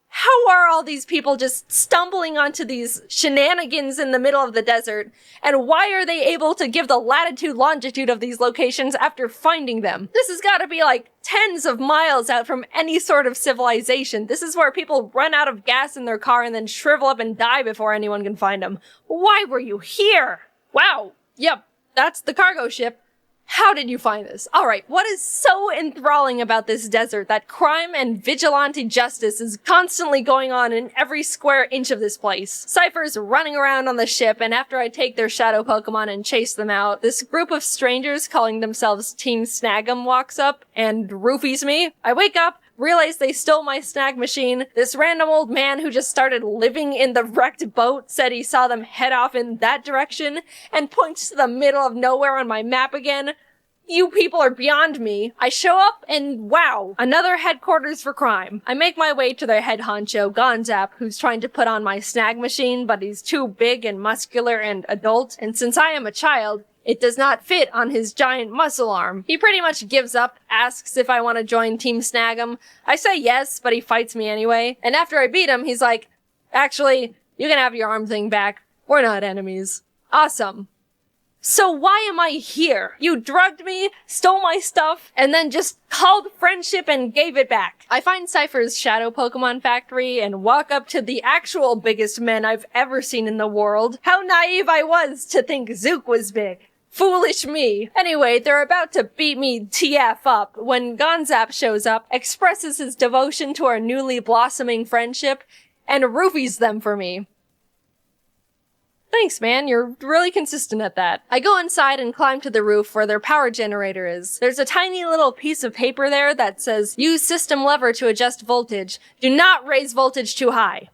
how are all these people just stumbling onto these shenanigans in the middle of the desert? And why are they able to give the latitude, longitude of these locations after finding them? This has got to be like tens of miles out from any sort of civilization. This is where people run out of gas in their car and then shrivel up and die before anyone can find them. Why were you here? Wow. Yep, that's the cargo ship. How did you find this? Alright, what is so enthralling about this desert that crime and vigilante justice is constantly going on in every square inch of this place? Cypher's running around on the ship, and after I take their shadow Pokemon and chase them out, this group of strangers calling themselves Team Snag'em walks up and roofies me. I wake up, realize they stole my snag machine. This random old man who just started living in the wrecked boat said he saw them head off in that direction and points to the middle of nowhere on my map again. You people are beyond me. I show up and wow, another headquarters for crime. I make my way to their head honcho, Gonzap, who's trying to put on my snag machine, but he's too big and muscular and adult, and since I am a child, it does not fit on his giant muscle arm. He pretty much gives up, asks if I want to join Team Snag'em. I say yes, but he fights me anyway. And after I beat him, he's like, actually, you can have your arm thing back. We're not enemies. Awesome. So why am I here? You drugged me, stole my stuff, and then just called friendship and gave it back. I find Cypher's shadow Pokemon factory and walk up to the actual biggest men I've ever seen in the world. How naive I was to think Zook was big. Foolish me. Anyway, they're about to beat me TF up when Gonzap shows up, expresses his devotion to our newly blossoming friendship, and roofies them for me. Thanks, man. You're really consistent at that. I go inside and climb to the roof where their power generator is. There's a tiny little piece of paper there that says, use system lever to adjust voltage. Do not raise voltage too high.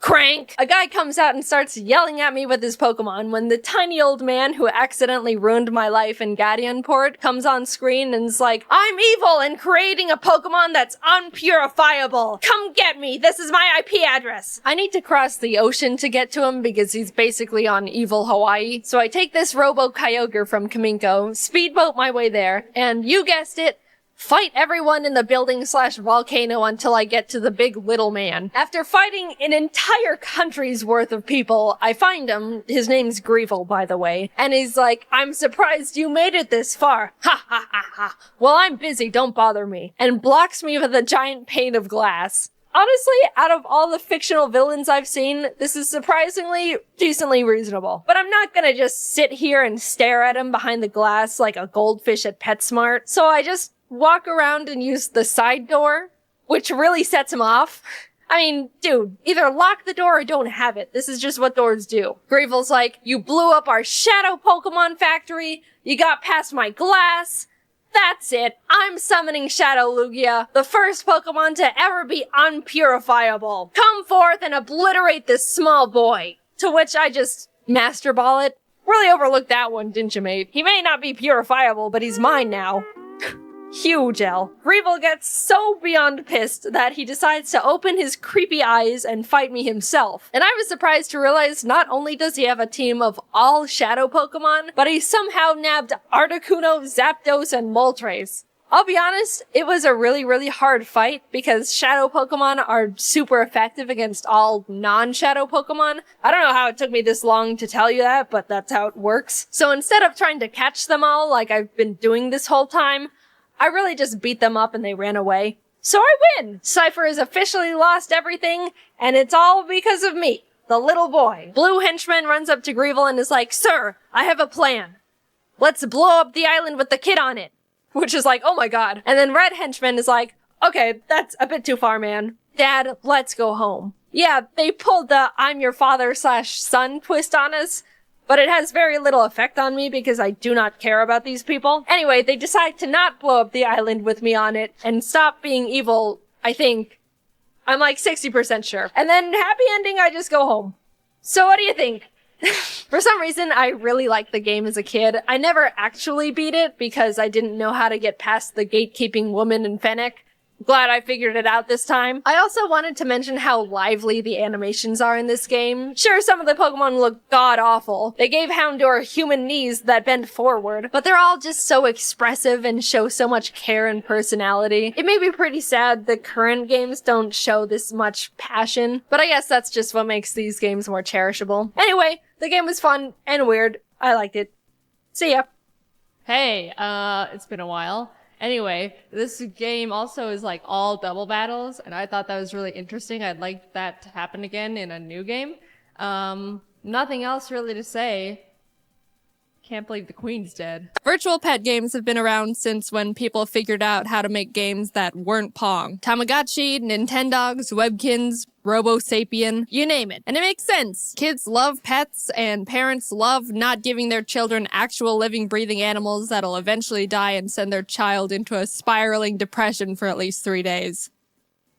Crank! A guy comes out and starts yelling at me with his Pokemon when the tiny old man who accidentally ruined my life in Gadianport comes on screen and is like, I'm evil and creating a Pokemon that's unpurifiable. Come get me. This is my IP address. I need to cross the ocean to get to him because he's basically on evil Hawaii. So I take this Robo Kyogre from Kaminko, speedboat my way there, and you guessed it, fight everyone in the building/volcano until I get to the big little man. After fighting an entire country's worth of people, I find him. His name's Greevil, by the way. And he's like, I'm surprised you made it this far. Ha ha ha ha. Well, I'm busy, don't bother me. And blocks me with a giant pane of glass. Honestly, out of all the fictional villains I've seen, this is surprisingly decently reasonable. But I'm not gonna just sit here and stare at him behind the glass like a goldfish at PetSmart. So I just walk around and use the side door, which really sets him off. I mean, dude, either lock the door or don't have it. This is just what doors do. Greevil's like, you blew up our shadow Pokemon factory, you got past my glass. That's it. I'm summoning Shadow Lugia, the first Pokemon to ever be unpurifiable. Come forth and obliterate this small boy. To which I just Master Ball it. Really overlooked that one, didn't you, mate? He may not be purifiable, but he's mine now. Huge L. Greevil gets so beyond pissed that he decides to open his creepy eyes and fight me himself. And I was surprised to realize not only does he have a team of all shadow Pokemon, but he somehow nabbed Articuno, Zapdos, and Moltres. I'll be honest, it was a really hard fight because shadow Pokemon are super effective against all non-shadow Pokemon. I don't know how it took me this long to tell you that, but that's how it works. So instead of trying to catch them all like I've been doing this whole time, I really just beat them up and they ran away. So I win! Cypher has officially lost everything, and it's all because of me, the little boy. Blue henchman runs up to Greevil and is like, Sir, I have a plan. Let's blow up the island with the kid on it. Which is like, oh my god. And then red henchman is like, okay, that's a bit too far, man. Dad, let's go home. Yeah, they pulled the I'm your father/son twist on us, but it has very little effect on me because I do not care about these people. Anyway, they decide to not blow up the island with me on it and stop being evil, I think. I'm like 60% sure. And then happy ending, I just go home. So what do you think? For some reason, I really liked the game as a kid. I never actually beat it because I didn't know how to get past the gatekeeping woman in Fennec. Glad I figured it out this time. I also wanted to mention how lively the animations are in this game. Sure, some of the Pokemon look god-awful. They gave Houndour human knees that bend forward, but they're all just so expressive and show so much care and personality. It may be pretty sad the current games don't show this much passion, but I guess that's just what makes these games more cherishable. Anyway, the game was fun and weird. I liked it. See ya. Hey, it's been a while. Anyway, this game also is like all double battles, and I thought that was really interesting. I'd like that to happen again in a new game. Nothing else really to say. Can't believe the queen's dead. Virtual pet games have been around since when people figured out how to make games that weren't Pong. Tamagotchi, Nintendogs, Webkins, Robo Sapien, you name it. And it makes sense. Kids love pets, and parents love not giving their children actual living, breathing animals that'll eventually die and send their child into a spiraling depression for at least 3 days.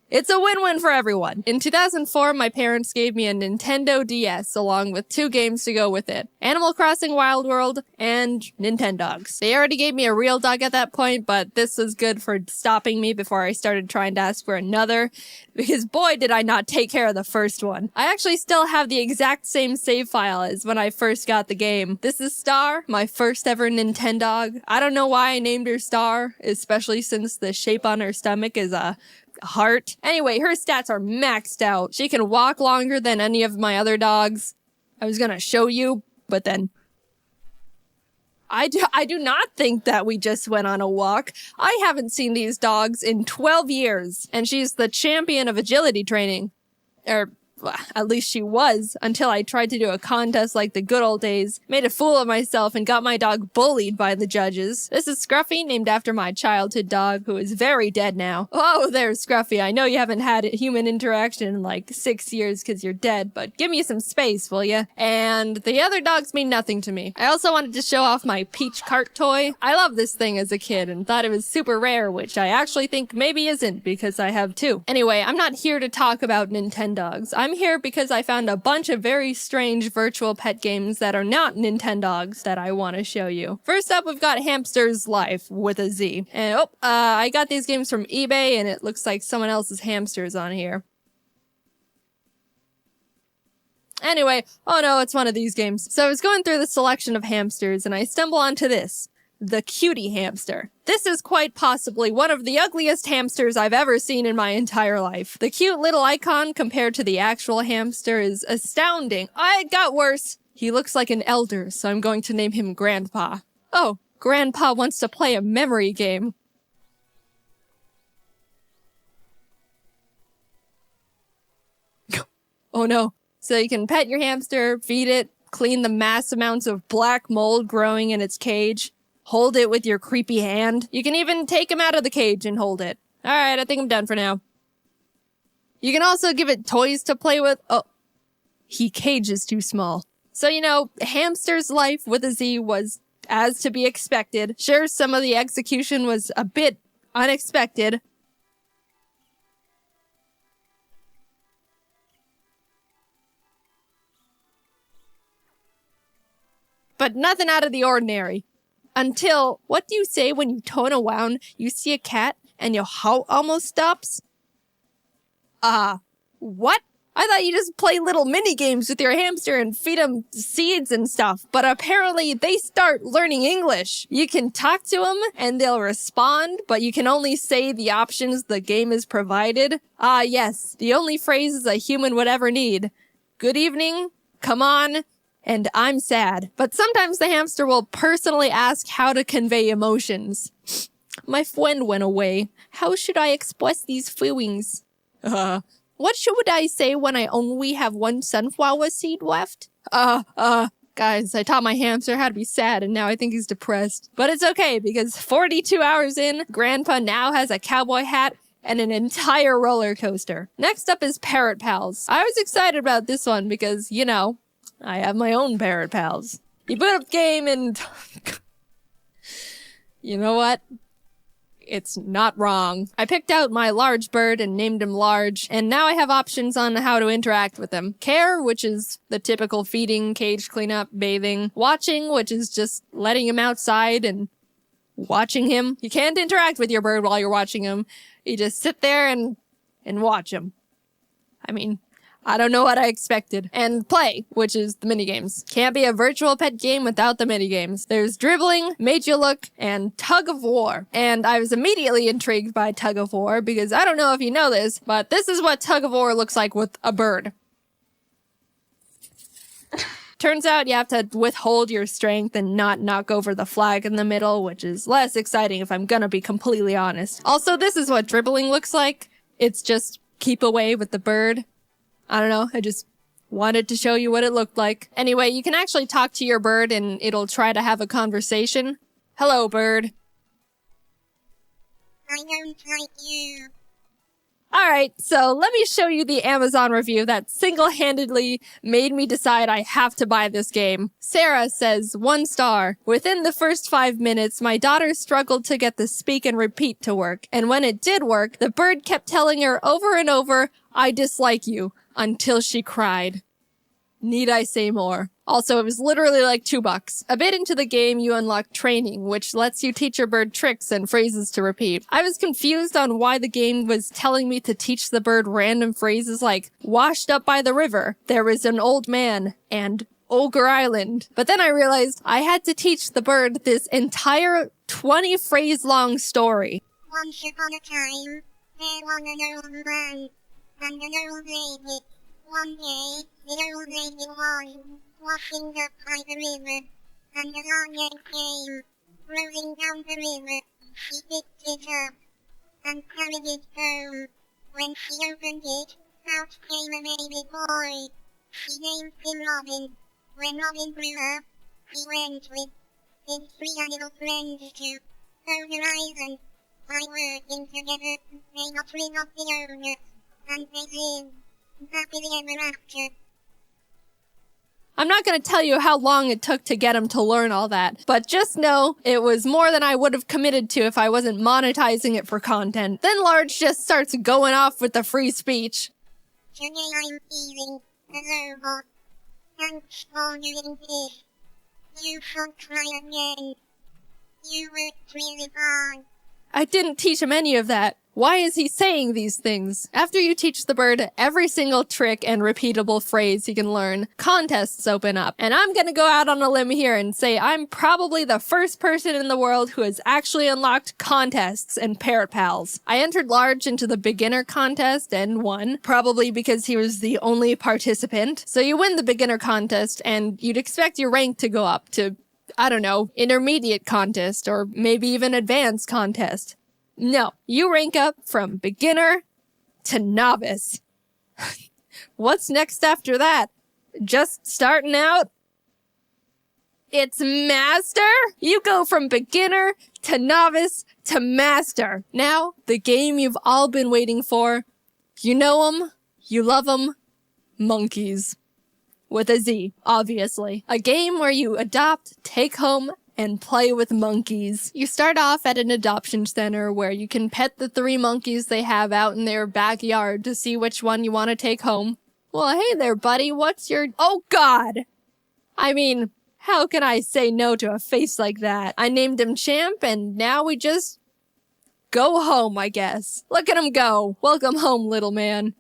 It's a win-win for everyone. In 2004, my parents gave me a Nintendo DS along with 2 games to go with it. Animal Crossing Wild World and Nintendogs. They already gave me a real dog at that point, but this was good for stopping me before I started trying to ask for another, because boy did I not take care of the first one. I actually still have the exact same save file as when I first got the game. This is Star, my first ever Nintendog. I don't know why I named her Star, especially since the shape on her stomach is a heart. Anyway, her stats are maxed out. She can walk longer than any of my other dogs. I was gonna show you, but then I do not think that we just went on a walk. I haven't seen these dogs in 12 years, and she's the champion of agility training. Well, at least she was, until I tried to do a contest like the good old days, made a fool of myself, and got my dog bullied by the judges. This is Scruffy, named after my childhood dog, who is very dead now. Oh, there's Scruffy. I know you haven't had a human interaction in like 6 years because you're dead, but give me some space, will ya? And the other dogs mean nothing to me. I also wanted to show off my Peach cart toy. I loved this thing as a kid and thought it was super rare, which I actually think maybe isn't because I have 2. Anyway, I'm not here to talk about Nintendogs. I'm I'm here because I found a bunch of very strange virtual pet games that are not Nintendogs that I want to show you. First up, we've got Hamster's Life with a Z. And I got these games from eBay and it looks like someone else's hamsters on here. Anyway, oh no, it's one of these games. So I was going through the selection of hamsters and I stumble onto this. The cutie hamster. This is quite possibly one of the ugliest hamsters I've ever seen in my entire life. The cute little icon compared to the actual hamster is astounding. It got worse. He looks like an elder, so I'm going to name him Grandpa. Oh, Grandpa wants to play a memory game. Oh no. So you can pet your hamster, feed it, clean the mass amounts of black mold growing in its cage, hold it with your creepy hand. You can even take him out of the cage and hold it. Alright, I think I'm done for now. You can also give it toys to play with. Oh, he cage is too small. So, you know, Hamster's Life with a Z was as to be expected. Sure, some of the execution was a bit unexpected. But nothing out of the ordinary. Until, what do you say when you turn around, you see a cat, and your heart almost stops? What? I thought you just play little mini games with your hamster and feed them seeds and stuff, but apparently they start learning English. You can talk to them and they'll respond, but you can only say the options the game is provided. Yes, the only phrases a human would ever need. Good evening, come on, and I'm sad. But sometimes the hamster will personally ask how to convey emotions. My friend went away. How should I express these feelings? What should I say when I only have one sunflower seed left? Guys, I taught my hamster how to be sad and now I think he's depressed. But it's okay because 42 hours in, Grandpa now has a cowboy hat and an entire roller coaster. Next up is Parrot Pals. I was excited about this one because, you know, I have my own Parrot Pals. You boot up the game and... you know what? It's not wrong. I picked out my large bird and named him Large, and now I have options on how to interact with him. Care, which is the typical feeding, cage cleanup, bathing. Watching, which is just letting him outside and watching him. You can't interact with your bird while you're watching him. You just sit there and watch him. I mean, I don't know what I expected. And Play, which is the minigames. Can't be a virtual pet game without the minigames. There's Dribbling, Made You Look, and Tug of War. And I was immediately intrigued by Tug of War because I don't know if you know this, but this is what Tug of War looks like with a bird. Turns out you have to withhold your strength and not knock over the flag in the middle, which is less exciting if I'm gonna be completely honest. Also, this is what Dribbling looks like. It's just keep away with the bird. I don't know, I just wanted to show you what it looked like. Anyway, you can actually talk to your bird and it'll try to have a conversation. Hello, bird. I don't like you. Alright, so let me show you the Amazon review that single-handedly made me decide I have to buy this game. Sarah says, 1 star. Within the first 5 minutes, my daughter struggled to get the speak and repeat to work. And when it did work, the bird kept telling her over and over, I dislike you, until she cried. Need I say more? Also, it was literally like $2. A bit into the game, you unlock training, which lets you teach your bird tricks and phrases to repeat. I was confused on why the game was telling me to teach the bird random phrases like, washed up by the river, there was an old man, and Ogre Island. But then I realized I had to teach the bird this entire 20-phrase-long story. Once upon a time, there was an old man and an old lady. One day, the old lady was washing up by the river, and a long egg came rolling down the river. She picked it up and carried it home. When she opened it, out came a baby boy. She named him Robin. When Robin grew up, he went with his 3 little friends to Ogre Island. By working together, they got rid of the owner, and they lived happily ever after. I'm not going to tell you how long it took to get him to learn all that, but just know it was more than I would have committed to if I wasn't monetizing it for content. Then Large just starts going off with the free speech. Today I'm feeling a robot. Thanks for doing this. You should try again. You worked really hard. I didn't teach him any of that. Why is he saying these things? After you teach the bird every single trick and repeatable phrase he can learn, contests open up. And I'm gonna go out on a limb here and say I'm probably the first person in the world who has actually unlocked contests and parrot pals. I entered large into the beginner contest and won, probably because he was the only participant. So you win the beginner contest and you'd expect your rank to go up to, I don't know, intermediate contest or maybe even advanced contest. No, you rank up from beginner to novice. What's next after that? Just starting out? It's master? You go from beginner to novice to master. Now, the game you've all been waiting for. You know 'em, you love 'em, monkeys. With a Z, obviously. A game where you adopt, take home, and play with monkeys. You start off at an adoption center where you can pet the 3 monkeys they have out in their backyard to see which one you want to take home. Well, hey there, buddy, what's your— Oh, God! I mean, how can I say no to a face like that? I named him Champ, and now we just go home, I guess. Look at him go. Welcome home, little man.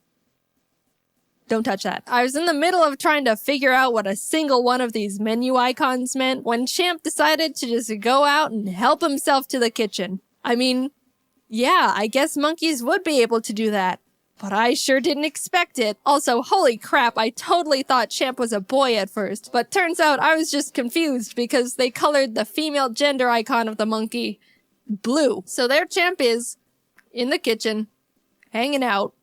Don't touch that. I was in the middle of trying to figure out what a single one of these menu icons meant when Champ decided to just go out and help himself to the kitchen. I mean, yeah, I guess monkeys would be able to do that. But I sure didn't expect it. Also, holy crap, I totally thought Champ was a boy at first. But turns out I was just confused because they colored the female gender icon of the monkey blue. So there Champ is, in the kitchen, hanging out.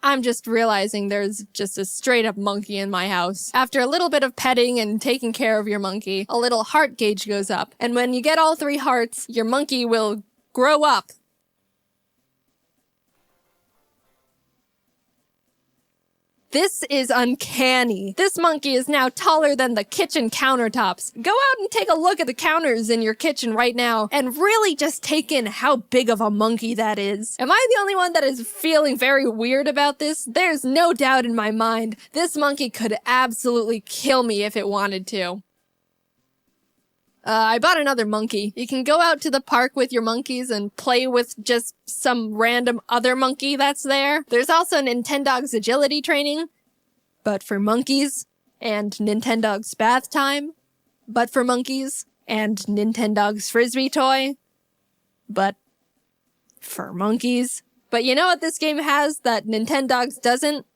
I'm just realizing there's just a straight up monkey in my house. After a little bit of petting and taking care of your monkey, a little heart gauge goes up. And when you get all 3 hearts, your monkey will grow up. This is uncanny. This monkey is now taller than the kitchen countertops. Go out and take a look at the counters in your kitchen right now and really just take in how big of a monkey that is. Am I the only one that is feeling very weird about this? There's no doubt in my mind. This monkey could absolutely kill me if it wanted to. I bought another monkey. You can go out to the park with your monkeys and play with just some random other monkey that's there. There's also Nintendogs agility training, but for monkeys, and Nintendogs bath time, but for monkeys, and Nintendogs frisbee toy, but for monkeys. But you know what this game has that Nintendogs doesn't?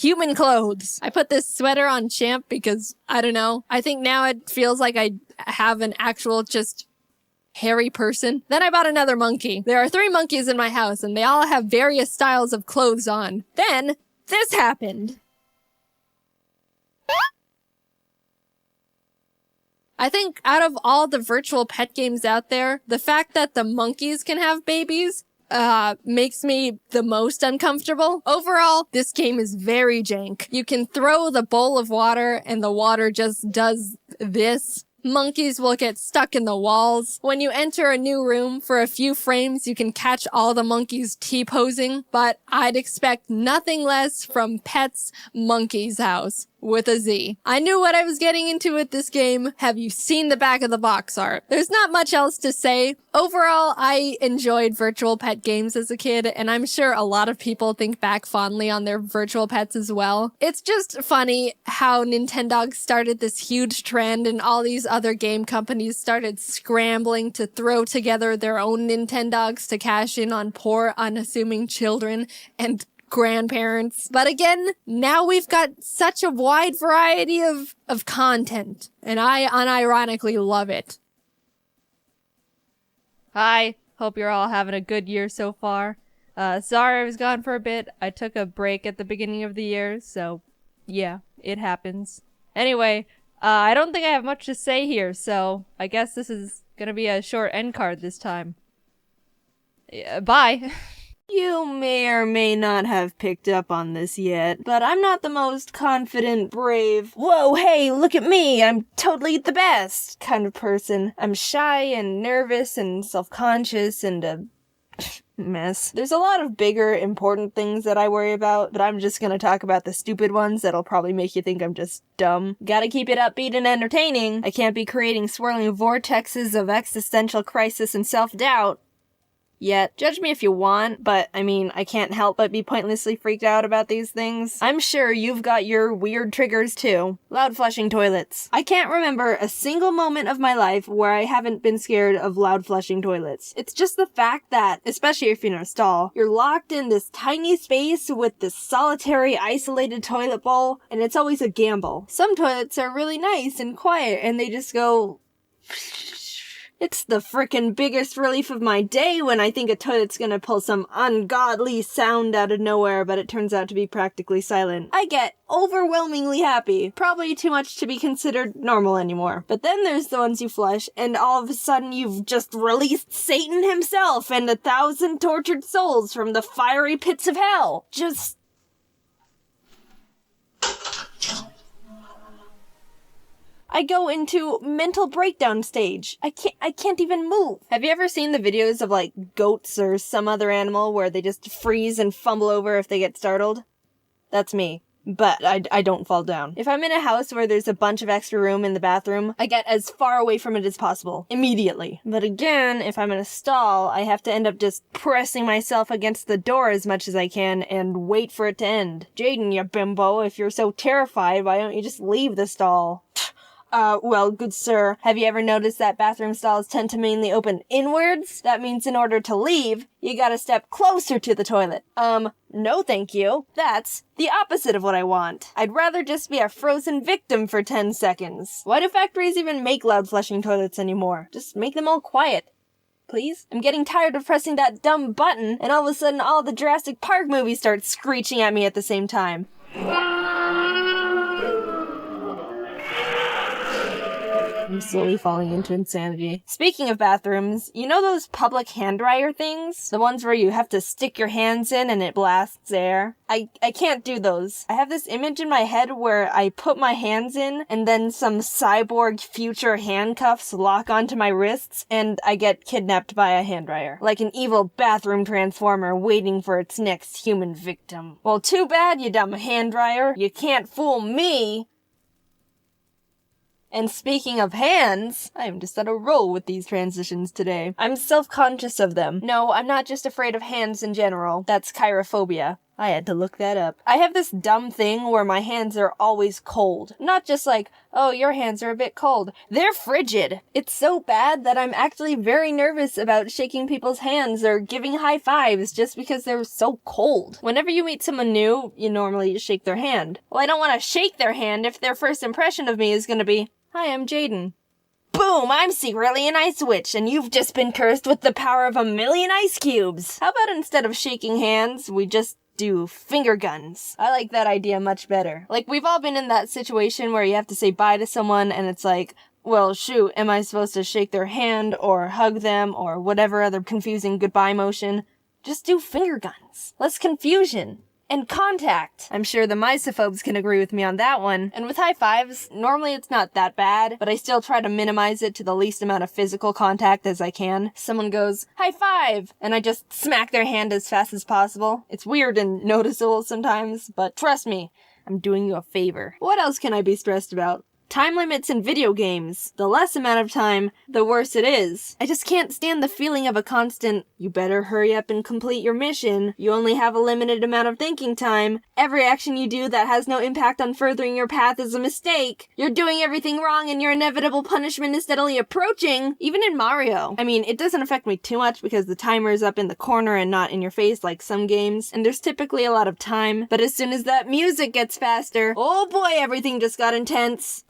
Human clothes. I put this sweater on Champ because, I don't know, I think now it feels like I have an actual just hairy person. Then I bought another monkey. There are 3 monkeys in my house and they all have various styles of clothes on. Then this happened. I think out of all the virtual pet games out there, the fact that the monkeys can have babies makes me the most uncomfortable. Overall, this game is very jank. You can throw the bowl of water and the water just does this. Monkeys will get stuck in the walls. When you enter a new room, for a few frames, you can catch all the monkeys T-posing, but I'd expect nothing less from Pets Monkey's House. With a Z. I knew what I was getting into with this game. Have you seen the back of the box art? There's not much else to say. Overall, I enjoyed virtual pet games as a kid, and I'm sure a lot of people think back fondly on their virtual pets as well. It's just funny how Nintendo started this huge trend and all these other game companies started scrambling to throw together their own Nintendogs to cash in on poor, unassuming children and grandparents. But again, now we've got such a wide variety of content, and I unironically love it. Hi, hope you're all having a good year so far. Sorry I was gone for a bit. I took a break at the beginning of the year, so yeah, it happens. Anyway, I don't think I have much to say here, so I guess this is gonna be a short end card this time. Bye! You may or may not have picked up on this yet, but I'm not the most confident, brave, whoa, hey, look at me, I'm totally the best kind of person. I'm shy and nervous and self-conscious and mess. There's a lot of bigger, important things that I worry about, but I'm just gonna talk about the stupid ones that'll probably make you think I'm just dumb. Gotta keep it upbeat and entertaining. I can't be creating swirling vortexes of existential crisis and self-doubt. Yet, judge me if you want, but I mean, I can't help but be pointlessly freaked out about these things. I'm sure you've got your weird triggers too. Loud flushing toilets. I can't remember a single moment of my life where I haven't been scared of loud flushing toilets. It's just the fact that, especially if you're in a stall, you're locked in this tiny space with this solitary, isolated toilet bowl, and it's always a gamble. Some toilets are really nice and quiet, and they just go... It's the frickin' biggest relief of my day when I think a toilet's gonna pull some ungodly sound out of nowhere, but it turns out to be practically silent. I get overwhelmingly happy. Probably too much to be considered normal anymore. But then there's the ones you flush, and all of a sudden you've just released Satan himself and 1,000 tortured souls from the fiery pits of hell. Just... I go into mental breakdown stage. I can't even move. Have you ever seen the videos of like goats or some other animal where they just freeze and fumble over if they get startled? That's me. But I don't fall down. If I'm in a house where there's a bunch of extra room in the bathroom, I get as far away from it as possible. Immediately. But again, if I'm in a stall, I have to end up just pressing myself against the door as much as I can and wait for it to end. Jaiden, you bimbo, if you're so terrified, why don't you just leave the stall? Well, good sir, have you ever noticed that bathroom stalls tend to mainly open inwards? That means in order to leave, you gotta step closer to the toilet. No thank you. That's the opposite of what I want. I'd rather just be a frozen victim for 10 seconds. Why do factories even make loud flushing toilets anymore? Just make them all quiet. Please? I'm getting tired of pressing that dumb button, and all of a sudden all the Jurassic Park movies start screeching at me at the same time. I'm slowly falling into insanity. Speaking of bathrooms, you know those public hand dryer things? The ones where you have to stick your hands in and it blasts air? I can't do those. I have this image in my head where I put my hands in and then some cyborg future handcuffs lock onto my wrists and I get kidnapped by a hand dryer. Like an evil bathroom transformer waiting for its next human victim. Well, too bad, you dumb hand dryer. You can't fool me. And speaking of hands, I am just on a roll with these transitions today. I'm self-conscious of them. No, I'm not just afraid of hands in general. That's chirophobia. I had to look that up. I have this dumb thing where my hands are always cold. Not just like, oh, your hands are a bit cold. They're frigid. It's so bad that I'm actually very nervous about shaking people's hands or giving high fives just because they're so cold. Whenever you meet someone new, you normally just shake their hand. Well, I don't want to shake their hand if their first impression of me is going to be, hi, I'm Jaiden. Boom, I'm secretly an ice witch, and you've just been cursed with the power of 1,000,000 ice cubes. How about instead of shaking hands, we just do finger guns? I like that idea much better. Like, we've all been in that situation where you have to say bye to someone, and it's like, well, shoot, am I supposed to shake their hand, or hug them, or whatever other confusing goodbye motion? Just do finger guns. Less confusion. And contact. I'm sure the misophobes can agree with me on that one. And with high fives, normally it's not that bad, but I still try to minimize it to the least amount of physical contact as I can. Someone goes, high five! And I just smack their hand as fast as possible. It's weird and noticeable sometimes, but trust me, I'm doing you a favor. What else can I be stressed about? Time limits in video games. The less amount of time, the worse it is. I just can't stand the feeling of a constant, you better hurry up and complete your mission. You only have a limited amount of thinking time. Every action you do that has no impact on furthering your path is a mistake. You're doing everything wrong and your inevitable punishment is steadily approaching. Even in Mario. I mean, it doesn't affect me too much because the timer is up in the corner and not in your face like some games, and there's typically a lot of time. But as soon as that music gets faster, oh boy, everything just got intense.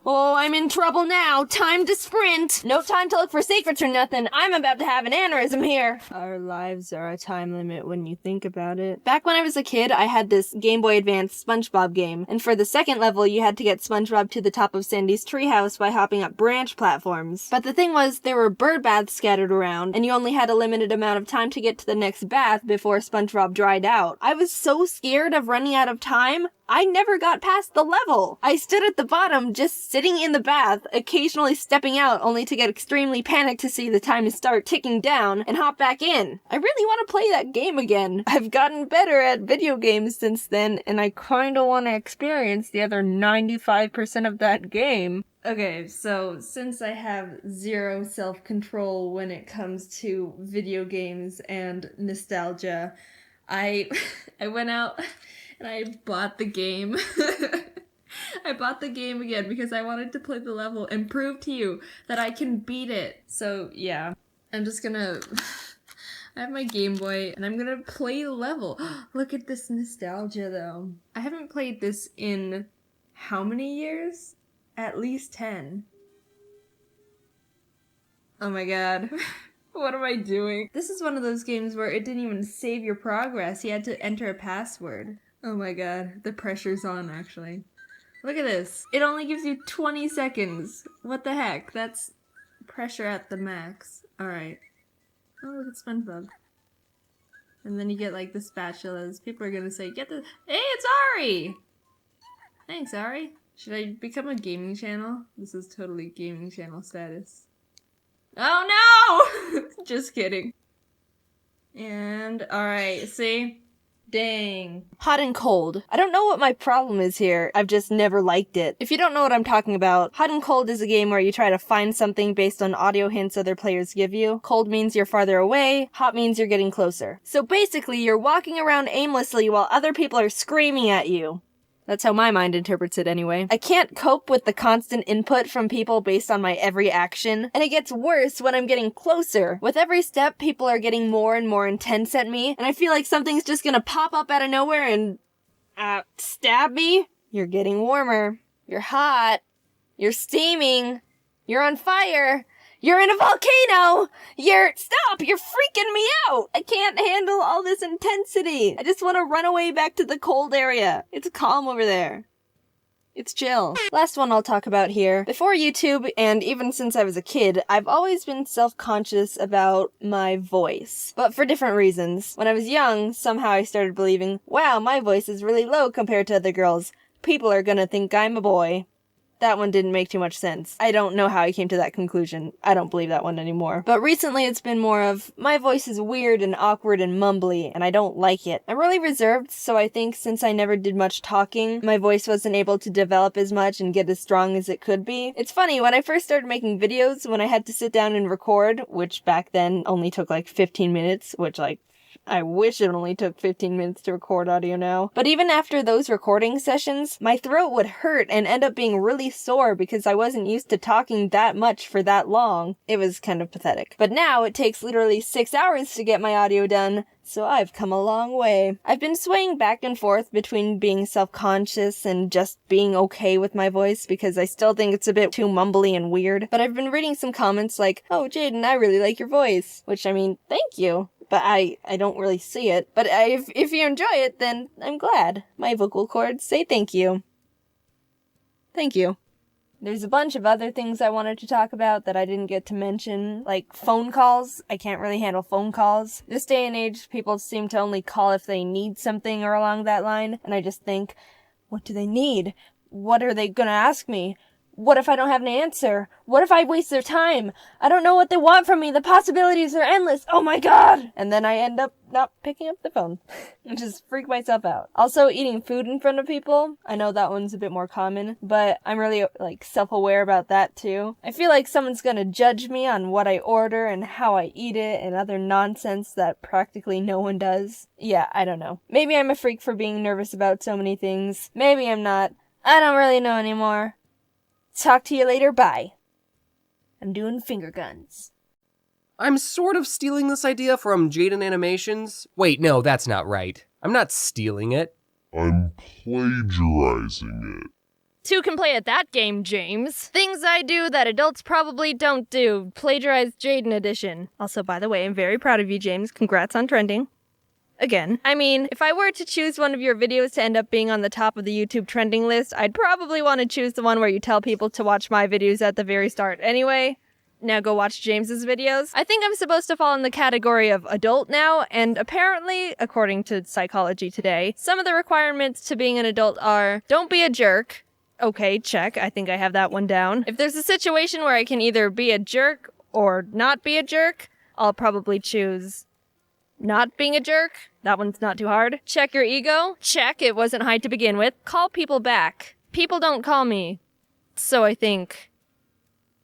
Oh, I'm in trouble now. Time to sprint. No time to look for secrets or nothing. I'm about to have an aneurysm here. Our lives are a time limit when you think about it. Back when I was a kid, I had this Game Boy Advance SpongeBob game, and for the second level, you had to get SpongeBob to the top of Sandy's treehouse by hopping up branch platforms. But the thing was, there were bird baths scattered around, and you only had a limited amount of time to get to the next bath before SpongeBob dried out. I was so scared of running out of time, I never got past the level. I stood at the bottom just sitting in the bath, occasionally stepping out only to get extremely panicked to see the time start ticking down and hop back in. I really want to play that game again. I've gotten better at video games since then, and I kinda want to experience the other 95% of that game. Okay, so since I have zero self-control when it comes to video games and nostalgia, I went out and I bought the game. I bought the game again because I wanted to play the level and prove to you that I can beat it. So yeah, I'm just gonna... I have my Game Boy and I'm gonna play the level. Look at this nostalgia though. I haven't played this in how many years? At least 10. Oh my god. What am I doing? This is one of those games where it didn't even save your progress. You had to enter a password. Oh my god. The pressure's on, actually. Look at this. It only gives you 20 seconds. What the heck? That's pressure at the max. Alright. Oh, look at SpongeBob. And then you get, like, the spatulas. People are gonna say, get the... Hey, it's Ari! Thanks, Ari. Should I become a gaming channel? This is totally gaming channel status. Oh no! Just kidding. And, alright, see? Dang. Hot and cold. I don't know what my problem is here. I've just never liked it. If you don't know what I'm talking about, Hot and Cold is a game where you try to find something based on audio hints other players give you. Cold means you're farther away. Hot means you're getting closer. So basically, you're walking around aimlessly while other people are screaming at you. That's how my mind interprets it anyway. I can't cope with the constant input from people based on my every action, and it gets worse when I'm getting closer. With every step, people are getting more and more intense at me, and I feel like something's just gonna pop up out of nowhere and... stab me? You're getting warmer. You're hot. You're steaming. You're on fire. You're in a volcano! Stop! You're freaking me out! I can't handle all this intensity! I just want to run away back to the cold area. It's calm over there. It's chill. Last one I'll talk about here. Before YouTube, and even since I was a kid, I've always been self-conscious about my voice. But for different reasons. When I was young, somehow I started believing, wow, my voice is really low compared to other girls. People are gonna think I'm a boy. That one didn't make too much sense. I don't know how I came to that conclusion. I don't believe that one anymore. But recently it's been more of, my voice is weird and awkward and mumbly, and I don't like it. I'm really reserved, so I think since I never did much talking, my voice wasn't able to develop as much and get as strong as it could be. It's funny, when I first started making videos, when I had to sit down and record, which back then only took like 15 minutes, which like, I wish it only took 15 minutes to record audio now. But even after those recording sessions, my throat would hurt and end up being really sore because I wasn't used to talking that much for that long. It was kind of pathetic. But now it takes literally 6 hours to get my audio done, so I've come a long way. I've been swaying back and forth between being self-conscious and just being okay with my voice because I still think it's a bit too mumbly and weird. But I've been reading some comments like, oh, Jaiden, I really like your voice. Which, I mean, thank you. But I don't really see it. But if you enjoy it, then I'm glad. My vocal cords say thank you. Thank you. There's a bunch of other things I wanted to talk about that I didn't get to mention, like phone calls. I can't really handle phone calls. This day and age, people seem to only call if they need something or along that line, and I just think, what do they need? What are they gonna ask me? What if I don't have an answer? What if I waste their time? I don't know what they want from me. The possibilities are endless. Oh my god! And then I end up not picking up the phone. And just freak myself out. Also, eating food in front of people. I know that one's a bit more common, but I'm really, self-aware about that too. I feel like someone's gonna judge me on what I order and how I eat it and other nonsense that practically no one does. Yeah, I don't know. Maybe I'm a freak for being nervous about so many things. Maybe I'm not. I don't really know anymore. Talk to you later, bye. I'm doing finger guns. I'm sort of stealing this idea from Jaiden Animations. Wait, no, that's not right. I'm not stealing it. I'm plagiarizing it. Two can play at that game, James. Things I do that adults probably don't do. Plagiarize Jaiden edition. Also, by the way, I'm very proud of you, James. Congrats on trending. Again. I mean, if I were to choose one of your videos to end up being on the top of the YouTube trending list, I'd probably want to choose the one where you tell people to watch my videos at the very start anyway. Now go watch James's videos. I think I'm supposed to fall in the category of adult now, and apparently, according to Psychology Today, some of the requirements to being an adult are, don't be a jerk, Okay, check. I think I have that one down. If there's a situation where I can either be a jerk or not be a jerk, I'll probably choose not being a jerk. That one's not too hard. Check your ego. Check. It wasn't high to begin with. Call people back. People don't call me. So I think...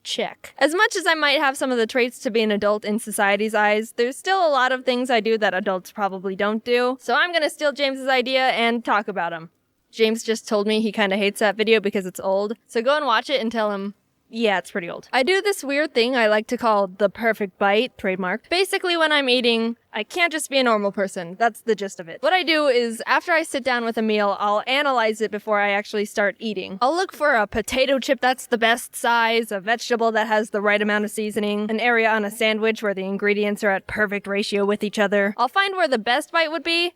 check. As much as I might have some of the traits to be an adult in society's eyes, there's still a lot of things I do that adults probably don't do. So I'm gonna steal James's idea and talk about him. James just told me he kinda hates that video because it's old. So go and watch it and tell him, yeah, it's pretty old. I do this weird thing I like to call the perfect bite, trademark. Basically, when I'm eating, I can't just be a normal person. That's the gist of it. What I do is, after I sit down with a meal, I'll analyze it before I actually start eating. I'll look for a potato chip that's the best size, a vegetable that has the right amount of seasoning, an area on a sandwich where the ingredients are at perfect ratio with each other. I'll find where the best bite would be,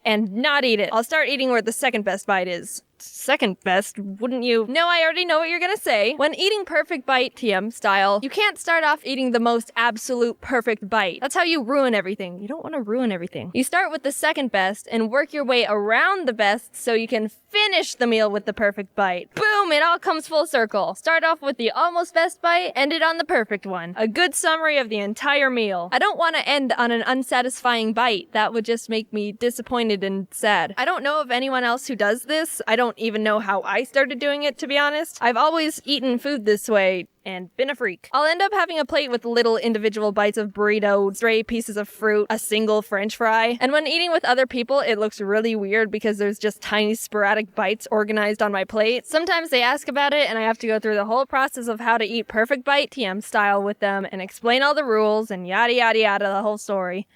and not eat it. I'll start eating where the second best bite is. Second best, wouldn't you? No, I already know what you're gonna say. When eating perfect bite, TM style, you can't start off eating the most absolute perfect bite. That's how you ruin everything. You don't want to ruin everything. You start with the second best and work your way around the best so you can finish the meal with the perfect bite. Boom, it all comes full circle. Start off with the almost best bite, end it on the perfect one. A good summary of the entire meal. I don't want to end on an unsatisfying bite. That would just make me disappointed and sad. I don't know of anyone else who does this. I don't even know how I started doing it, to be honest. I've always eaten food this way and been a freak. I'll end up having a plate with little individual bites of burrito, stray pieces of fruit, a single french fry. And when eating with other people, it looks really weird because there's just tiny sporadic bites organized on my plate. Sometimes they ask about it and I have to go through the whole process of how to eat perfect bite TM style with them and explain all the rules and yada yada yada, the whole story.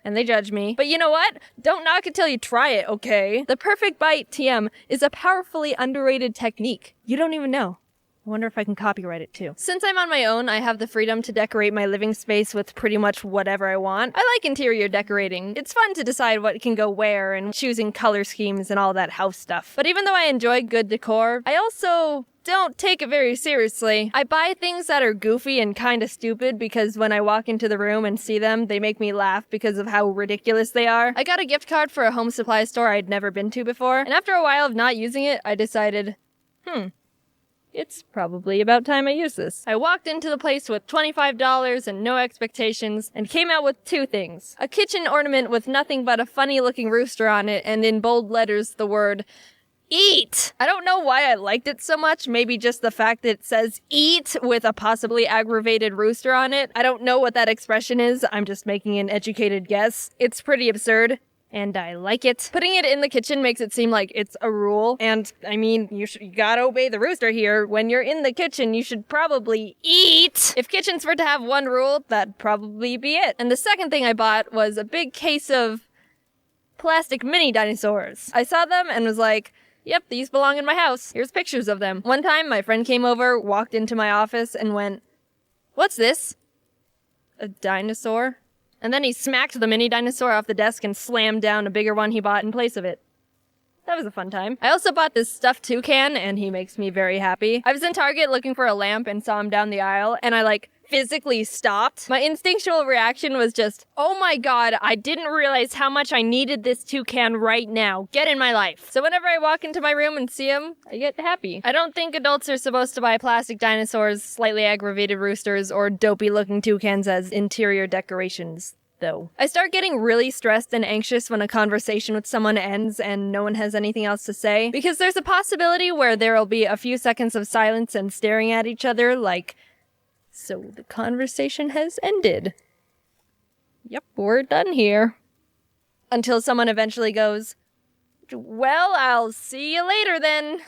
And they judge me. But you know what? Don't knock it till you try it, okay? The perfect bite TM is a powerfully underrated technique. You don't even know. I wonder if I can copyright it too. Since I'm on my own, I have the freedom to decorate my living space with pretty much whatever I want. I like interior decorating. It's fun to decide what can go where and choosing color schemes and all that house stuff. But even though I enjoy good decor, I also don't take it very seriously. I buy things that are goofy and kinda stupid because when I walk into the room and see them, they make me laugh because of how ridiculous they are. I got a gift card for a home supply store I'd never been to before, and after a while of not using it, I decided, it's probably about time I use this. I walked into the place with $25 and no expectations, and came out with two things. A kitchen ornament with nothing but a funny-looking rooster on it, and in bold letters the word eat! I don't know why I liked it so much, maybe just the fact that it says eat with a possibly aggravated rooster on it. I don't know what that expression is, I'm just making an educated guess. It's pretty absurd, and I like it. Putting it in the kitchen makes it seem like it's a rule, and I mean, you gotta obey the rooster here. When you're in the kitchen, you should probably eat! If kitchens were to have one rule, that'd probably be it. And the second thing I bought was a big case of plastic mini dinosaurs. I saw them and was like, yep, these belong in my house. Here's pictures of them. One time, my friend came over, walked into my office, and went, "What's this? A dinosaur?" And then he smacked the mini dinosaur off the desk and slammed down a bigger one he bought in place of it. That was a fun time. I also bought this stuffed toucan, and he makes me very happy. I was in Target looking for a lamp and saw him down the aisle, and I, physically stopped. My instinctual reaction was just, oh my god, I didn't realize how much I needed this toucan right now. Get in my life. So whenever I walk into my room and see him, I get happy. I don't think adults are supposed to buy plastic dinosaurs, slightly aggravated roosters, or dopey-looking toucans as interior decorations, though. I start getting really stressed and anxious when a conversation with someone ends and no one has anything else to say, because there's a possibility where there'll be a few seconds of silence and staring at each other so the conversation has ended. Yep, we're done here. Until someone eventually goes, well, I'll see you later then.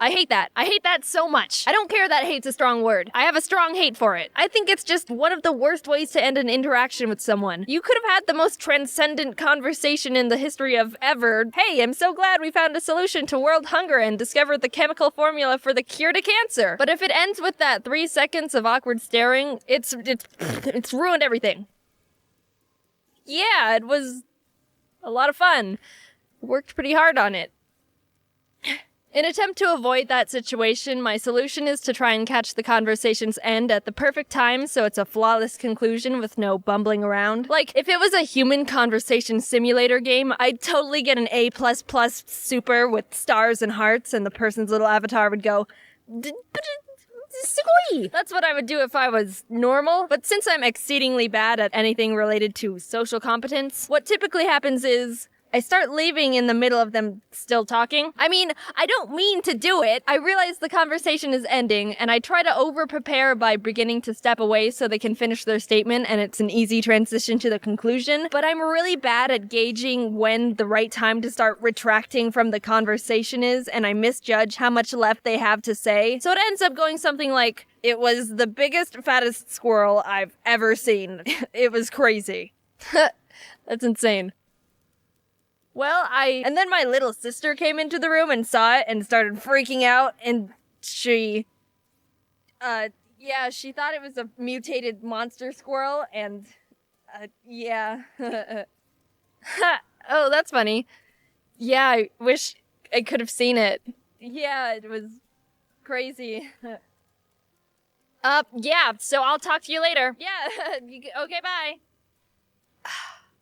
I hate that. I hate that so much. I don't care that hate's a strong word. I have a strong hate for it. I think it's just one of the worst ways to end an interaction with someone. You could have had the most transcendent conversation in the history of ever. Hey, I'm so glad we found a solution to world hunger and discovered the chemical formula for the cure to cancer. But if it ends with that 3 seconds of awkward staring, it's ruined everything. Yeah, it was a lot of fun. Worked pretty hard on it. In attempt to avoid that situation, my solution is to try and catch the conversation's end at the perfect time so it's a flawless conclusion with no bumbling around. Like, if it was a human conversation simulator game, I'd totally get an A++ super with stars and hearts, and the person's little avatar would go, "Squee!" That's what I would do if I was normal. But since I'm exceedingly bad at anything related to social competence, what typically happens is I start leaving in the middle of them still talking. I mean, I don't mean to do it. I realize the conversation is ending, and I try to over-prepare by beginning to step away so they can finish their statement, and it's an easy transition to the conclusion. But I'm really bad at gauging when the right time to start retracting from the conversation is, and I misjudge how much left they have to say. So it ends up going something like, "It was the biggest, fattest squirrel I've ever seen. It was crazy." That's insane. Well, and then my little sister came into the room and saw it and started freaking out, and she thought it was a mutated monster squirrel, and, yeah. Oh, that's funny. Yeah, I wish I could have seen it. Yeah, it was crazy. Yeah, so I'll talk to you later. Yeah, okay, bye.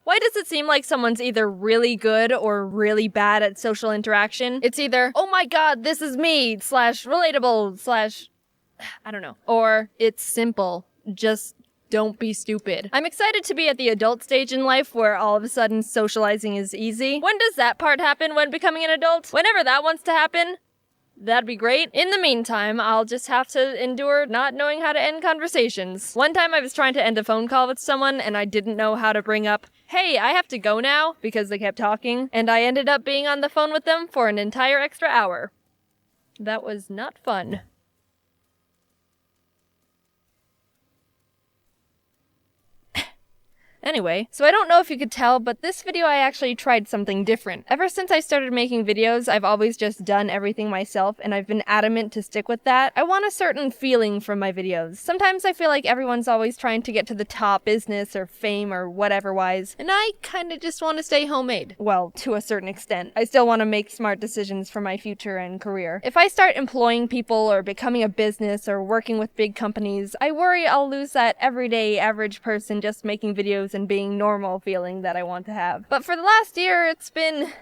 Why does it seem like someone's either really good or really bad at social interaction? It's either, "Oh my god, this is me," / relatable, / I don't know. Or it's simple. Just don't be stupid. I'm excited to be at the adult stage in life where all of a sudden socializing is easy. When does that part happen when becoming an adult? Whenever that wants to happen, that'd be great. In the meantime, I'll just have to endure not knowing how to end conversations. One time I was trying to end a phone call with someone and I didn't know how to bring up, "Hey, I have to go now," because they kept talking, and I ended up being on the phone with them for an entire extra hour. That was not fun. Anyway, so I don't know if you could tell, but this video I actually tried something different. Ever since I started making videos, I've always just done everything myself, and I've been adamant to stick with that. I want a certain feeling from my videos. Sometimes I feel like everyone's always trying to get to the top business or fame or whatever wise, and I kinda just want to stay homemade. Well, to a certain extent. I still want to make smart decisions for my future and career. If I start employing people or becoming a business or working with big companies, I worry I'll lose that everyday average person just making videos and being normal feeling that I want to have. But for the last year, it's been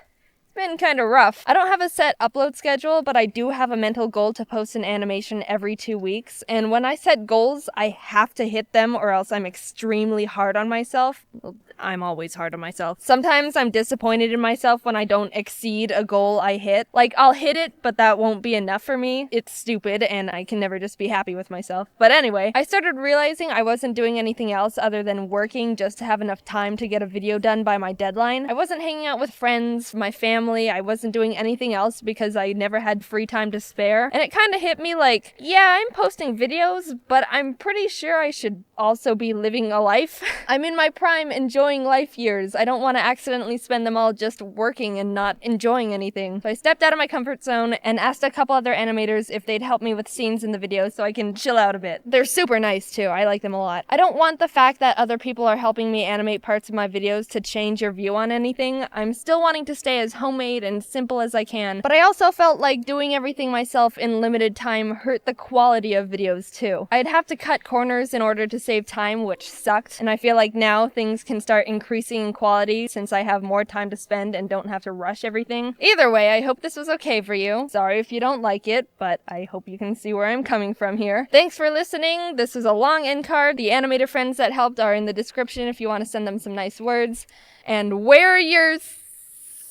kind of rough. I don't have a set upload schedule, but I do have a mental goal to post an animation every 2 weeks. And when I set goals, I have to hit them or else I'm extremely hard on myself. Well, I'm always hard on myself. Sometimes I'm disappointed in myself when I don't exceed a goal I hit. Like, I'll hit it, but that won't be enough for me. It's stupid, and I can never just be happy with myself. But anyway, I started realizing I wasn't doing anything else other than working just to have enough time to get a video done by my deadline. I wasn't hanging out with friends, my family. I wasn't doing anything else because I never had free time to spare. And it kind of hit me like, yeah, I'm posting videos, but I'm pretty sure I should also be living a life. I'm in my prime enjoying life years. I don't want to accidentally spend them all just working and not enjoying anything. So I stepped out of my comfort zone and asked a couple other animators if they'd help me with scenes in the video so I can chill out a bit. They're super nice too. I like them a lot. I don't want the fact that other people are helping me animate parts of my videos to change your view on anything. I'm still wanting to stay as homemade and simple as I can, but I also felt like doing everything myself in limited time hurt the quality of videos too. I'd have to cut corners in order to save time, which sucked, and I feel like now things can start increasing in quality since I have more time to spend and don't have to rush everything. Either way, I hope this was okay for you. Sorry if you don't like it, but I hope you can see where I'm coming from here. Thanks for listening. This is a long end card. The animator friends that helped are in the description if you want to send them some nice words. And wear your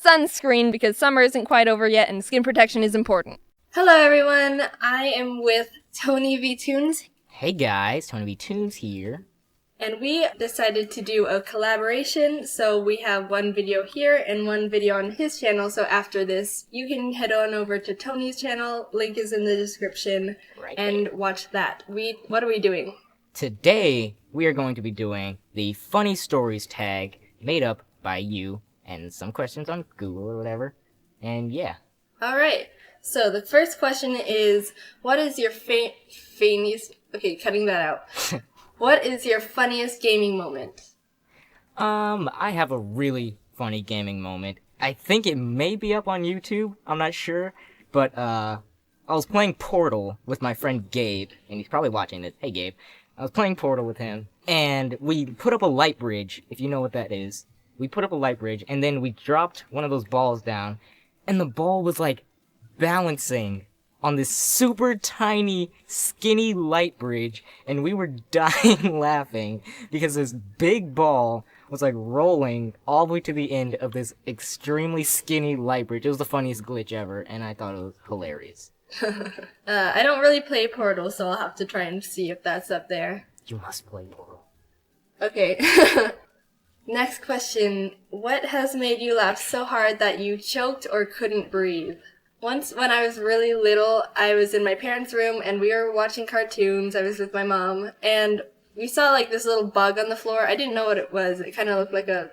sunscreen because summer isn't quite over yet and skin protection is important. Hello everyone, I am with Tony V Tunes. Hey guys, Tony V Tunes here. And we decided to do a collaboration, so we have one video here and one video on his channel, so after this, you can head on over to Tony's channel, link is in the description, and watch that. What are we doing? Today, we are going to be doing the funny stories tag made up by you and some questions on Google or whatever, and yeah. Alright, so the first question is, what is your funniest... Okay, cutting that out. What is your funniest gaming moment? I have a really funny gaming moment. I think it may be up on YouTube, I'm not sure. But I was playing Portal with my friend Gabe, and he's probably watching this. Hey, Gabe. I was playing Portal with him, and we put up a light bridge, if you know what that is. We put up a light bridge, and then we dropped one of those balls down, and the ball was, like, balancing on this super tiny, skinny light bridge, and we were dying laughing because this big ball was, like, rolling all the way to the end of this extremely skinny light bridge. It was the funniest glitch ever, and I thought it was hilarious. I don't really play Portal, so I'll have to try and see if that's up there. You must play Portal. Okay. Next question. What has made you laugh so hard that you choked or couldn't breathe? Once, when I was really little, I was in my parents' room, and we were watching cartoons. I was with my mom, and we saw, like, this little bug on the floor. I didn't know what it was. It kind of looked like a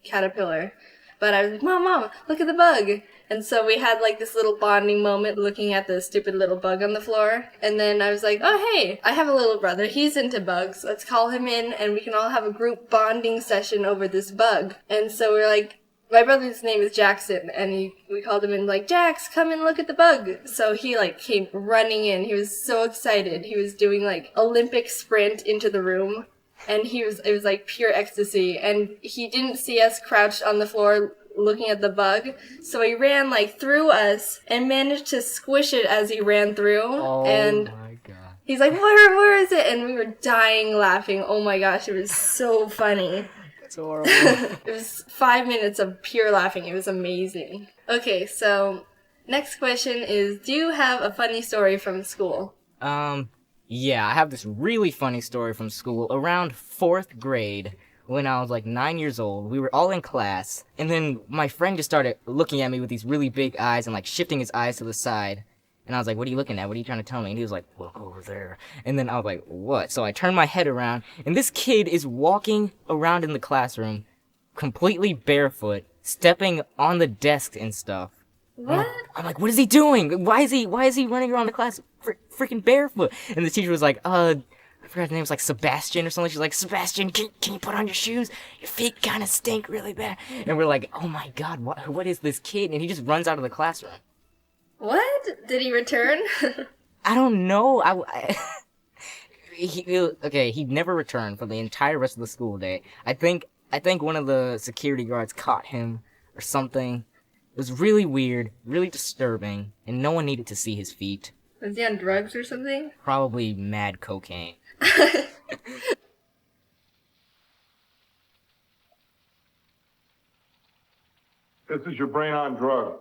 caterpillar. But I was like, Mom, look at the bug. And so we had, like, this little bonding moment looking at the stupid little bug on the floor. And then I was like, oh, hey, I have a little brother. He's into bugs. Let's call him in, and we can all have a group bonding session over this bug. And so we were like, my brother's name is Jackson, and we called him in, like, Jax, come and look at the bug. So he, like, came running in. He was so excited. He was doing, like, Olympic sprint into the room. And it was like pure ecstasy. And he didn't see us crouched on the floor looking at the bug. So he ran like through us and managed to squish it as he ran through. Oh and my god. He's like, where is it? And we were dying laughing. Oh my gosh, it was so funny. It's horrible. It was 5 minutes of pure laughing. It was amazing. Okay, so next question is, do you have a funny story from school? Yeah, I have this really funny story from school. Around 4th grade, when I was like 9 years old, we were all in class, and then my friend just started looking at me with these really big eyes and like shifting his eyes to the side. And I was like, what are you looking at? What are you trying to tell me? And he was like, look over there. And then I was like, what? So I turned my head around, and this kid is walking around in the classroom, completely barefoot, stepping on the desk and stuff. What? I'm like, what is he doing? Why is he running around the class freaking barefoot? And the teacher was like, I forgot his name was like Sebastian or something. She's like, Sebastian, can you put on your shoes? Your feet kind of stink really bad. And we're like, oh my god, what is this kid? And he just runs out of the classroom. What? Did he return? I don't know. He never returned for the entire rest of the school day. I think one of the security guards caught him or something. It was really weird, really disturbing, and no one needed to see his feet. Was he on drugs or something? Probably mad cocaine. This is your brain on drug.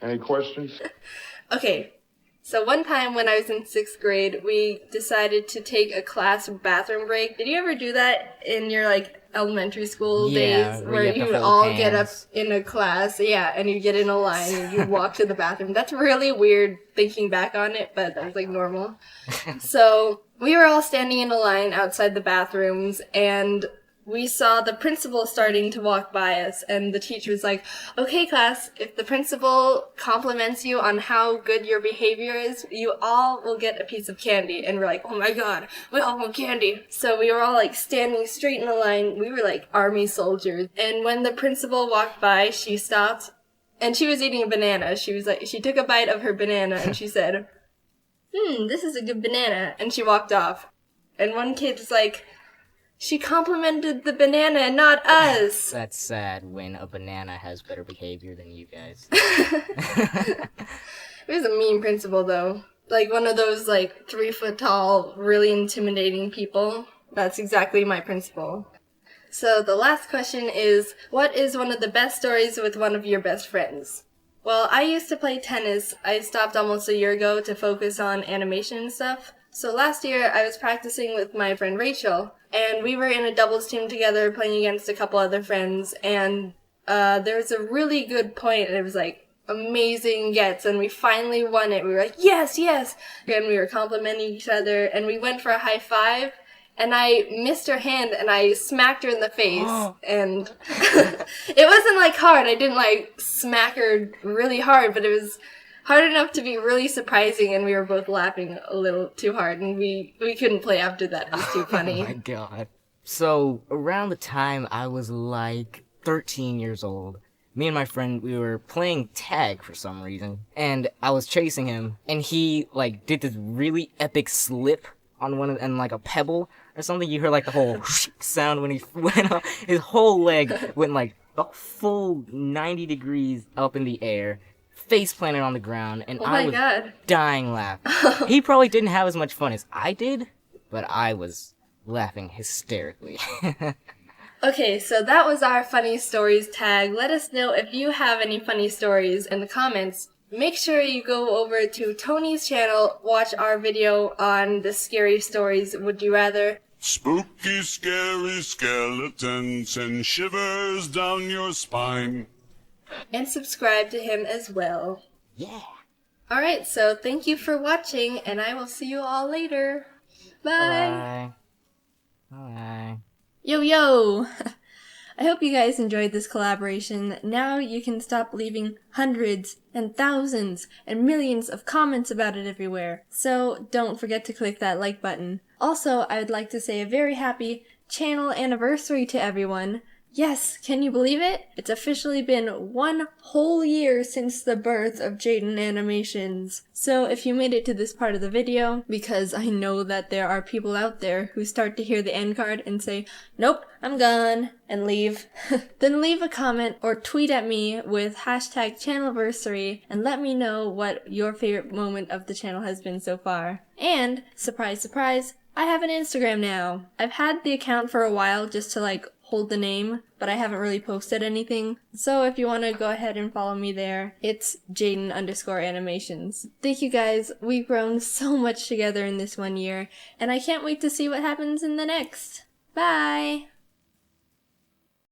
Any questions? Okay, so one time when I was in 6th grade, we decided to take a class bathroom break. Did you ever do that in your, like, elementary school days where you would all get up in a class, and you get in a line and you walk to the bathroom? That's really weird thinking back on it, but that was like normal. So we were all standing in a line outside the bathrooms, and we saw the principal starting to walk by us, and the teacher was like, okay, class, if the principal compliments you on how good your behavior is, you all will get a piece of candy. And we're like, oh my god, we all want candy. So we were all like standing straight in a line. We were like army soldiers. And when the principal walked by, she stopped, and she was eating a banana. She took a bite of her banana, and she said, this is a good banana. And she walked off. And one kid was like, she complimented the banana and not us. That's sad when a banana has better behavior than you guys. It was a mean principal, though. Like, one of those, like, 3-foot tall, really intimidating people. That's exactly my principal. So the last question is, what is one of the best stories with one of your best friends? Well, I used to play tennis. I stopped almost a year ago to focus on animation and stuff. So last year, I was practicing with my friend Rachel, and we were in a doubles team together playing against a couple other friends, and there was a really good point, and it was like amazing gets, and we finally won it. We were like, yes, yes! And we were complimenting each other, and we went for a high five, and I missed her hand, and I smacked her in the face, and it wasn't like hard. I didn't like smack her really hard, but it was hard enough to be really surprising, and we were both laughing a little too hard, and we couldn't play after that. It was too funny. Oh my god. So, around the time I was like 13 years old, me and my friend, we were playing tag for some reason, and I was chasing him, and he, like, did this really epic slip on one of, and like a pebble or something. You heard like the whole sound when he went up. His whole leg went like a full 90 degrees up in the air, face planted on the ground, and I was dying laughing. He probably didn't have as much fun as I did, but I was laughing hysterically. Okay, so that was our funny stories tag. Let us know if you have any funny stories in the comments. Make sure you go over to Tony's channel, watch our video on the scary stories, Would You Rather. Spooky, scary skeletons send shivers down your spine. And subscribe to him as well. Yeah. Alright, so thank you for watching, and I will see you all later. Bye. Bye. Bye. Yo, yo! I hope you guys enjoyed this collaboration. Now you can stop leaving hundreds and thousands and millions of comments about it everywhere. So don't forget to click that like button. Also, I would like to say a very happy channel anniversary to everyone. Yes, can you believe it? It's officially been 1 whole year since the birth of Jaiden Animations. So if you made it to this part of the video, because I know that there are people out there who start to hear the end card and say, nope, I'm gone, and leave, then leave a comment or tweet at me with hashtag channelversary and let me know what your favorite moment of the channel has been so far. And, surprise, surprise, I have an Instagram now. I've had the account for a while just to hold the name, but I haven't really posted anything. So if you want to go ahead and follow me there, it's Jaiden_animations. Thank you guys. We've grown so much together in this 1 year, and I can't wait to see what happens in the next. Bye!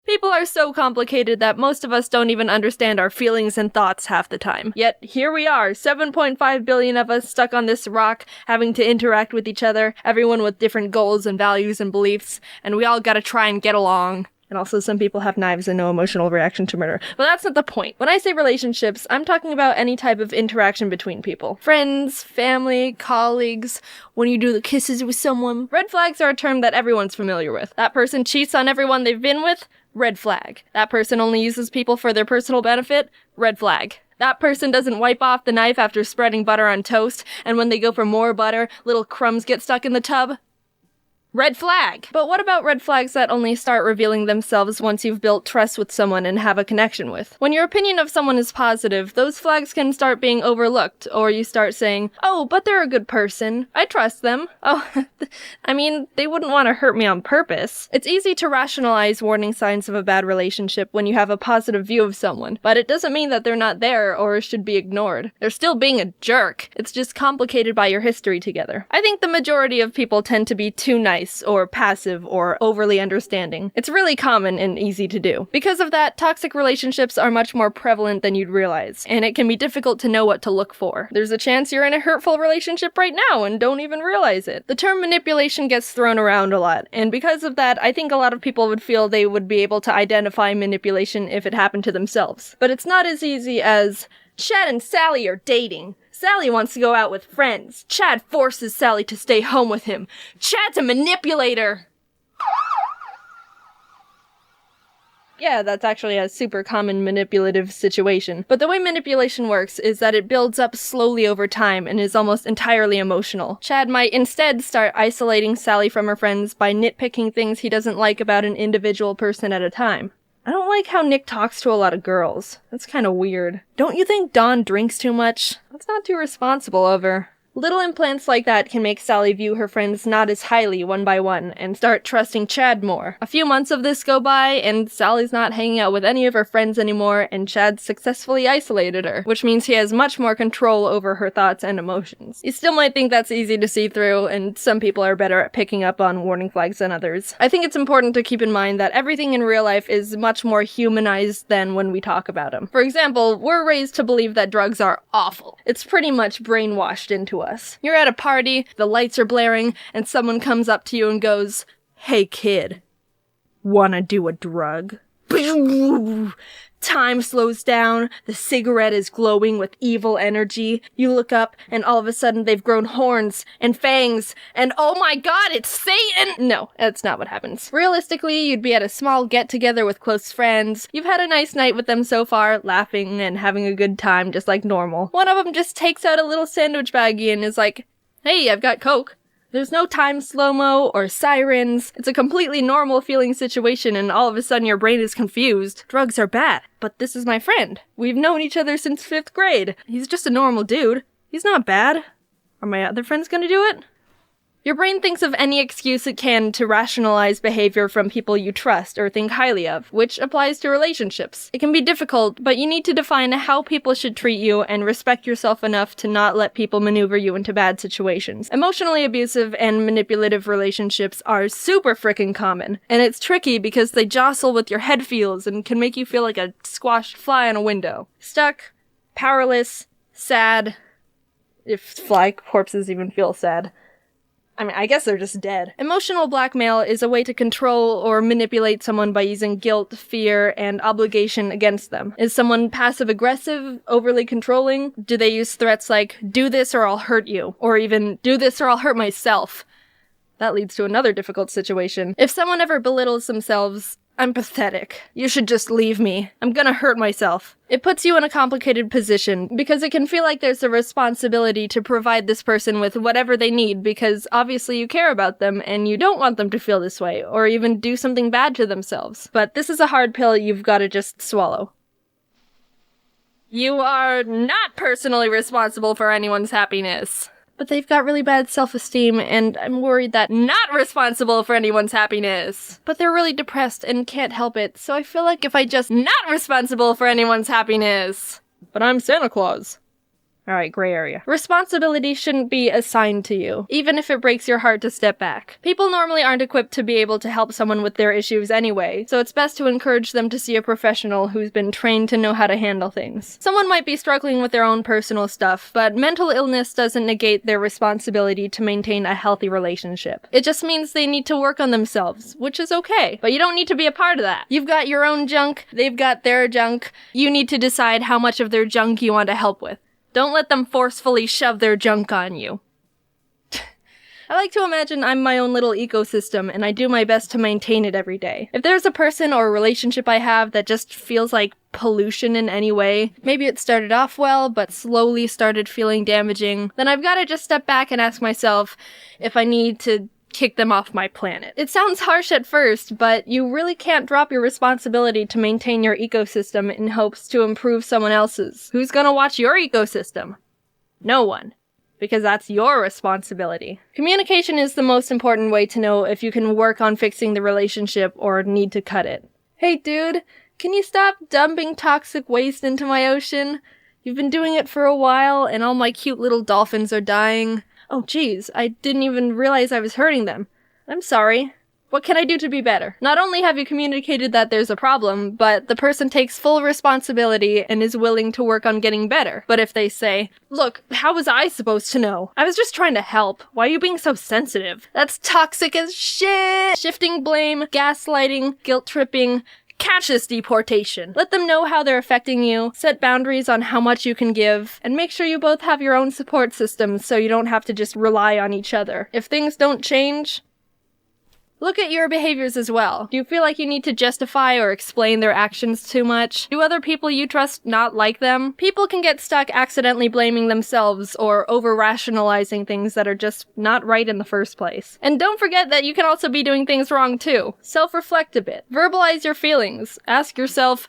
People are so complicated that most of us don't even understand our feelings and thoughts half the time. Yet, here we are, 7.5 billion of us stuck on this rock, having to interact with each other, everyone with different goals and values and beliefs, and we all gotta try and get along. And also, some people have knives and no emotional reaction to murder. But that's not the point. When I say relationships, I'm talking about any type of interaction between people. Friends, family, colleagues, when you do the kisses with someone. Red flags are a term that everyone's familiar with. That person cheats on everyone they've been with? Red flag. That person only uses people for their personal benefit? Red flag. That person doesn't wipe off the knife after spreading butter on toast, and when they go for more butter, little crumbs get stuck in the tub? Red flag! But what about red flags that only start revealing themselves once you've built trust with someone and have a connection with? When your opinion of someone is positive, those flags can start being overlooked, or you start saying, oh, but they're a good person. I trust them. Oh, I mean, they wouldn't want to hurt me on purpose. It's easy to rationalize warning signs of a bad relationship when you have a positive view of someone, but it doesn't mean that they're not there or should be ignored. They're still being a jerk. It's just complicated by your history together. I think the majority of people tend to be too nice or passive or overly understanding. It's really common and easy to do. Because of that, toxic relationships are much more prevalent than you'd realize, and it can be difficult to know what to look for. There's a chance you're in a hurtful relationship right now and don't even realize it. The term manipulation gets thrown around a lot, and because of that, I think a lot of people would feel they would be able to identify manipulation if it happened to themselves. But it's not as easy as, Chad and Sally are dating. Sally wants to go out with friends. Chad forces Sally to stay home with him. Chad's a manipulator! Yeah, that's actually a super common manipulative situation. But the way manipulation works is that it builds up slowly over time and is almost entirely emotional. Chad might instead start isolating Sally from her friends by nitpicking things he doesn't like about an individual person at a time. I don't like how Nick talks to a lot of girls. That's kind of weird. Don't you think Dawn drinks too much? That's not too responsible of her. Little implants like that can make Sally view her friends not as highly one by one and start trusting Chad more. A few months of this go by and Sally's not hanging out with any of her friends anymore and Chad successfully isolated her, which means he has much more control over her thoughts and emotions. You still might think that's easy to see through, and some people are better at picking up on warning flags than others. I think it's important to keep in mind that everything in real life is much more humanized than when we talk about them. For example, we're raised to believe that drugs are awful. It's pretty much brainwashed into us. You're at a party, the lights are blaring, and someone comes up to you and goes, "Hey kid, wanna do a drug?" Time slows down, the cigarette is glowing with evil energy. You look up, and all of a sudden they've grown horns and fangs, and oh my god, it's Satan! No, that's not what happens. Realistically, you'd be at a small get-together with close friends. You've had a nice night with them so far, laughing and having a good time just like normal. One of them just takes out a little sandwich baggie and is like, "Hey, I've got Coke." There's no time slow-mo or sirens. It's a completely normal feeling situation and all of a sudden your brain is confused. Drugs are bad, but this is my friend. We've known each other since 5th grade. He's just a normal dude. He's not bad. Are my other friends gonna do it? Your brain thinks of any excuse it can to rationalize behavior from people you trust or think highly of, which applies to relationships. It can be difficult, but you need to define how people should treat you and respect yourself enough to not let people maneuver you into bad situations. Emotionally abusive and manipulative relationships are super frickin' common, and it's tricky because they jostle with your head feels and can make you feel like a squashed fly on a window. Stuck, powerless, sad. If fly corpses even feel sad. I mean, I guess they're just dead. Emotional blackmail is a way to control or manipulate someone by using guilt, fear, and obligation against them. Is someone passive-aggressive, overly controlling? Do they use threats like, "Do this or I'll hurt you," or even, "Do this or I'll hurt myself"? That leads to another difficult situation. If someone ever belittles themselves, "I'm pathetic. You should just leave me. I'm gonna hurt myself." It puts you in a complicated position, because it can feel like there's a responsibility to provide this person with whatever they need, because obviously you care about them and you don't want them to feel this way, or even do something bad to themselves. But this is a hard pill you've gotta just swallow. You are not personally responsible for anyone's happiness. But they've got really bad self-esteem, and I'm worried that not responsible for anyone's happiness. But they're really depressed and can't help it, so I feel like if I just not responsible for anyone's happiness. But I'm Santa Claus. Alright, gray area. Responsibility shouldn't be assigned to you, even if it breaks your heart to step back. People normally aren't equipped to be able to help someone with their issues anyway, so it's best to encourage them to see a professional who's been trained to know how to handle things. Someone might be struggling with their own personal stuff, but mental illness doesn't negate their responsibility to maintain a healthy relationship. It just means they need to work on themselves, which is okay, but you don't need to be a part of that. You've got your own junk, they've got their junk. You need to decide how much of their junk you want to help with. Don't let them forcefully shove their junk on you. I like to imagine I'm my own little ecosystem, and I do my best to maintain it every day. If there's a person or a relationship I have that just feels like pollution in any way, maybe it started off well, but slowly started feeling damaging, then I've gotta just step back and ask myself if I need to kick them off my planet. It sounds harsh at first, but you really can't drop your responsibility to maintain your ecosystem in hopes to improve someone else's. Who's gonna watch your ecosystem? No one. Because that's your responsibility. Communication is the most important way to know if you can work on fixing the relationship or need to cut it. Hey dude, can you stop dumping toxic waste into my ocean? You've been doing it for a while and all my cute little dolphins are dying. Oh geez, I didn't even realize I was hurting them. I'm sorry. What can I do to be better? Not only have you communicated that there's a problem, but the person takes full responsibility and is willing to work on getting better. But if they say, "Look, how was I supposed to know? I was just trying to help. Why are you being so sensitive?" That's toxic as shit! Shifting blame, gaslighting, guilt-tripping, catch deportation. Let them know how they're affecting you, set boundaries on how much you can give, and make sure you both have your own support systems so you don't have to just rely on each other. If things don't change, look at your behaviors as well. Do you feel like you need to justify or explain their actions too much? Do other people you trust not like them? People can get stuck accidentally blaming themselves or over-rationalizing things that are just not right in the first place. And don't forget that you can also be doing things wrong too. Self-reflect a bit. Verbalize your feelings. Ask yourself,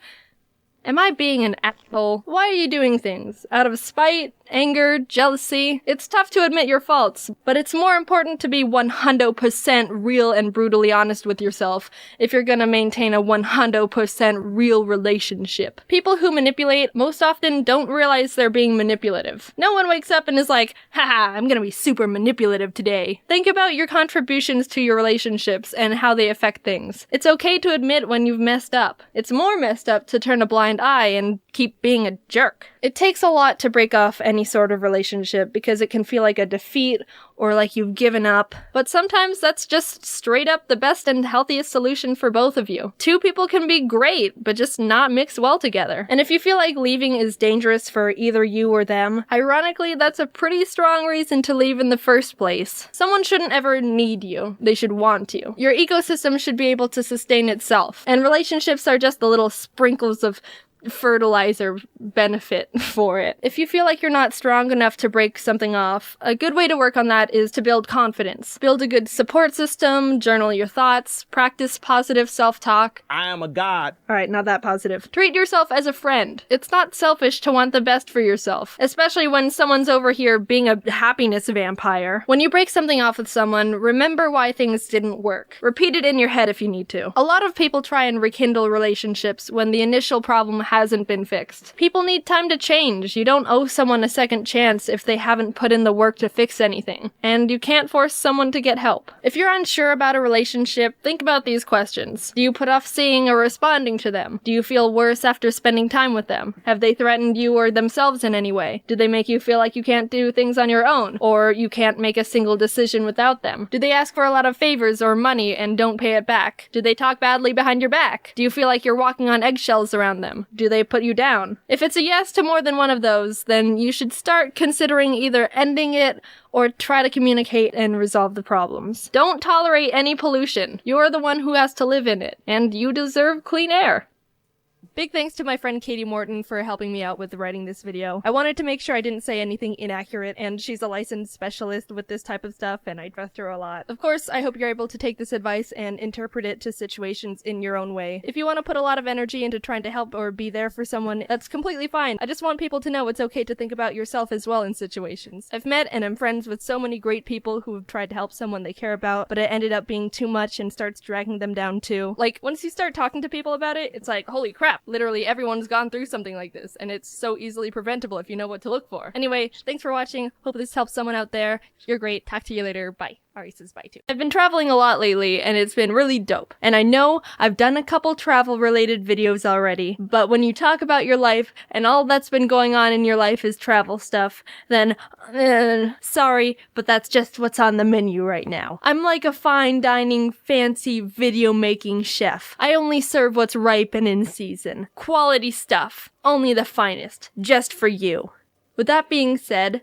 am I being an asshole? Why are you doing things? Out of spite? Anger? Jealousy? It's tough to admit your faults, but it's more important to be 100% real and brutally honest with yourself if you're gonna maintain a 100% real relationship. People who manipulate most often don't realize they're being manipulative. No one wakes up and is like, haha, I'm gonna be super manipulative today. Think about your contributions to your relationships and how they affect things. It's okay to admit when you've messed up. It's more messed up to turn a blind eye and keep being a jerk. It takes a lot to break off any sort of relationship because it can feel like a defeat or like you've given up, but sometimes that's just straight up the best and healthiest solution for both of you. Two people can be great, but just not mix well together. And if you feel like leaving is dangerous for either you or them, ironically, that's a pretty strong reason to leave in the first place. Someone shouldn't ever need you. They should want you. Your ecosystem should be able to sustain itself, and relationships are just the little sprinkles of fertilizer benefit for it. If you feel like you're not strong enough to break something off, a good way to work on that is to build confidence. Build a good support system, journal your thoughts, practice positive self-talk. I am a god. Alright, not that positive. Treat yourself as a friend. It's not selfish to want the best for yourself, especially when someone's over here being a happiness vampire. When you break something off with someone, remember why things didn't work. Repeat it in your head if you need to. A lot of people try and rekindle relationships when the initial problem hasn't been fixed. People need time to change. You don't owe someone a second chance if they haven't put in the work to fix anything. And you can't force someone to get help. If you're unsure about a relationship, think about these questions. Do you put off seeing or responding to them? Do you feel worse after spending time with them? Have they threatened you or themselves in any way? Do they make you feel like you can't do things on your own? Or you can't make a single decision without them? Do they ask for a lot of favors or money and don't pay it back? Do they talk badly behind your back? Do you feel like you're walking on eggshells around them? Do they put you down? If it's a yes to more than one of those, then you should start considering either ending it or try to communicate and resolve the problems. Don't tolerate any pollution. You're the one who has to live in it, and you deserve clean air. Big thanks to my friend Katie Morton for helping me out with writing this video. I wanted to make sure I didn't say anything inaccurate, and she's a licensed specialist with this type of stuff, and I trust her a lot. Of course, I hope you're able to take this advice and interpret it to situations in your own way. If you want to put a lot of energy into trying to help or be there for someone, that's completely fine. I just want people to know it's okay to think about yourself as well in situations. I've met and am friends with so many great people who have tried to help someone they care about, but it ended up being too much and starts dragging them down too. Like, once you start talking to people about it, it's like, holy crap, literally everyone's gone through something like this, and it's so easily preventable if you know what to look for. Anyway, thanks for watching. Hope this helps someone out there. You're great. Talk to you later. Bye. Ari says bye too. I've been traveling a lot lately, and it's been really dope. And I know I've done a couple travel-related videos already, but when you talk about your life, and all that's been going on in your life is travel stuff, then, sorry, but that's just what's on the menu right now. I'm like a fine dining, fancy video-making chef. I only serve what's ripe and in season. Quality stuff. Only the finest. Just for you. With that being said,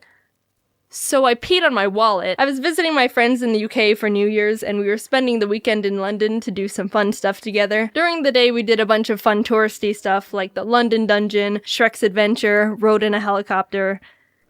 so I peed on my wallet. I was visiting my friends in the UK for New Year's, and we were spending the weekend in London to do some fun stuff together. During the day, we did a bunch of fun touristy stuff like the London Dungeon, Shrek's Adventure, rode in a helicopter.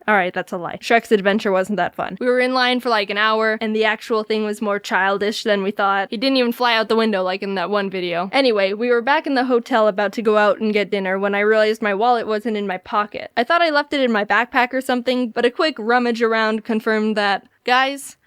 Alright, that's a lie. Shrek's Adventure wasn't that fun. We were in line for like an hour, and the actual thing was more childish than we thought. He didn't even fly out the window like in that one video. Anyway, we were back in the hotel about to go out and get dinner when I realized my wallet wasn't in my pocket. I thought I left it in my backpack or something, but a quick rummage around confirmed that, guys,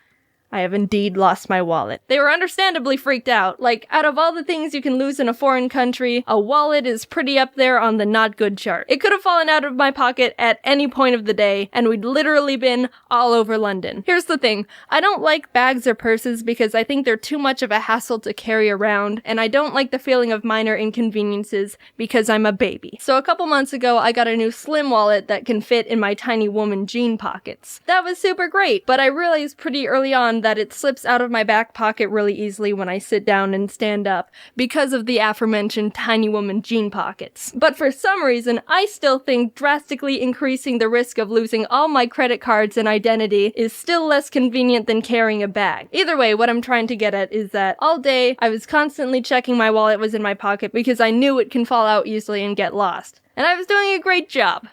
I have indeed lost my wallet. They were understandably freaked out. Like, out of all the things you can lose in a foreign country, a wallet is pretty up there on the not good chart. It could have fallen out of my pocket at any point of the day, and we'd literally been all over London. Here's the thing. I don't like bags or purses because I think they're too much of a hassle to carry around, and I don't like the feeling of minor inconveniences because I'm a baby. So a couple months ago, I got a new slim wallet that can fit in my tiny woman jean pockets. That was super great, but I realized pretty early on that it slips out of my back pocket really easily when I sit down and stand up because of the aforementioned tiny woman jean pockets. But for some reason, I still think drastically increasing the risk of losing all my credit cards and identity is still less convenient than carrying a bag. Either way, what I'm trying to get at is that all day I was constantly checking my wallet was in my pocket because I knew it can fall out easily and get lost. And I was doing a great job.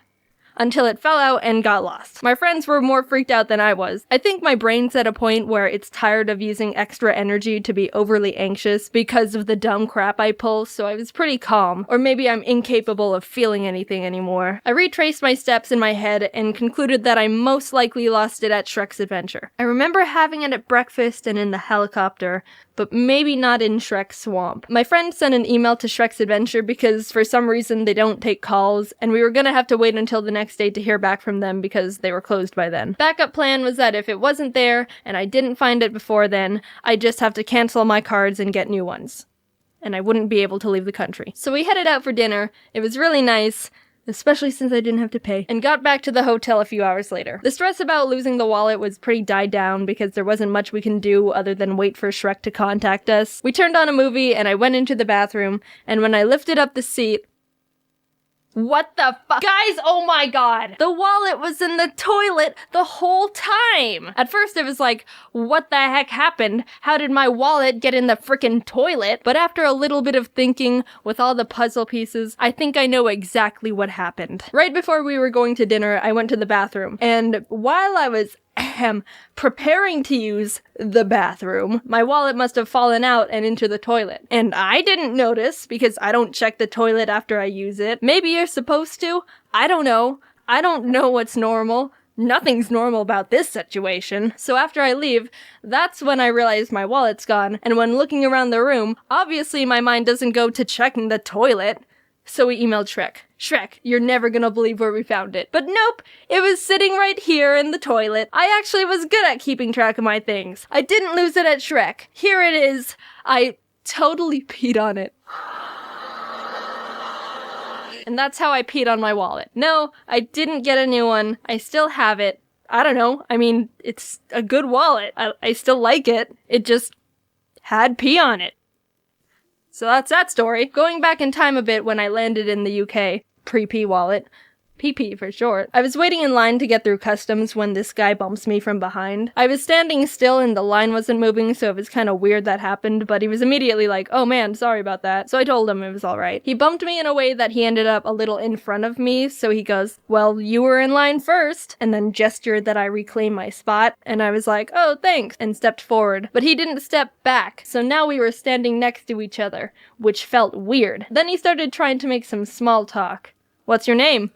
Until it fell out and got lost. My friends were more freaked out than I was. I think my brain's at a point where it's tired of using extra energy to be overly anxious because of the dumb crap I pull, so I was pretty calm. Or maybe I'm incapable of feeling anything anymore. I retraced my steps in my head and concluded that I most likely lost it at Shrek's Adventure. I remember having it at breakfast and in the helicopter, but maybe not in Shrek's Swamp. My friend sent an email to Shrek's Adventure because for some reason they don't take calls, and we were gonna have to wait until the next day to hear back from them because they were closed by then. Backup plan was that if it wasn't there, and I didn't find it before then, I'd just have to cancel my cards and get new ones. And I wouldn't be able to leave the country. So we headed out for dinner. It was really nice, especially since I didn't have to pay, and got back to the hotel a few hours later. The stress about losing the wallet was pretty died down because there wasn't much we can do other than wait for Shrek to contact us. We turned on a movie and I went into the bathroom, and when I lifted up the seat, what the fuck? Guys, oh my god! The wallet was in the toilet the whole time! At first it was like, what the heck happened? How did my wallet get in the frickin' toilet? But after a little bit of thinking, with all the puzzle pieces, I think I know exactly what happened. Right before we were going to dinner, I went to the bathroom, and while I was preparing to use the bathroom, my wallet must have fallen out and into the toilet. And I didn't notice because I don't check the toilet after I use it. Maybe you're supposed to. I don't know. I don't know what's normal. Nothing's normal about this situation. So after I leave, that's when I realize my wallet's gone. And when looking around the room, obviously my mind doesn't go to checking the toilet. So we emailed Shrek. Shrek, you're never gonna believe where we found it. But nope, it was sitting right here in the toilet. I actually was good at keeping track of my things. I didn't lose it at Shrek. Here it is. I totally peed on it. And that's how I peed on my wallet. No, I didn't get a new one. I still have it. I don't know. I mean, it's a good wallet. I still like it. It just had pee on it. So that's that story. Going back in time a bit when I landed in the UK, pre-P wallet, PP for short, I was waiting in line to get through customs when this guy bumps me from behind. I was standing still and the line wasn't moving, so it was kind of weird that happened, but he was immediately like, oh man, sorry about that. So I told him it was alright. He bumped me in a way that he ended up a little in front of me, so he goes, well, you were in line first, and then gestured that I reclaim my spot, and I was like, oh, thanks, and stepped forward. But he didn't step back, so now we were standing next to each other, which felt weird. Then he started trying to make some small talk. What's your name?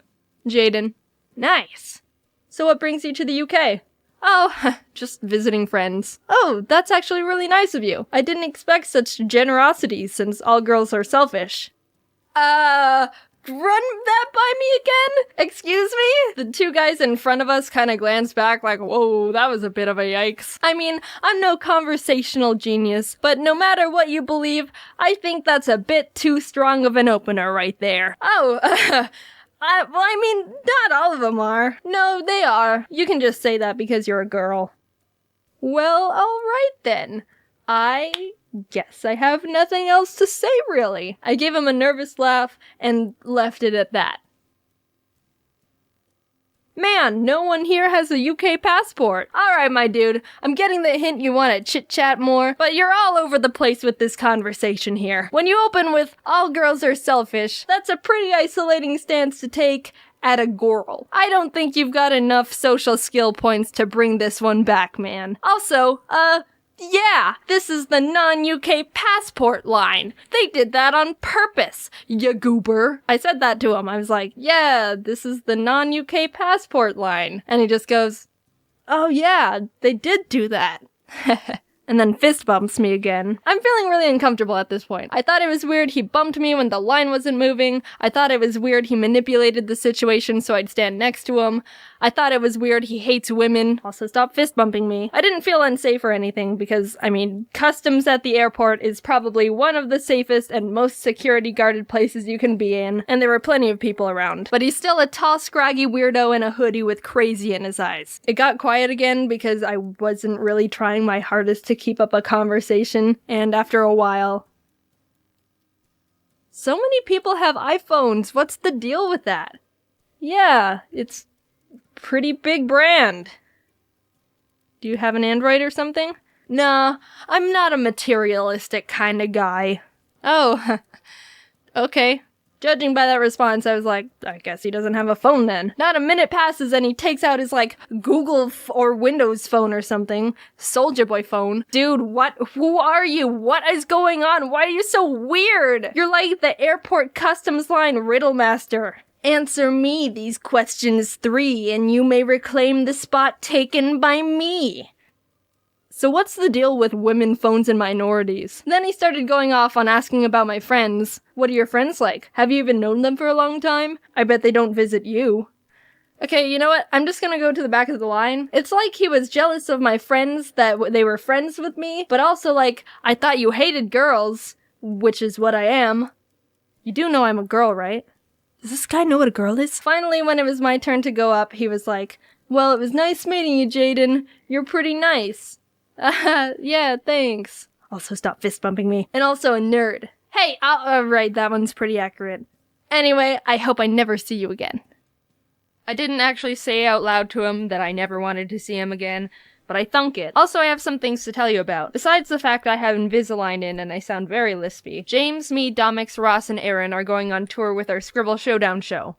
Jaiden. Nice. So what brings you to the UK? Oh, just visiting friends. Oh, that's actually really nice of you. I didn't expect such generosity since all girls are selfish. Run that by me again? Excuse me? The two guys in front of us kind of glanced back like, whoa, that was a bit of a yikes. I mean, I'm no conversational genius, but no matter what you believe, I think that's a bit too strong of an opener right there. Oh, well, I mean, not all of them are. No, they are. You can just say that because you're a girl. Well, alright then. I guess I have nothing else to say, really. I gave him a nervous laugh and left it at that. Man, no one here has a UK passport. Alright, my dude, I'm getting the hint you want to chit-chat more, but you're all over the place with this conversation here. When you open with, all girls are selfish, that's a pretty isolating stance to take at a girl. I don't think you've got enough social skill points to bring this one back, man. Also, yeah, this is the non-UK passport line. They did that on purpose, ya goober. I said that to him. I was like, yeah, this is the non-UK passport line. And he just goes, oh yeah, they did do that. And then fist bumps me again. I'm feeling really uncomfortable at this point. I thought it was weird he bumped me when the line wasn't moving. I thought it was weird he manipulated the situation so I'd stand next to him. I thought it was weird he hates women. Also, stop fist bumping me. I didn't feel unsafe or anything because, I mean, customs at the airport is probably one of the safest and most security guarded places you can be in, and there were plenty of people around. But he's still a tall, scraggy weirdo in a hoodie with crazy in his eyes. It got quiet again because I wasn't really trying my hardest to keep up a conversation, and after a while, so many people have iPhones. What's the deal with that? Yeah, it's pretty big brand. Do you have an Android or something? Nah, I'm not a materialistic kind of guy. Oh, okay. Judging by that response, I was like, I guess he doesn't have a phone then. Not a minute passes and he takes out his, Google or Windows phone or something. Soulja Boy phone. Dude, what? Who are you? What is going on? Why are you so weird? You're like the airport customs line riddle master. Answer me these questions 3 and you may reclaim the spot taken by me. So what's the deal with women, phones, and minorities? Then he started going off on asking about my friends. What are your friends like? Have you even known them for a long time? I bet they don't visit you. Okay, you know what? I'm just gonna go to the back of the line. It's like he was jealous of my friends that they were friends with me, but also I thought you hated girls, which is what I am. You do know I'm a girl, right? Does this guy know what a girl is? Finally, when it was my turn to go up, he was like, well, it was nice meeting you, Jaiden. You're pretty nice. Yeah, thanks. Also, stop fist bumping me. And also a nerd. Hey, right, that one's pretty accurate. Anyway, I hope I never see you again. I didn't actually say out loud to him that I never wanted to see him again, but I thunk it. Also, I have some things to tell you about. Besides the fact I have Invisalign in and I sound very lispy, James, me, Domix, Ross, and Aaron are going on tour with our Scribble Showdown show.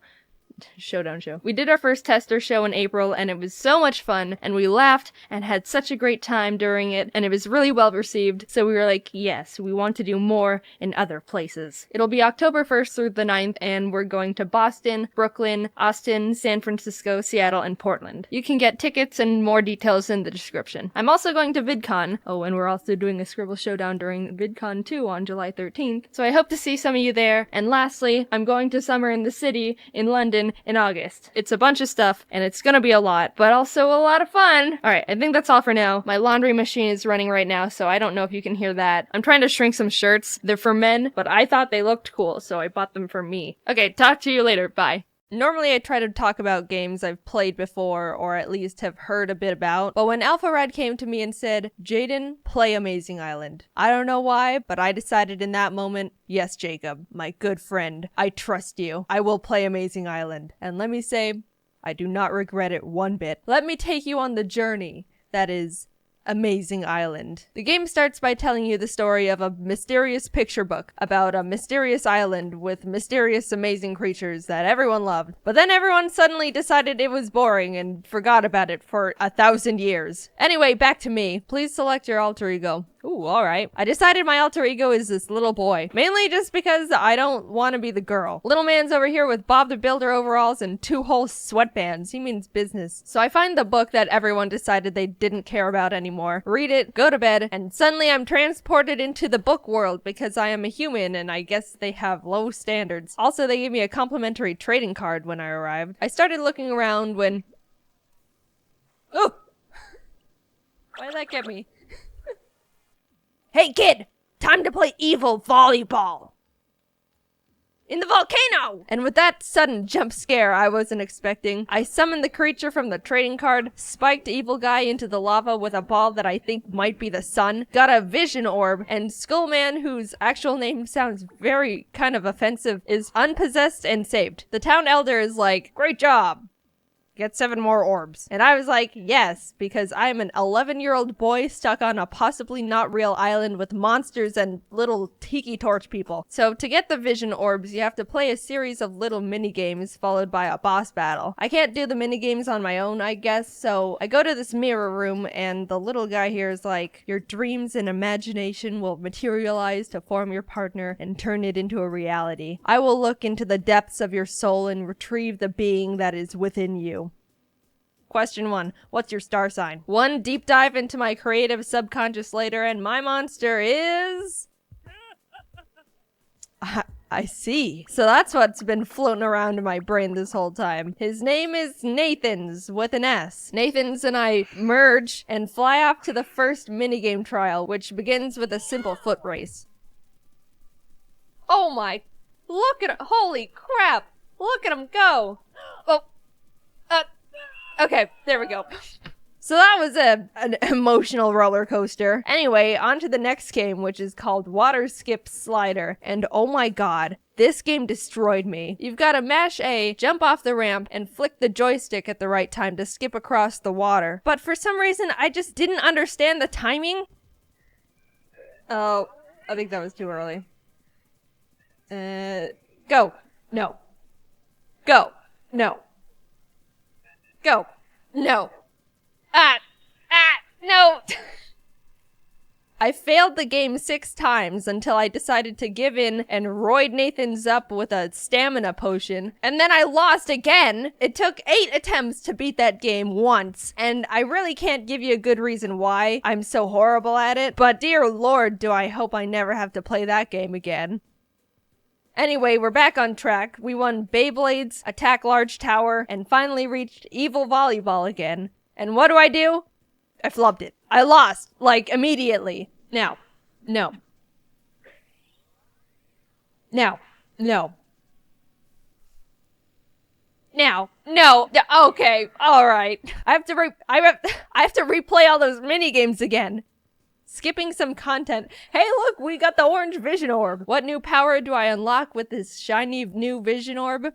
We did our first tester show in April, and it was so much fun, and we laughed and had such a great time during it, and it was really well received, so we were like, yes, we want to do more in other places. It'll be October 1st through the 9th, and we're going to Boston, Brooklyn, Austin, San Francisco, Seattle, and Portland. You can get tickets and more details in the description. I'm also going to VidCon. Oh, and we're also doing a Scribble Showdown during VidCon 2 on July 13th, so I hope to see some of you there. And lastly, I'm going to Summer in the City in London in August. It's a bunch of stuff, and it's gonna be a lot, but also a lot of fun. Alright, I think that's all for now. My laundry machine is running right now, so I don't know if you can hear that. I'm trying to shrink some shirts. They're for men, but I thought they looked cool, so I bought them for me. Okay, talk to you later. Bye. Normally I try to talk about games I've played before, or at least have heard a bit about, but when Alpha Red came to me and said, Jaiden, play Amazing Island. I don't know why, but I decided in that moment, yes, Jacob, my good friend, I trust you. I will play Amazing Island. And let me say, I do not regret it one bit. Let me take you on the journey that is Amazing Island. The game starts by telling you the story of a mysterious picture book about a mysterious island with mysterious amazing creatures that everyone loved. But then everyone suddenly decided it was boring and forgot about it for 1,000 years. Anyway, back to me. Please select your alter ego. Ooh, alright. I decided my alter ego is this little boy. Mainly just because I don't want to be the girl. Little man's over here with Bob the Builder overalls and 2 whole sweatbands. He means business. So I find the book that everyone decided they didn't care about anymore, read it, go to bed, and suddenly I'm transported into the book world because I am a human and I guess they have low standards. Also, they gave me a complimentary trading card when I arrived. I started looking around when... Ooh! Why did that get me? Hey kid, time to play evil volleyball. In the volcano! And with that sudden jump scare I wasn't expecting, I summoned the creature from the trading card, spiked evil guy into the lava with a ball that I think might be the sun, got a vision orb, and Skullman, whose actual name sounds very kind of offensive, is unpossessed and saved. The town elder is like, great job. Get 7 more orbs. And I was like, yes, because I'm an 11-year-old boy stuck on a possibly not real island with monsters and little tiki torch people. So to get the vision orbs, you have to play a series of little mini-games followed by a boss battle. I can't do the mini-games on my own, I guess, so I go to this mirror room and the little guy here is like, your dreams and imagination will materialize to form your partner and turn it into a reality. I will look into the depths of your soul and retrieve the being that is within you. Question 1. What's your star sign? 1 deep dive into my creative subconscious later, and my monster is... I see. So that's what's been floating around in my brain this whole time. His name is Nathans, with an S. Nathans and I merge and fly off to the first minigame trial, which begins with a simple foot race. Oh my... Look at it! Holy crap! Look at him go! Oh... Okay, there we go. So that was an emotional roller coaster. Anyway, on to the next game, which is called Water Skip Slider. And oh my god, this game destroyed me. You've got to mash A, jump off the ramp, and flick the joystick at the right time to skip across the water. But for some reason, I just didn't understand the timing. Oh, I think that was too early. Go. No. Go. No. Go. No. No. I failed the game 6 times until I decided to give in and roid Nathan's up with a stamina potion. And then I lost again. It took 8 attempts to beat that game once. And I really can't give you a good reason why I'm so horrible at it. But dear lord, do I hope I never have to play that game again. Anyway, we're back on track. We won Beyblades, Attack Large Tower, and finally reached Evil Volleyball again. And what do? I flubbed it. I lost, like, immediately. Now. No. Now. No. Now. No. Okay. All right. I have to replay all those mini games again. Skipping some content. Hey, look, we got the orange vision orb. What new power do I unlock with this shiny new vision orb?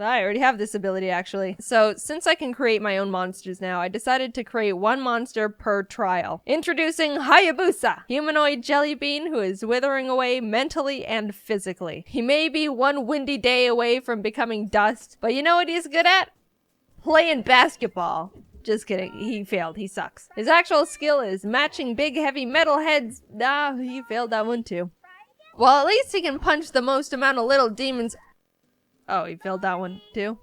I already have this ability, actually. So, since I can create my own monsters now, I decided to create one monster per trial. Introducing Hayabusa, humanoid jelly bean who is withering away mentally and physically. He may be one windy day away from becoming dust, but you know what he's good at? Playing basketball. Just kidding, he failed, he sucks. His actual skill is matching big heavy metal heads. Nah, he failed that one too. Well, at least he can punch the most amount of little demons. Oh, he failed that one too.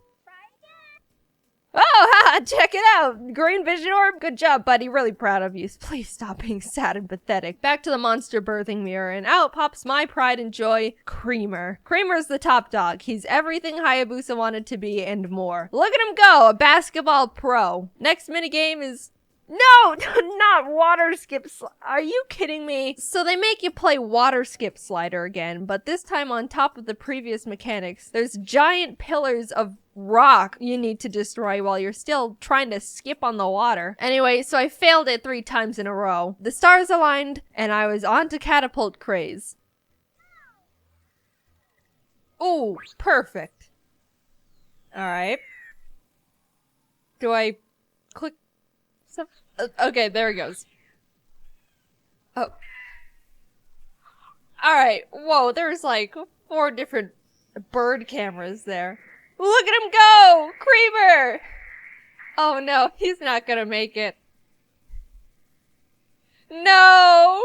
Oh, ha! Check it out! Green vision orb, good job, buddy. Really proud of you. Please stop being sad and pathetic. Back to the monster birthing mirror, and out pops my pride and joy, Creamer. Creamer's the top dog. He's everything Hayabusa wanted to be and more. Look at him go! A basketball pro. Next minigame is... No! Not water skip Are you kidding me? So they make you play water skip slider again, but this time on top of the previous mechanics, there's giant pillars of rock you need to destroy while you're still trying to skip on the water. Anyway, so I failed it 3 times in a row. The stars aligned, and I was on to catapult craze. Ooh, perfect. Alright. Do I click stuff? Okay, there he goes. Oh. Alright, whoa, there's like 4 different bird cameras there. Look at him go! Creamer! Oh no, he's not gonna make it. No!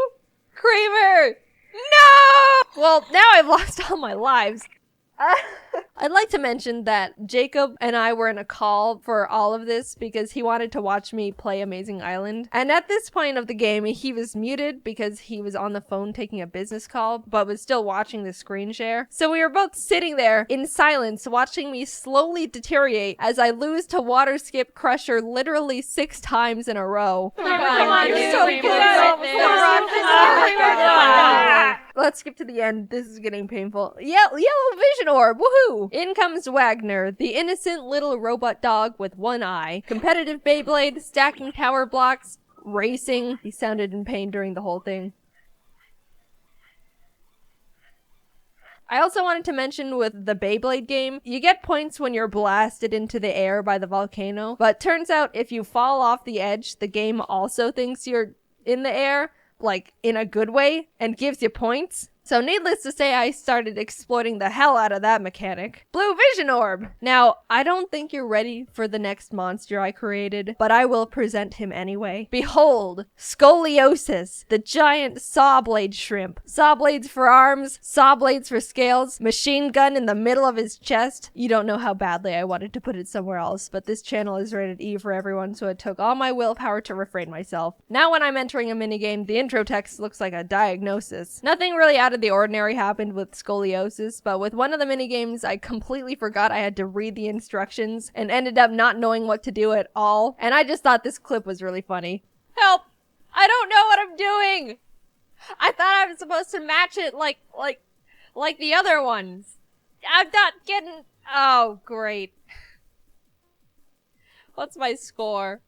Creamer! No! Well, now I've lost all my lives. I'd like to mention that Jacob and I were in a call for all of this because he wanted to watch me play Amazing Island. And at this point of the game, he was muted because he was on the phone taking a business call, but was still watching the screen share. So we were both sitting there in silence, watching me slowly deteriorate as I lose to Water Skip Crusher literally 6 times in a row. Come on, you're so good. Let's skip to the end. This is getting painful. Yellow vision orb. Woohoo! In comes Wagner, the innocent little robot dog with one eye. Competitive Beyblade, stacking tower blocks, racing. He sounded in pain during the whole thing. I also wanted to mention with the Beyblade game, you get points when you're blasted into the air by the volcano, but turns out if you fall off the edge, the game also thinks you're in the air, like in a good way, and gives you points. So needless to say, I started exploiting the hell out of that mechanic. Blue vision orb! Now, I don't think you're ready for the next monster I created, but I will present him anyway. Behold, Scoliosis, the giant saw blade shrimp. Saw blades for arms, saw blades for scales, machine gun in the middle of his chest. You don't know how badly I wanted to put it somewhere else, but this channel is rated E for everyone, so it took all my willpower to refrain myself. Now when I'm entering a minigame, the intro text looks like a diagnosis. Nothing really out of the ordinary happened with Scoliosis, but with one of the minigames, I completely forgot I had to read the instructions and ended up not knowing what to do at all, and I just thought this clip was really funny. Help! I don't know what I'm doing! I thought I was supposed to match it like the other ones. I'm not getting... Oh, great. What's my score?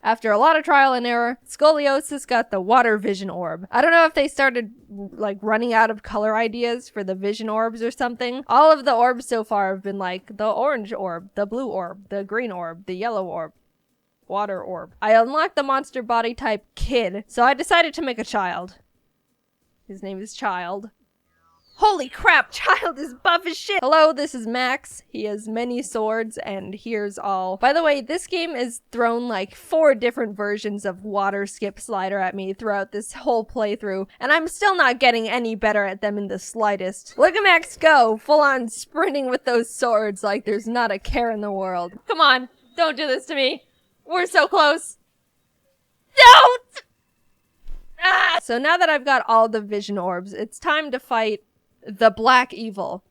After a lot of trial and error, Scoliosis got the water vision orb. I don't know if they started like running out of color ideas for the vision orbs or something. All of the orbs so far have been like the orange orb, the blue orb, the green orb, the yellow orb, water orb. I unlocked the monster body type Kid, so I decided to make a child. His name is Child. Holy crap, Child is buff as shit! Hello, this is Max. He has many swords, and here's all. By the way, this game has thrown like 4 different versions of Water Skip Slider at me throughout this whole playthrough, and I'm still not getting any better at them in the slightest. Look at Max go, full on sprinting with those swords like there's not a care in the world. Come on, don't do this to me. We're so close. Don't! Ah! So now that I've got all the vision orbs, it's time to fight the Black Evil.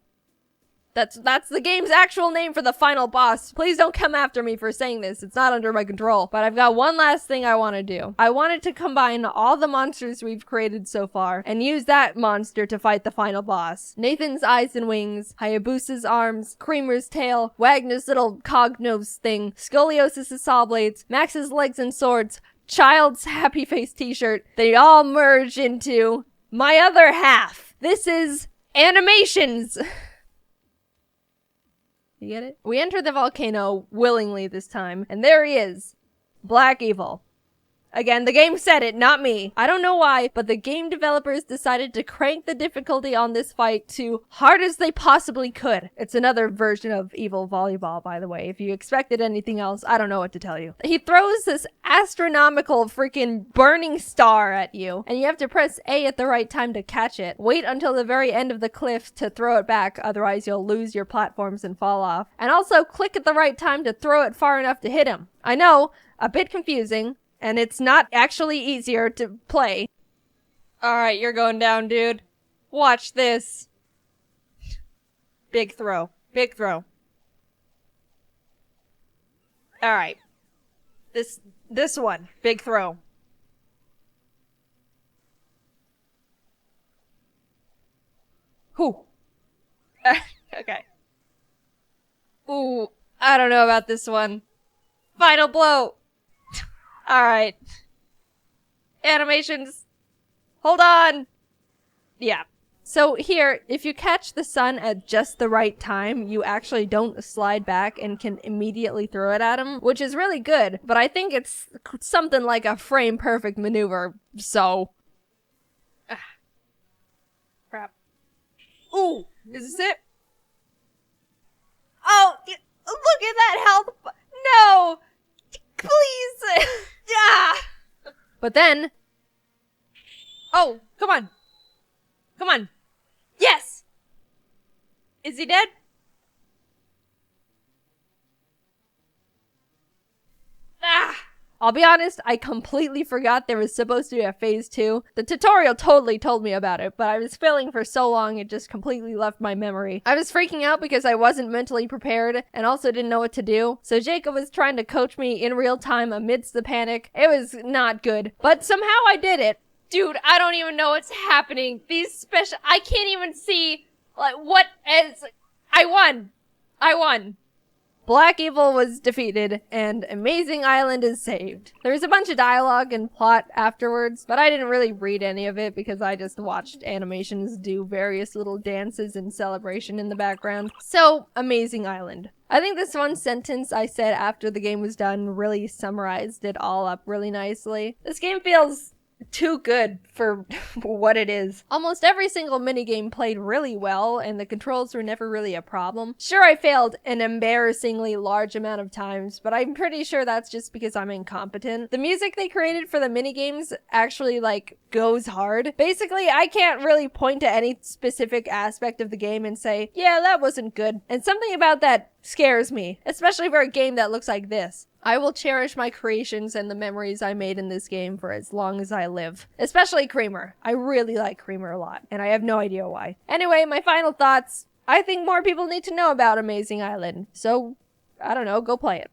That's the game's actual name for the final boss. Please don't come after me for saying this. It's not under my control. But I've got one last thing I want to do. I wanted to combine all the monsters we've created so far and use that monster to fight the final boss. Nathan's eyes and wings, Hayabusa's arms, Creamer's tail, Wagner's little cog nose thing, Scoliosis' saw blades, Max's legs and swords, Child's happy face t-shirt. They all merge into my other half. This is Animations. You get it? We enter the volcano willingly this time, and there he is. Black Evil. Again, the game said it, not me. I don't know why, but the game developers decided to crank the difficulty on this fight to hard as they possibly could. It's another version of Evil Volleyball, by the way. If you expected anything else, I don't know what to tell you. He throws this astronomical freaking burning star at you, and you have to press A at the right time to catch it. Wait until the very end of the cliff to throw it back, otherwise you'll lose your platforms and fall off. And also click at the right time to throw it far enough to hit him. I know, a bit confusing. And it's not actually easier to play. Alright, you're going down, dude. Watch this. Big throw. Big throw. Alright. This one. Big throw. Whew. Okay. Ooh, I don't know about this one. Final blow. Alright. Animations. Hold on. Yeah. So here, if you catch the sun at just the right time, you actually don't slide back and can immediately throw it at him, which is really good, but I think it's something like a frame perfect maneuver, so. Crap. Ooh, is this it? Oh, look at that health. No! Please! Ah! But then... Oh, come on. Come on. Yes! Is he dead? Ah! I'll be honest, I completely forgot there was supposed to be a phase 2. The tutorial totally told me about it, but I was failing for so long it just completely left my memory. I was freaking out because I wasn't mentally prepared and also didn't know what to do, so Jacob was trying to coach me in real time amidst the panic. It was not good, but somehow I did it. Dude, I don't even know what's happening. These special... I can't even see, like, what is... I won. I won. Black Evil was defeated, and Amazing Island is saved. There was a bunch of dialogue and plot afterwards, but I didn't really read any of it because I just watched Animations do various little dances and celebration in the background. So, Amazing Island. I think this one sentence I said after the game was done really summarized it all up really nicely. This game feels too good for what it is. Almost every single minigame played really well, and the controls were never really a problem. Sure, I failed an embarrassingly large amount of times, but I'm pretty sure that's just because I'm incompetent. The music they created for the minigames actually, like, goes hard. Basically, I can't really point to any specific aspect of the game and say, yeah, that wasn't good. And something about that scares me, especially for a game that looks like this. I will cherish my creations and the memories I made in this game for as long as I live. Especially Creamer. I really like Creamer a lot, and I have no idea why. Anyway, my final thoughts. I think more people need to know about Amazing Island, so, I don't know, go play it.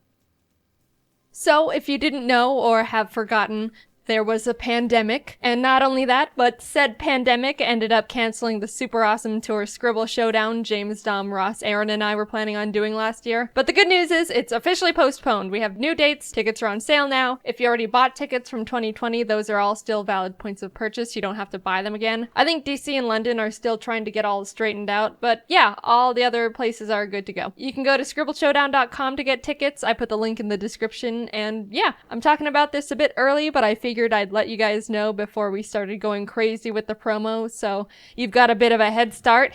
So, if you didn't know or have forgotten, there was a pandemic, and not only that, but said pandemic ended up canceling the super awesome tour Scribble Showdown James, Dom, Ross, Aaron, and I were planning on doing last year. But the good news is it's officially postponed. We have new dates, tickets are on sale now. If you already bought tickets from 2020, those are all still valid points of purchase. You don't have to buy them again. I think DC and London are still trying to get all straightened out, but yeah, all the other places are good to go. You can go to scribbleshowdown.com to get tickets. I put the link in the description, and yeah, I'm talking about this a bit early, but I figured I'd let you guys know before we started going crazy with the promo, so you've got a bit of a head start.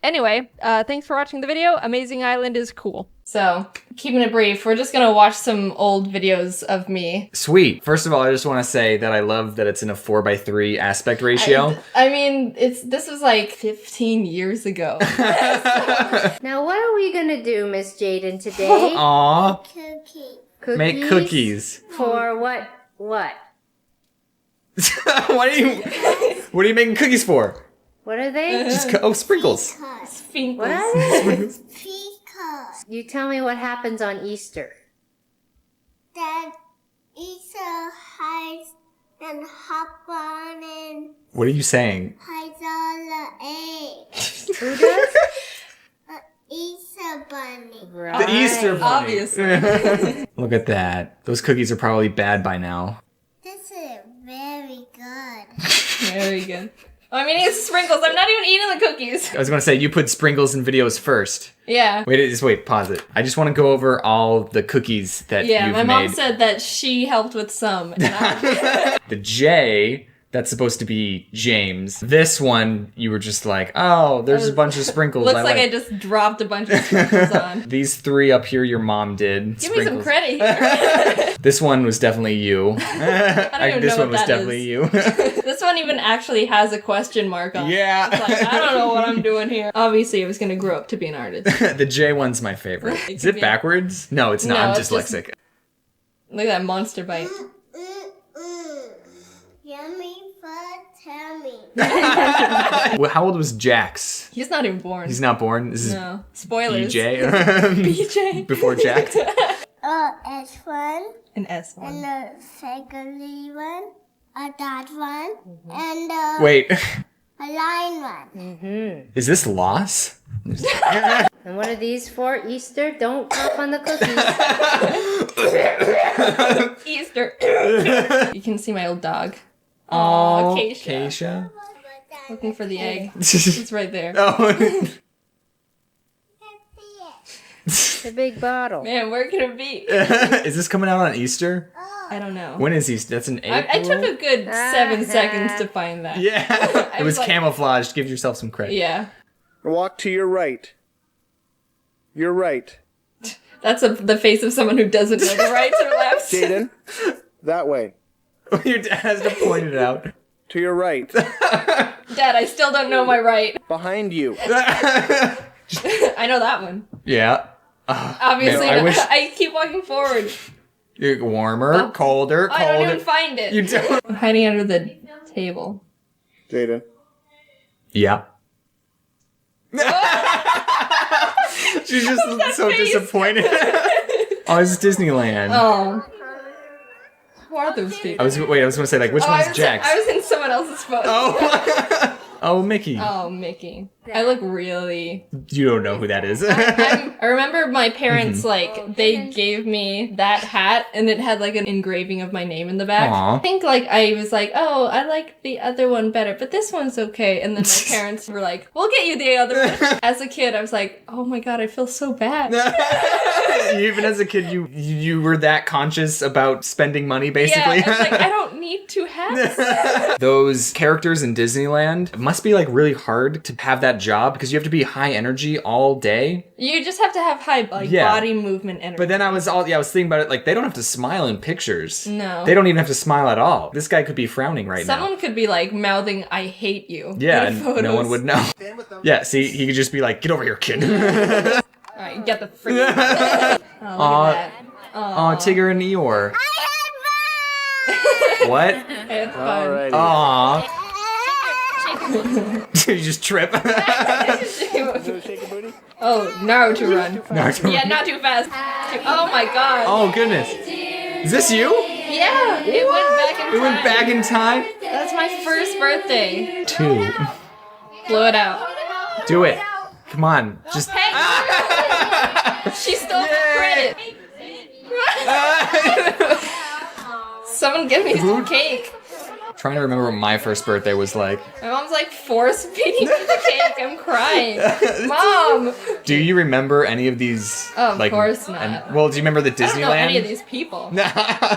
Anyway, thanks for watching the video. Amazing Island is cool. So, keeping it brief, we're just gonna watch some old videos of me. Sweet. First of all, I just want to say that I love that it's in a 4:3 aspect ratio. I mean, this was like 15 years ago. Now, what are we gonna do, Miss Jaiden, today? Aww. Cookies. Make cookies. For what? What? What are you making cookies for? What are they? Sprinkles. What are they? You tell me what happens on Easter. That Easter hides and hop on and What are you saying? hides all the eggs. Who does? Easter bunny. The Easter bunny. Obviously. Look at that. Those cookies are probably bad by now. This is very good. Very good. I'm eating sprinkles. I'm not even eating the cookies. I was gonna say, you put sprinkles in videos first. Yeah. Wait, pause it. I just want to go over all the cookies that Yeah, you've my made. mom said that she helped with some. And The J, that's supposed to be James. This one, you were just like, oh, there's a bunch of sprinkles. looks like I just dropped a bunch of sprinkles on. These 3 up here, your mom did. Give me some credit here. This one was definitely you. I don't even This know one what was that definitely is. you. This one even actually has a question mark on it. Yeah. It's like, I don't know what I'm doing here. Obviously, I was going to grow up to be an artist. The J one's my favorite. It Is could it be- backwards? No, it's not. No, I'm it's just- dyslexic. Look at that monster bite. Yummy for tummy. Well, how old was Jax? He's not even born. He's not born? This is No. Spoilers. BJ? BJ. Before Jax? S1. An S1. And a second one. A that one. And a Wait, line one. Mm-hmm. is this loss? And what are these for? Easter? Don't pop on the cookies. Easter. You can see my old dog. Oh, Aw, Keisha. Keisha? Looking for the egg. It's right there. Oh. The big bottle. Man, where could it be? Is this coming out on Easter? I don't know. When is Easter? That's an April? I took a good 7 seconds to find that. Yeah. I It was like- camouflaged. Give yourself some credit. Yeah. Walk to your right. Your right. That's the face of someone who doesn't know the rights or lefts. Jaiden, that way. Your dad has to point it out. To your right. Dad, I still don't know my right. Behind you. I know that one. Yeah. Obviously, man, I wish I keep walking forward. you're warmer, colder, I don't colder. even find it. You don't. I'm hiding under the table. Jaiden. Yeah. She's just so disappointed. Oh, it's Disneyland. Oh. Who are those people? I was gonna say, like, which one's Jax? I was in someone else's phone. Oh, Mickey. Oh, Mickey. I look really... You don't know who that is. I remember my parents, Mhm. like, they gave me that hat, and it had, like, an engraving of my name in the back. Aw. I think, like, I was like, oh, I like the other one better, but this one's okay. And then my parents were like, we'll get you the other one. As a kid, I was like, oh my god, I feel so bad. Even as a kid, you were that conscious about spending money, basically. Yeah, I was like, I don't need two hats. Those characters in Disneyland must be like really hard to have that job because you have to be high energy all day. You just have to have high, like, Yeah. body movement energy. But then I was thinking about it, like, they don't have to smile in pictures. No. They don't even have to smile at all. This guy could be frowning right now. Someone could be, like, mouthing, I hate you. Yeah, in and photos. no one would know. Yeah, see, he could just be like, get over here, kid. Alright, get the freaking... oh, look at that. Aw, Tigger and Eeyore. What? I had fun. Aw. You just trip. Oh, Naruto run. Naruto Yeah, run. not too fast. Oh my god. Oh, goodness. Is this you? Yeah, it went back in time. It went back in time? That's my first birthday. 2. Blow it out. Do it. Come on. Just. She stole the credit. Someone give me some cake. Trying to remember what my first birthday was like. My mom's like force feeding me the cake. I'm crying. Mom! Do you remember any of these? Oh, of course not. Well, do you remember the Disneyland? I don't know any of these people.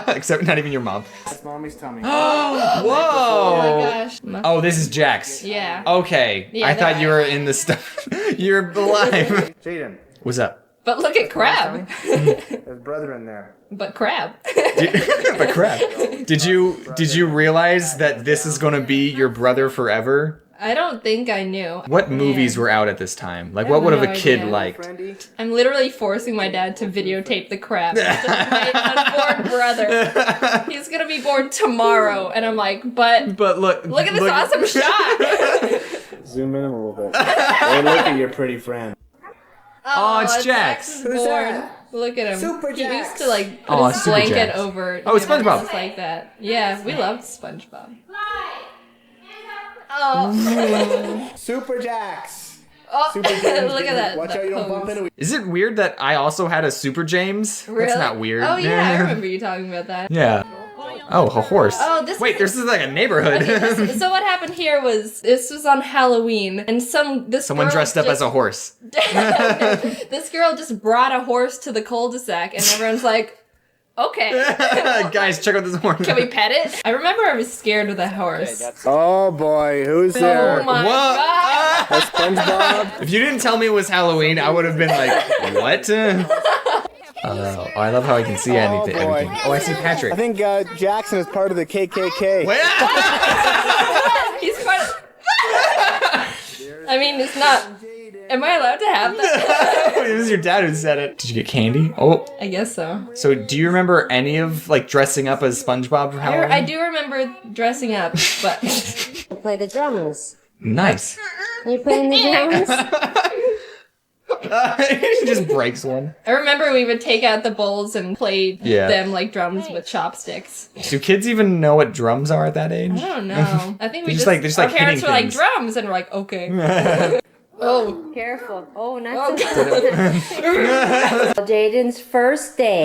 Except not even your mom. That's mommy's tummy. Whoa! Oh my gosh. Oh, this is Jax. Yeah. Okay. Yeah, I thought that- you were in the stuff. You're alive. Jaiden. What's up? But look at Crab. There's brother in there. But Crab. But crap. Did you realize that this is gonna be your brother forever? I don't think I knew. What movies were out at this time? Like, I what would have have a no kid idea. liked? I'm literally forcing my dad to videotape the crap. My unborn brother. He's gonna be born tomorrow, and I'm like, but look at this awesome shot. zoom in a little bit. Hey, look at your pretty friend. Oh, it's Jax. Who's that? Look at him. Super He Jax. used to like put Oh, his Super blanket Jax. over. Oh, it's you know, SpongeBob. just like that. Yeah, we loved SpongeBob. Oh. Super Jax. Oh, Super James. look at that. Watch that out you don't pose. bump into. Is it weird that I also had a Super James? Really? That's not weird. Oh yeah, I remember you talking about that. Yeah. Oh, a horse. Oh, this. Wait, this is like a neighborhood. So what happened here was this was on Halloween, and Someone dressed up as a horse. This girl just brought a horse to the cul-de-sac, and everyone's like, "Okay, Guys, check out this horse. can we pet it?" I remember I was scared with a horse. Oh boy, who's there? Oh my god! A SpongeBob. If you didn't tell me it was Halloween, I would have been like, what? Oh, I love how I can see anything. boy. Everything. Oh, I see Patrick. I think Jackson is part of the KKK. Wait. He's part of... I mean, it's not... Am I allowed to have that? It was your dad who said it. Did you get candy? Oh. I guess so. So do you remember any of like dressing up as SpongeBob for Halloween? I do remember dressing up, but... Play the drums. Nice. You playing the drums? He just breaks one. I remember we would take out the bowls and play them like drums with chopsticks. Do kids even know what drums are at that age? I don't know. I think we They're just, like, they're just our like parents were hitting like, things. drums, and we're like, okay. Oh. Careful. Oh, not so Jaiden's first day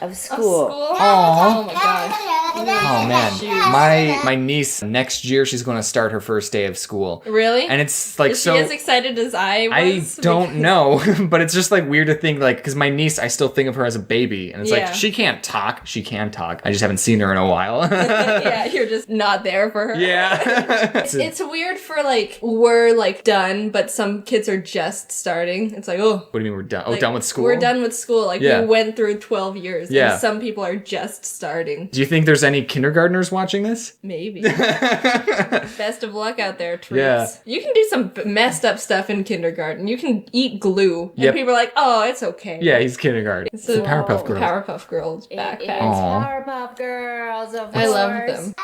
of school. Oh my gosh. Oh man, my niece next year she's going to start her first day of school. Really? And it's like Is so. she as excited as I was? I don't know, but it's just like weird to think like because my niece I still think of her as a baby, and it's Yeah. like she can't talk. She can talk. I just haven't seen her in a while. Yeah, you're just not there for her. Yeah. It's weird for like we're like done, but some kids are just starting. It's like, oh. What do you mean we're done? Oh, like, done with school? We're done with school. Like Yeah. we went through 12 years. Yeah. And some people are just starting. Do you think there's any kindergartners watching this? Maybe. Best of luck out there, troops. Yeah. You can do some messed up stuff in kindergarten. You can eat glue. And Yep. people are like, oh, it's okay. Yeah, he's kindergarten. It's a Powerpuff Girl. Powerpuff Girls backpack. It's Aw. Powerpuff Girls, of I course. love them.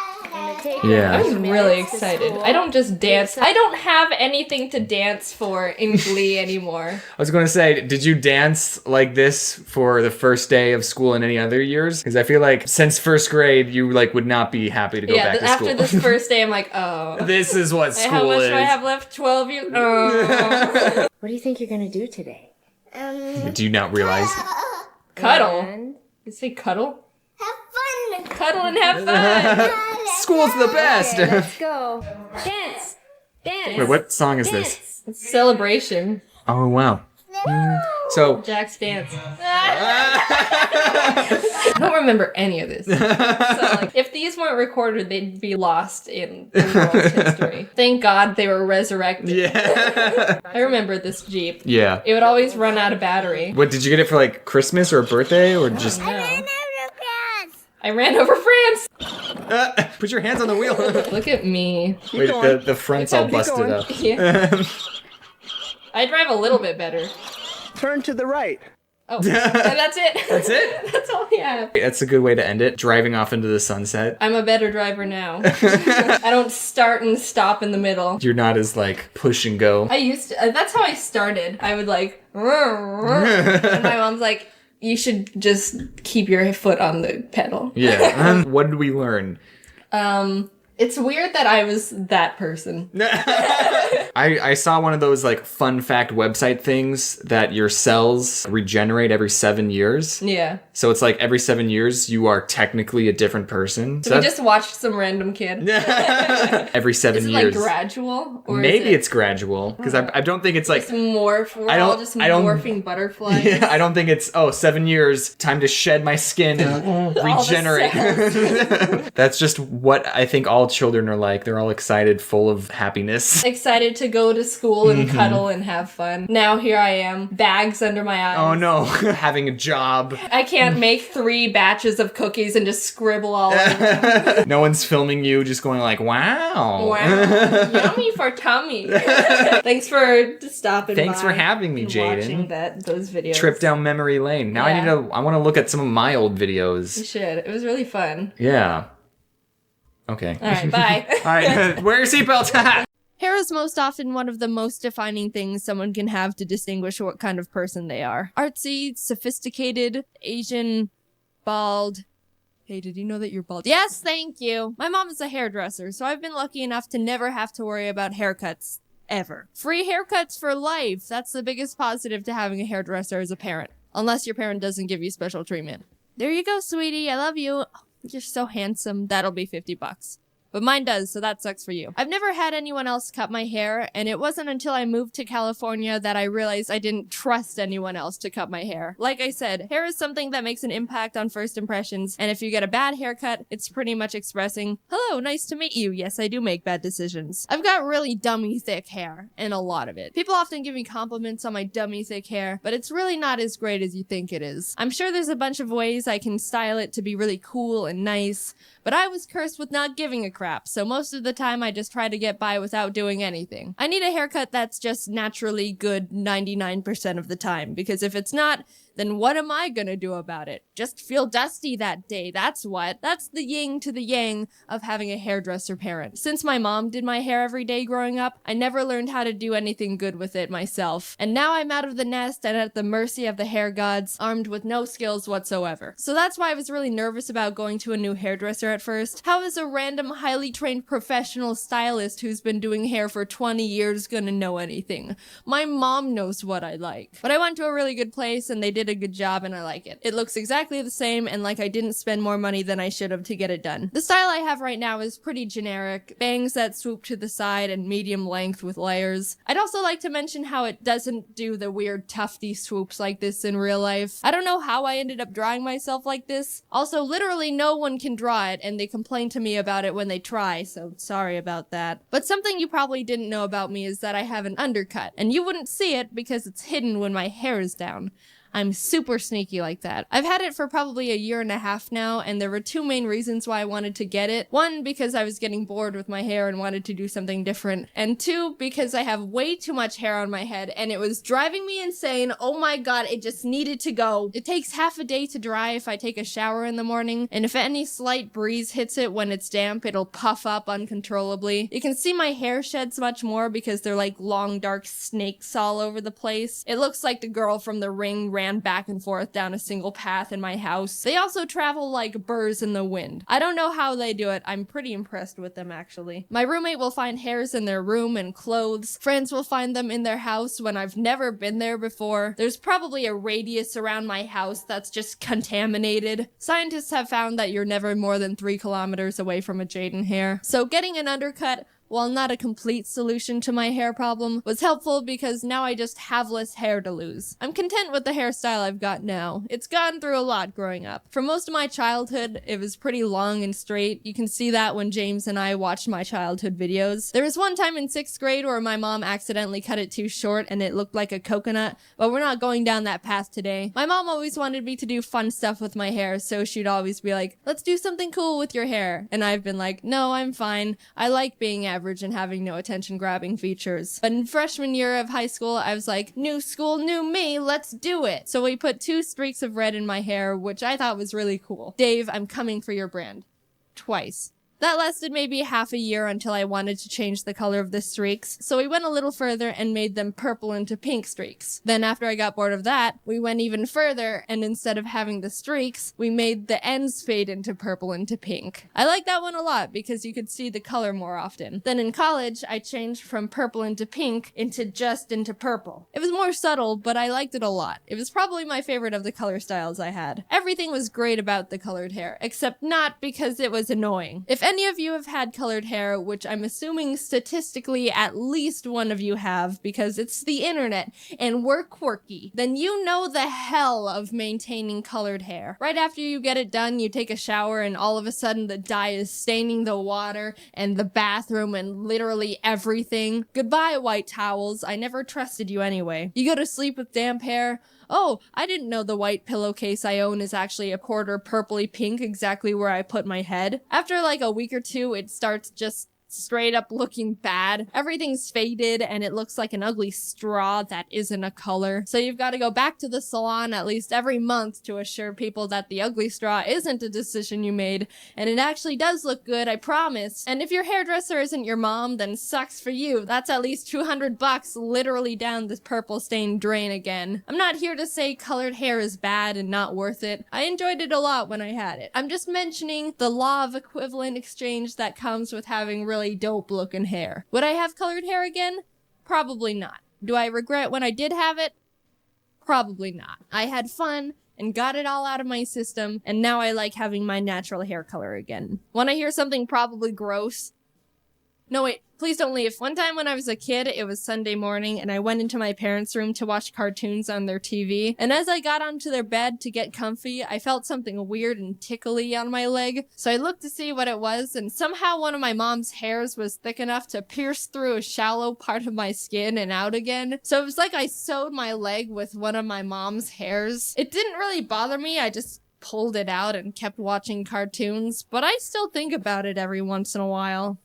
Yeah. I was really excited. I don't just dance. I don't have anything to dance for in Glee anymore. I was going to say, did you dance like this for the first day of school in any other years? Because I feel like since first grade, you like would not be happy to go back to after school. this first day, I'm like, oh. This is what Hey, school how much is. do I have left? 12 years? Oh. What do you think you're gonna do today? Do you not realize? Cuddle. You say cuddle? Have fun. Cuddle and have fun. School's the best. Okay, let's go. Dance. Dance. Wait, what song is this? It's Celebration. Oh, wow. So, Jack's dance. I don't remember any of this. So, like, if these weren't recorded, they'd be lost in the world's history. Thank God they were resurrected. yeah. I remember this Jeep. Yeah. It would always run out of battery. What, did you get it for like Christmas or a birthday or just... I ran over France. Put your hands on the wheel. Look at me. Wait, the front's all busted up. Yeah. I drive a little bit better. Turn to the right. Oh, and that's it. That's it? That's all I have. That's a good way to end it. Driving off into the sunset. I'm a better driver now. I don't start and stop in the middle. You're not as like push and go. I used to, that's how I started. I would like, and my mom's like, you should just keep your foot on the pedal. Yeah. What did we learn? It's weird that I was that person. I saw one of those like fun fact website things that your cells regenerate every 7 years. Yeah. So it's like every 7 years you are technically a different person. So we just watched some random kid. every 7 Is it years. like gradual? Or Maybe is it's gradual because I don't think it's like just morph. We're I don't- all just I don't- morphing butterflies. Yeah, I don't think it's 7 years time to shed my skin and regenerate. That's just what I think all children are like. They're all excited, full of happiness. Excited to go to school and Mhm. cuddle and have fun. Now here I am, bags under my eyes. Oh no, having a job. I can't make 3 batches of cookies and just scribble all over them. No one's filming you, just going like, wow. Wow, yummy for tummy. Thanks for stopping Thanks by for having me, and Jaiden. watching those videos. Trip down memory lane. Now Yeah. I want to look at some of my old You videos. should. It was really fun. Yeah. Okay. All right, bye. All right, wear your seatbelt. Hair is most often one of the most defining things someone can have to distinguish what kind of person they are. Artsy, sophisticated, Asian, bald. Hey, did you know that you're bald? Yes, thank you. My mom is a hairdresser, so I've been lucky enough to never have to worry about haircuts. Ever. Free haircuts for life. That's the biggest positive to having a hairdresser as a parent. Unless your parent doesn't give you special treatment. There you go, sweetie. I love you. Oh, you're so handsome. That'll be $50. But mine does, so that sucks for you. I've never had anyone else cut my hair, and it wasn't until I moved to California that I realized I didn't trust anyone else to cut my hair. Like I said, hair is something that makes an impact on first impressions, and if you get a bad haircut, it's pretty much expressing, hello, nice to meet you. Yes, I do make bad decisions. I've got really dummy thick hair, and a lot of it. People often give me compliments on my dummy thick hair, but it's really not as great as you think it is. I'm sure there's a bunch of ways I can style it to be really cool and nice, but I was cursed with not giving a crap, so most of the time I just try to get by without doing anything. I need a haircut that's just naturally good 99% of the time, because if it's not, then what am I gonna do about it? Just feel dusty that day, that's what. That's the yin to the yang of having a hairdresser parent. Since my mom did my hair every day growing up, I never learned how to do anything good with it myself. And now I'm out of the nest and at the mercy of the hair gods, armed with no skills whatsoever. So that's why I was really nervous about going to a new hairdresser at first. How is a random, highly trained professional stylist who's been doing hair for 20 years gonna know anything? My mom knows what I like. But I went to a really good place and they did a good job and I like it. It looks exactly the same and like I didn't spend more money than I should have to get it done. The style I have right now is pretty generic. Bangs that swoop to the side and medium length with layers. I'd also like to mention how it doesn't do the weird tufty swoops like this in real life. I don't know how I ended up drawing myself like this. Also, literally no one can draw it and they complain to me about it when they try, so sorry about that. But something you probably didn't know about me is that I have an undercut, and you wouldn't see it because it's hidden when my hair is down. I'm super sneaky like that. I've had it for probably a year and a half now, and there were two main reasons why I wanted to get it. One, because I was getting bored with my hair and wanted to do something different. And two, because I have way too much hair on my head, and it was driving me insane. Oh my god, it just needed to go. It takes half a day to dry if I take a shower in the morning, and if any slight breeze hits it when it's damp, it'll puff up uncontrollably. You can see my hair sheds much more because they're like long, dark snakes all over the place. It looks like the girl from The Ring ran back and forth down a single path in my house. They also travel like burrs in the wind. I don't know how they do it. I'm pretty impressed with them, actually. My roommate will find hairs in their room and clothes. Friends will find them in their house when I've never been there before. There's probably a radius around my house that's just contaminated. Scientists have found that you're never more than 3 kilometers away from a Jaiden hair. So getting an undercut, while not a complete solution to my hair problem, was helpful because now I just have less hair to lose. I'm content with the hairstyle I've got now. It's gone through a lot growing up. For most of my childhood, it was pretty long and straight. You can see that when James and I watched my childhood videos. There was one time in 6th grade where my mom accidentally cut it too short and it looked like a coconut, but we're not going down that path today. My mom always wanted me to do fun stuff with my hair, so she'd always be like, let's do something cool with your hair. And I've been like, no, I'm fine. I like being average and having no attention-grabbing features. But in freshman year of high school, I was like, new school, new me, let's do it. So we put 2 streaks of red in my hair, which I thought was really cool. Dave, I'm coming for your brand. Twice. That lasted maybe half a year until I wanted to change the color of the streaks, so we went a little further and made them purple into pink streaks. Then after I got bored of that, we went even further, and instead of having the streaks, we made the ends fade into purple into pink. I like that one a lot because you could see the color more often. Then in college, I changed from purple into pink into purple. It was more subtle, but I liked it a lot. It was probably my favorite of the color styles I had. Everything was great about the colored hair, except not because it was annoying. If any of you have had colored hair, which I'm assuming statistically at least one of you have because it's the internet and we're quirky, then you know the hell of maintaining colored hair. Right after you get it done, you take a shower and all of a sudden the dye is staining the water and the bathroom and literally everything. Goodbye, white towels. I never trusted you anyway. You go to sleep with damp hair. Oh, I didn't know the white pillowcase I own is actually a quarter purpley pink exactly where I put my head. After like a week or two, it starts just straight up looking bad. Everything's faded and it looks like an ugly straw that isn't a color. So you've got to go back to the salon at least every month to assure people that the ugly straw isn't a decision you made and it actually does look good, I promise. And if your hairdresser isn't your mom, then sucks for you. That's at least $200 literally down this purple stained drain again. I'm not here to say colored hair is bad and not worth it. I enjoyed it a lot when I had it. I'm just mentioning the law of equivalent exchange that comes with having really dope looking hair. Would I have colored hair again? Probably not. Do I regret when I did have it? Probably not. I had fun and got it all out of my system, and now I like having my natural hair color again. Want to hear something probably gross? No, wait, please don't leave. One time when I was a kid, it was Sunday morning, and I went into my parents' room to watch cartoons on their TV, and as I got onto their bed to get comfy, I felt something weird and tickly on my leg, so I looked to see what it was, and somehow one of my mom's hairs was thick enough to pierce through a shallow part of my skin and out again, so it was like I sewed my leg with one of my mom's hairs. It didn't really bother me, I just pulled it out and kept watching cartoons, but I still think about it every once in a while.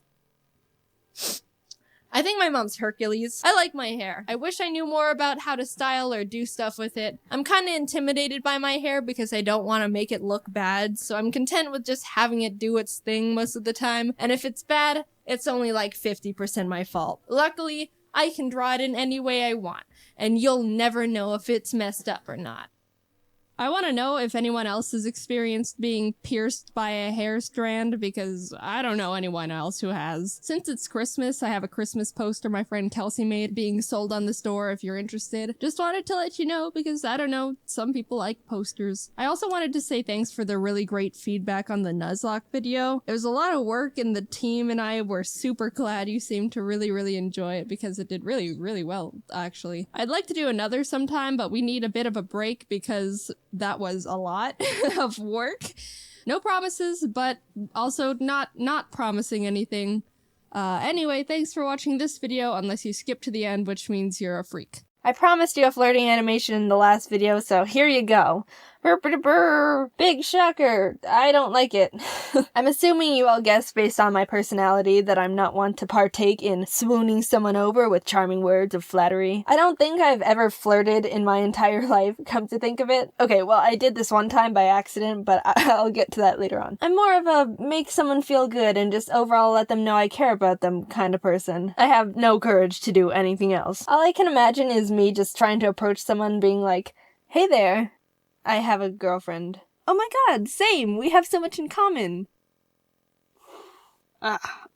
I think my mom's Hercules. I like my hair. I wish I knew more about how to style or do stuff with it. I'm kinda intimidated by my hair because I don't want to make it look bad, so I'm content with just having it do its thing most of the time, and if it's bad, it's only like 50% my fault. Luckily, I can draw it in any way I want, and you'll never know if it's messed up or not. I want to know if anyone else has experienced being pierced by a hair strand, because I don't know anyone else who has. Since it's Christmas, I have a Christmas poster my friend Kelsey made being sold on the store if you're interested. Just wanted to let you know because, I don't know, some people like posters. I also wanted to say thanks for the really great feedback on the Nuzlocke video. It was a lot of work and the team and I were super glad you seemed to really enjoy it because it did really well, actually. I'd like to do another sometime, but we need a bit of a break because that was a lot of work. No promises, but also not promising anything. Anyway, thanks for watching this video, unless you skip to the end, which means you're a freak. I promised you a flirting animation in the last video, so here you go. Brr. Big shocker. I don't like it. I'm assuming you all guessed based on my personality that I'm not one to partake in swooning someone over with charming words of flattery. I don't think I've ever flirted in my entire life, come to think of it. Okay, well, I did this one time by accident, but I'll get to that later on. I'm more of a make someone feel good and just overall let them know I care about them kind of person. I have no courage to do anything else. All I can imagine is me just trying to approach someone being like, "Hey there. I have a girlfriend." Oh my god, same! We have so much in common!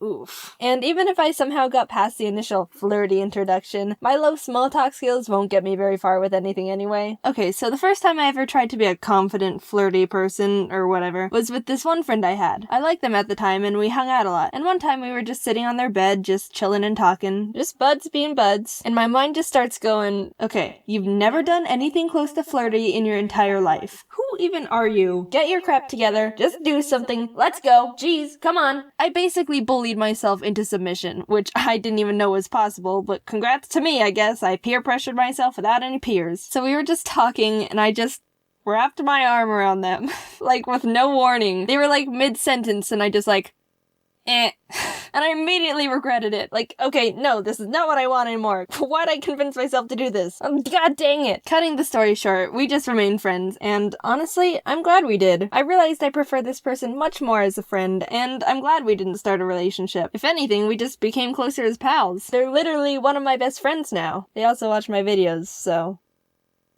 Oof. And even if I somehow got past the initial flirty introduction, my low small talk skills won't get me very far with anything anyway. Okay, so the first time I ever tried to be a confident, flirty person, or whatever, was with this one friend I had. I liked them at the time, and we hung out a lot. And one time we were just sitting on their bed, just chilling and talking. Just buds being buds. And my mind just starts going, okay, you've never done anything close to flirty in your entire life. Who even are you? Get your crap together. Just do something. Let's go. Jeez, come on. I basically bullied myself into submission, which I didn't even know was possible, but congrats to me, I guess. I peer pressured myself without any peers. So we were just talking, and I just wrapped my arm around them, like with no warning. They were like mid-sentence, and I just like, and I immediately regretted it. Like, okay, no, this is not what I want anymore. Why'd I convince myself to do this? God dang it. Cutting the story short, we just remained friends, and honestly, I'm glad we did. I realized I prefer this person much more as a friend, and I'm glad we didn't start a relationship. If anything, we just became closer as pals. They're literally one of my best friends now. They also watch my videos, so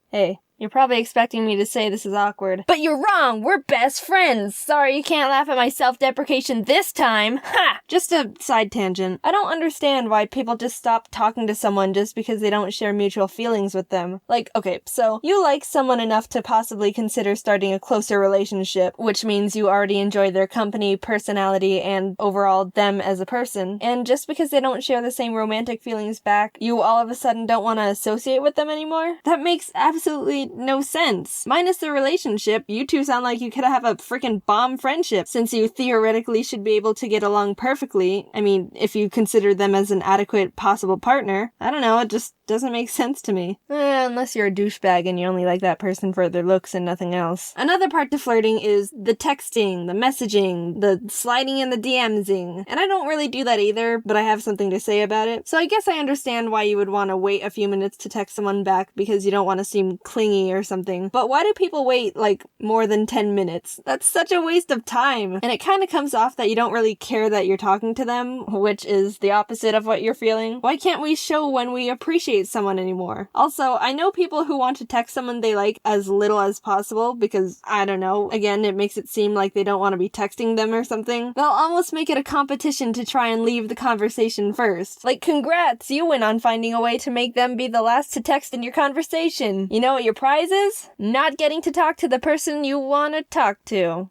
hey. You're probably expecting me to say this is awkward. But you're wrong! We're best friends! Sorry you can't laugh at my self-deprecation this time! Ha! Just a side tangent. I don't understand why people just stop talking to someone just because they don't share mutual feelings with them. Like, okay, so you like someone enough to possibly consider starting a closer relationship, which means you already enjoy their company, personality, and overall them as a person. And just because they don't share the same romantic feelings back, you all of a sudden don't want to associate with them anymore? That makes absolutely no sense. Minus the relationship, you two sound like you could have a freaking bomb friendship, since you theoretically should be able to get along perfectly. I mean, if you consider them as an adequate possible partner. I don't know, it just doesn't make sense to me. Unless you're a douchebag and you only like that person for their looks and nothing else. Another part to flirting is the texting, the messaging, the sliding in the DMsing. And I don't really do that either, but I have something to say about it. So I guess I understand why you would want to wait a few minutes to text someone back because you don't want to seem clingy or something. But why do people wait, like, more than 10 minutes? That's such a waste of time. And it kind of comes off that you don't really care that you're talking to them, which is the opposite of what you're feeling. Why can't we show when we appreciate someone anymore? Also, I know people who want to text someone they like as little as possible because, I don't know, again, it makes it seem like they don't want to be texting them or something. They'll almost make it a competition to try and leave the conversation first. Like, congrats, you win on finding a way to make them be the last to text in your conversation. You know what your prize is? Not getting to talk to the person you want to talk to.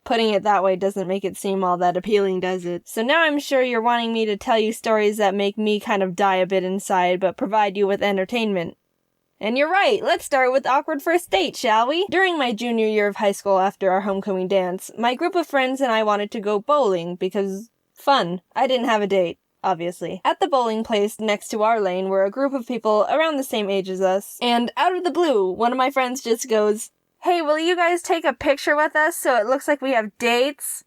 Putting it that way doesn't make it seem all that appealing, does it? So now I'm sure you're wanting me to tell you stories that make me kind of die a bit inside, but provide you with entertainment. And you're right, let's start with awkward first date, shall we? During my junior year of high school after our homecoming dance, my group of friends and I wanted to go bowling because fun. I didn't have a date, obviously. At the bowling place next to our lane were a group of people around the same age as us, and out of the blue, one of my friends just goes, "Hey, will you guys take a picture with us so it looks like we have dates?"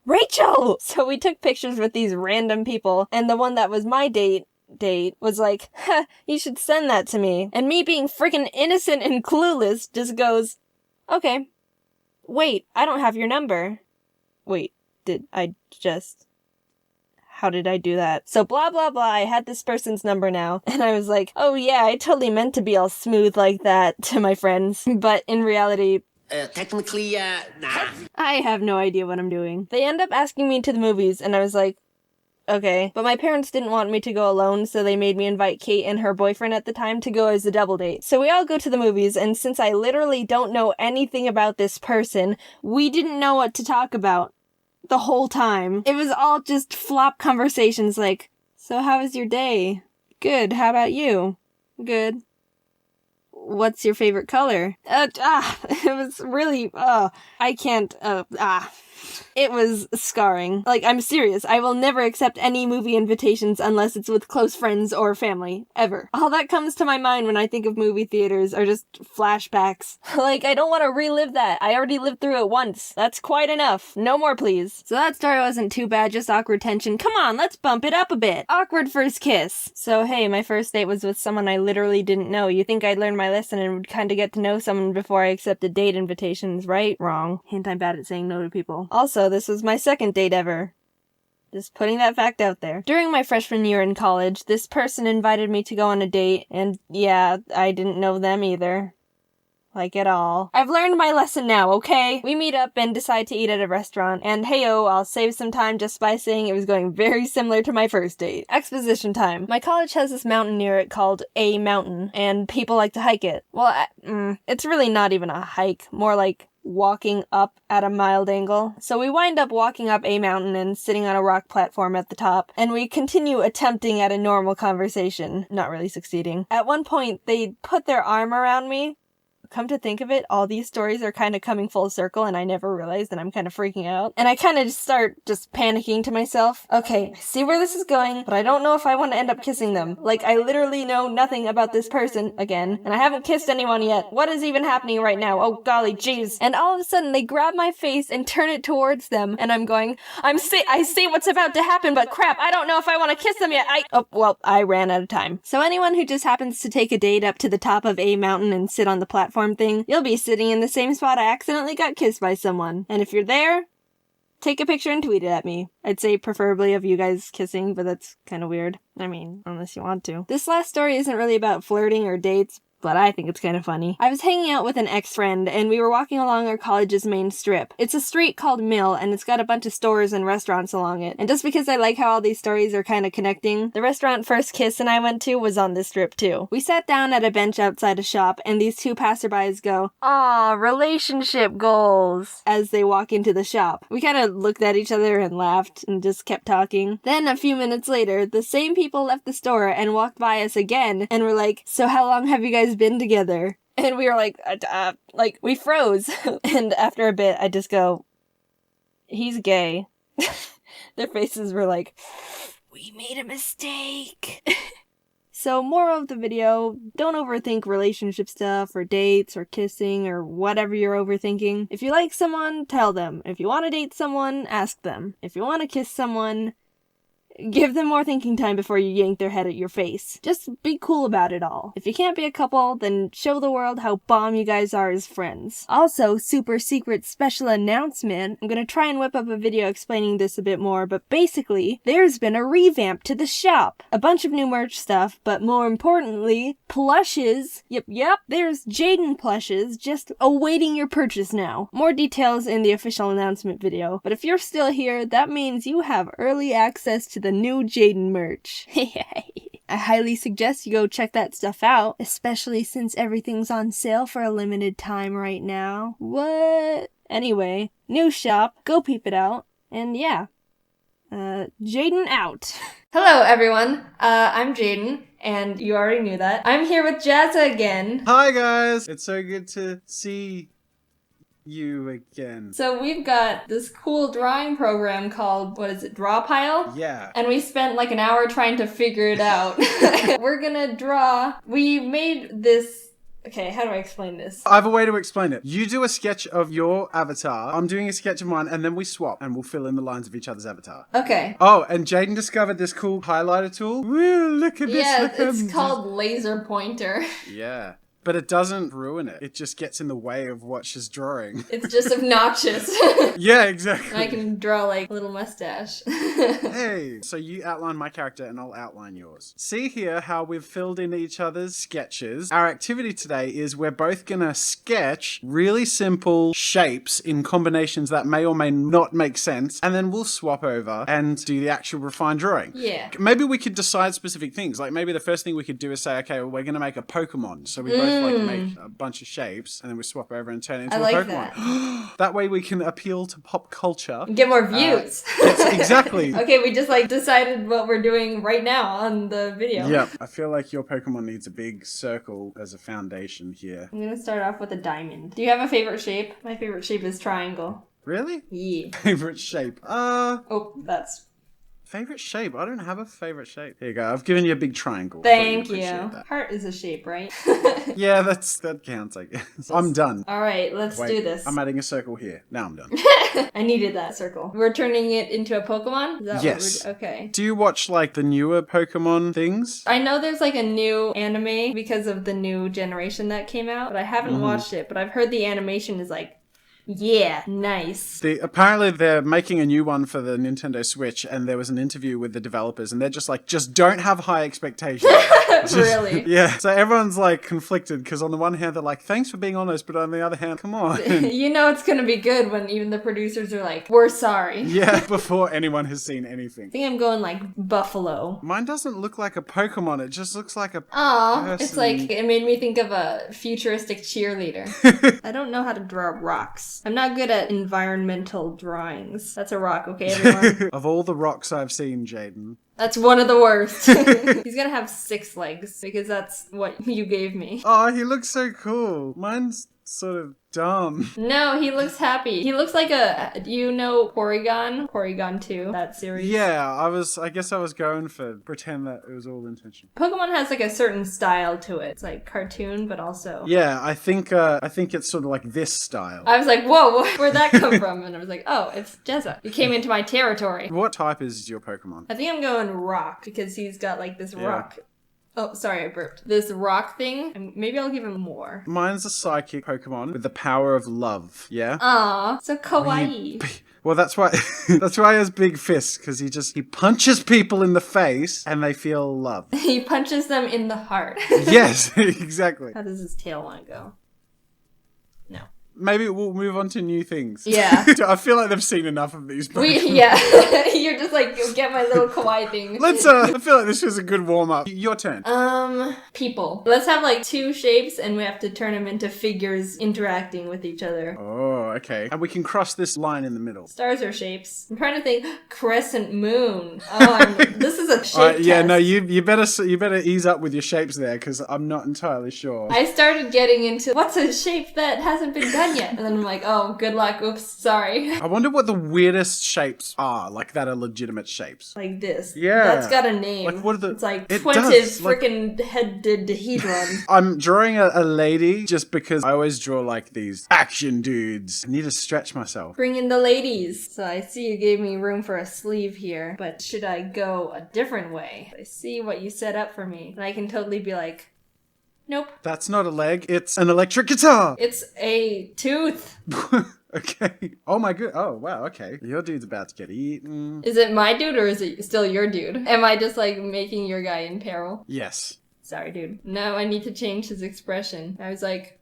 Rachel! So we took pictures with these random people, and the one that was my date was like, you should send that to me. And me being freaking innocent and clueless just goes, okay. Wait, I don't have your number. Wait, how did I do that? So blah blah blah, I had this person's number now, and I was like, oh yeah, I totally meant to be all smooth like that to my friends, but in reality, technically, nah. I have no idea what I'm doing. They end up asking me to the movies, and I was like, okay. But my parents didn't want me to go alone, so they made me invite Kate and her boyfriend at the time to go as a double date. So we all go to the movies, and since I literally don't know anything about this person, we didn't know what to talk about the whole time. It was all just flop conversations like, so how was your day? Good, how about you? Good. What's your favorite color? It was really, It was scarring. Like, I'm serious. I will never accept any movie invitations unless it's with close friends or family. Ever. All that comes to my mind when I think of movie theaters are just flashbacks. Like, I don't want to relive that. I already lived through it once. That's quite enough. No more, please. So that story wasn't too bad, just awkward tension. Come on, let's bump it up a bit. Awkward first kiss. So, hey, my first date was with someone I literally didn't know. You think I'd learn my lesson and would kind of get to know someone before I accepted date invitations, right? Wrong. Hint, I'm bad at saying no to people. Also, this was my second date ever. Just putting that fact out there. During my freshman year in college, this person invited me to go on a date, and yeah, I didn't know them either. Like at all. I've learned my lesson now, okay? We meet up and decide to eat at a restaurant, and hey-oh, I'll save some time just by saying it was going very similar to my first date. Exposition time. My college has this mountain near it called A Mountain, and people like to hike it. Well, it's really not even a hike, more like walking up at a mild angle. So we wind up walking up a mountain and sitting on a rock platform at the top, and we continue attempting at a normal conversation, not really succeeding. At one point, they put their arm around me. Come to think of it, all these stories are kind of coming full circle, and I never realized that I'm kind of freaking out. And I kind of start just panicking to myself. Okay, I see where this is going, but I don't know if I want to end up kissing them. Like, I literally know nothing about this person, again, and I haven't kissed anyone yet. What is even happening right now? Oh, golly, jeez. And all of a sudden, they grab my face and turn it towards them, and I'm going, I see what's about to happen, but crap, I don't know if I want to kiss them yet. I ran out of time. So anyone who just happens to take a date up to the top of a mountain and sit on the platform thing, you'll be sitting in the same spot I accidentally got kissed by someone. And if you're there, take a picture and tweet it at me. I'd say preferably of you guys kissing, but that's kind of weird. I mean, unless you want to. This last story isn't really about flirting or dates, but I think it's kind of funny. I was hanging out with an ex-friend, and we were walking along our college's main strip. It's a street called Mill, and it's got a bunch of stores and restaurants along it. And just because I like how all these stories are kind of connecting, the restaurant First Kiss and I went to was on this strip too. We sat down at a bench outside a shop, and these two passerbys go, "Aw, relationship goals," as they walk into the shop. We kind of looked at each other and laughed and just kept talking. Then a few minutes later, the same people left the store and walked by us again, and were like, "So how long have you guys been together?" And we were like we froze. And after a bit, I just go, "He's gay." Their faces were like, "We made a mistake." So moral of the video, don't overthink relationship stuff or dates or kissing or whatever you're overthinking. If you like someone, tell them. If you want to date someone, ask them. If you want to kiss someone, give them more thinking time before you yank their head at your face. Just be cool about it all. If you can't be a couple, then show the world how bomb you guys are as friends. Also, super secret special announcement. I'm gonna try and whip up a video explaining this a bit more, but basically, there's been a revamp to the shop. A bunch of new merch stuff, but more importantly, plushes. Yep, there's Jaiden plushes just awaiting your purchase now. More details in the official announcement video, but if you're still here, that means you have early access to the new Jaiden merch. I highly suggest you go check that stuff out, especially since everything's on sale for a limited time right now. What? Anyway, new shop, go peep it out, and yeah. Jaiden out. Hello, everyone. I'm Jaiden, and you already knew that. I'm here with Jazza again. Hi, guys. It's so good to see you again. So we've got this cool drawing program called, what is it, Drawpile? Yeah. And we spent like an hour trying to figure it out. We're gonna draw. We made this. Okay, how do I explain this? I have a way to explain it. You do a sketch of your avatar, I'm doing a sketch of mine, and then we swap, and we'll fill in the lines of each other's avatar. Okay. Oh, and Jaiden discovered this cool highlighter tool. Woo, look at this. Yeah, it's called laser pointer. Yeah. But it doesn't ruin it. It just gets in the way of what she's drawing. It's just obnoxious. Yeah, exactly. I can draw like a little mustache. Hey, so you outline my character and I'll outline yours. See here how we've filled in each other's sketches. Our activity today is we're both gonna sketch really simple shapes in combinations that may or may not make sense, and then we'll swap over and do the actual refined drawing. Yeah. Maybe we could decide specific things. Like maybe the first thing we could do is say, okay, well, we're gonna make a Pokemon. So we both like make a bunch of shapes and then we swap over and turn it into a Pokemon. That way we can appeal to pop culture. Get more views. Yes, exactly. Okay, we just like decided what we're doing right now on the video. Yep. I feel like your Pokemon needs a big circle as a foundation here. I'm gonna start off with a diamond. Do you have a favorite shape? My favorite shape is triangle. Really? Yeah. Favorite shape? Oh, that's... Favorite shape? I don't have a favorite shape. Here you go. I've given you a big triangle. Thank you. Heart is a shape, right? Yeah, that counts, I guess. I'm done. All right, let's do this. I'm adding a circle here. Now I'm done. I needed that circle. We're turning it into a Pokemon? Is that Yes. What okay. Do you watch like the newer Pokemon things? I know there's like a new anime because of the new generation that came out, but I haven't watched it. But I've heard the animation is like, yeah, nice. Apparently they're making a new one for the Nintendo Switch, and there was an interview with the developers, and they're just like, just don't have high expectations. Really? Yeah. So everyone's like conflicted, because on the one hand they're like, thanks for being honest, but on the other hand, come on. You know it's gonna be good when even the producers are like, we're sorry. Yeah, before anyone has seen anything. I think I'm going like buffalo. Mine doesn't look like a Pokemon, it just looks like a Aw, it's like, it made me think of a futuristic cheerleader. I don't know how to draw rocks. I'm not good at environmental drawings. That's a rock, okay, everyone? Of all the rocks I've seen, Jaiden. That's one of the worst. He's gonna have 6 legs, because that's what you gave me. Oh, he looks so cool. Mine's sort of dumb. No, he looks happy. He looks like do you know Porygon? Porygon 2, that series. Yeah, I guess I was going for pretend that it was all intentional. Pokemon has like a certain style to it. It's like cartoon, but also... Yeah, I think it's sort of like this style. I was like, whoa, where'd that come from? And I was like, oh, it's Jezza. You came into my territory. What type is your Pokemon? I think I'm going rock, because he's got like this rock... Oh, sorry, I burped. This rock thing, and maybe I'll give him more. Mine's a psychic Pokemon with the power of love, yeah? Aw, so kawaii. Well, that's why he has big fists, because he punches people in the face and they feel love. He punches them in the heart. Yes, exactly. How does his tail want to go? No. Maybe we'll move on to new things. Yeah. I feel like they've seen enough of these Pokemon. Yeah. You're just like, get my little kawaii thing. I feel like this was a good warm-up. Your turn. People. Let's have like 2 shapes and we have to turn them into figures interacting with each other. Oh, okay. And we can cross this line in the middle. Stars are shapes. I'm trying to think. Crescent moon. Oh, this is a shape Yeah, test. no, you better ease up with your shapes there, because I'm not entirely sure. I started getting into what's a shape that hasn't been done done yet. And then I'm like, oh, good luck. Oops, sorry. I wonder what the weirdest shapes are, like that are legitimate shapes. Like this. Yeah. That's got a name. Like, what are the... It's like It 20 does, like- freaking headed. I'm drawing a lady just because I always draw like these action dudes. I need to stretch myself. Bring in the ladies. So I see you gave me room for a sleeve here, but should I go a different way? I see what you set up for me, and I can totally be like, nope. That's not a leg, it's an electric guitar. It's a tooth. Okay. Oh my god. Oh wow, okay. Your dude's about to get eaten. Is it my dude or is it still your dude? Am I just like making your guy in peril? Yes. Sorry, dude. Now I need to change his expression. I was like,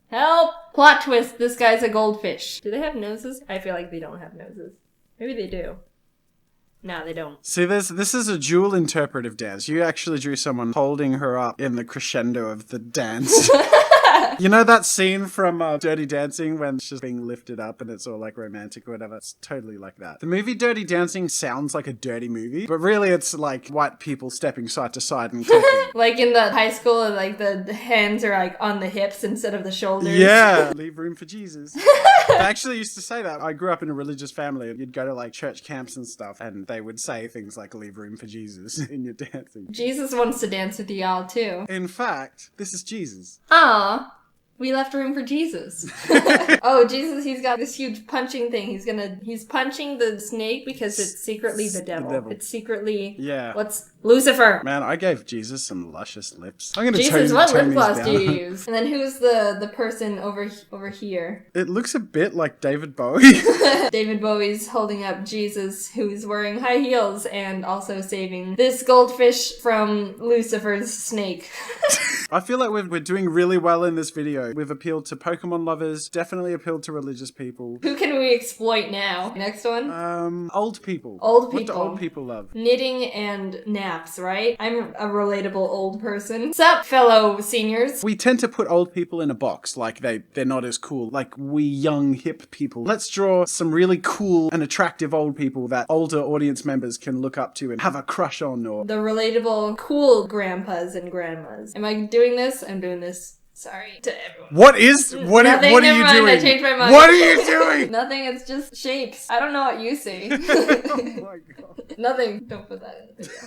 help! Plot twist, this guy's a goldfish. Do they have noses? I feel like they don't have noses. Maybe they do. No, they don't. See, this is a dual interpretive dance. You actually drew someone holding her up in the crescendo of the dance. You know that scene from Dirty Dancing when she's being lifted up and it's all like romantic or whatever? It's totally like that. The movie Dirty Dancing sounds like a dirty movie, but really it's like white people stepping side to side and clapping. Like in the high school, and like the hands are like on the hips instead of the shoulders. Yeah, leave room for Jesus. I actually used to say that. I grew up in a religious family. You'd go to like church camps and stuff, and they would say things like leave room for Jesus in your dancing. Jesus wants to dance with y'all too. In fact, this is Jesus. Aw. We left room for Jesus. Oh, Jesus, he's got this huge punching thing. He's punching the snake because it's secretly the devil. It's secretly... Yeah. What's... Lucifer. Man, I gave Jesus some luscious lips. I'm gonna Jesus, tone, what tone lip gloss these do down. you use? And then who's the person over here? It looks a bit like David Bowie. David Bowie's holding up Jesus, who's wearing high heels and also saving this goldfish from Lucifer's snake. I feel like we're doing really well in this video. We've appealed to Pokemon lovers, definitely appealed to religious people. Who can we exploit now? Next one? Old people. Old What do people. old people love? Knitting and naps, right? I'm a relatable old person. Sup, fellow seniors? We tend to put old people in a box, like they're not as cool, like we young hip people. Let's draw some really cool and attractive old people that older audience members can look up to and have a crush on, or... The relatable cool grandpas and grandmas. Am I doing this? I'm doing this. Sorry to everyone. What are Nothing, you never mind, doing? I changed my mind. What are you doing? Nothing, it's just shapes. I don't know what you see. Oh my god. Nothing. Don't put that in the video.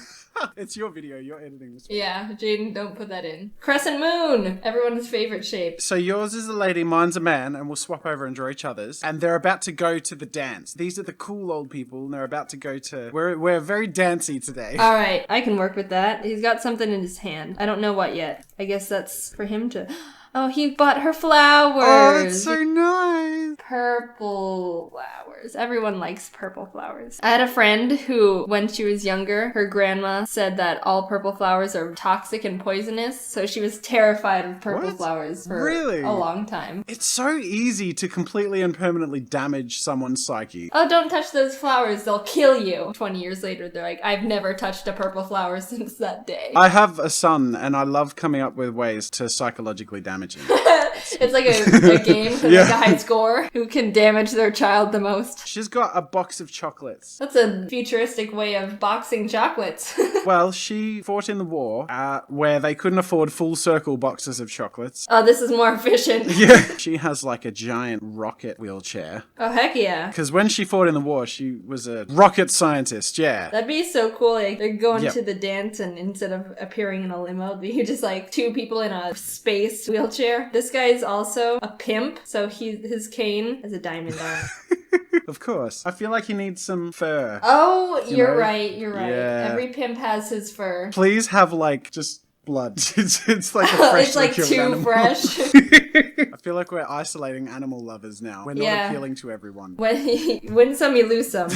It's your video, you're editing this. Yeah, Jaiden, don't put that in. Crescent moon! Everyone's favorite shape. So yours is a lady, mine's a man, and we'll swap over and draw each other's. And they're about to go to the dance. These are the cool old people, and they're about to go to... We're very dancey today. Alright, I can work with that. He's got something in his hand. I don't know what yet. I guess that's for him to... Oh, he bought her flowers! Oh, that's so nice! Purple flowers. Everyone likes purple flowers. I had a friend who, when she was younger, her grandma said that all purple flowers are toxic and poisonous, so she was terrified of purple flowers for Really? a long time. It's so easy to completely and permanently damage someone's psyche. Oh, don't touch those flowers, they'll kill you. 20 years later, they're like, I've never touched a purple flower since that day. I have a son, and I love coming up with ways to psychologically damage him. It's like a game for like a high score. Who can damage their child the most? She's got a box of chocolates. That's a futuristic way of boxing chocolates. Well, she fought in the war where they couldn't afford full circle boxes of chocolates. Oh, this is more efficient. Yeah. She has like a giant rocket wheelchair. Oh, heck yeah. Because when she fought in the war, she was a rocket scientist, yeah. That'd be so cool. Like, they're going Yep. to the dance, and instead of appearing in a limo, it'd be just like two people in a space wheelchair. This guy is also a pimp, so his cane has a diamond on it. Of course. I feel like he needs some fur. Oh, You you're know? right, you're right. Yeah. Every pimp has his fur. Please have like just blood. It's like a freshly It's like killed too animal. fresh. I feel like we're isolating animal lovers now. We're not Yeah. appealing to everyone. When you win some, you lose some.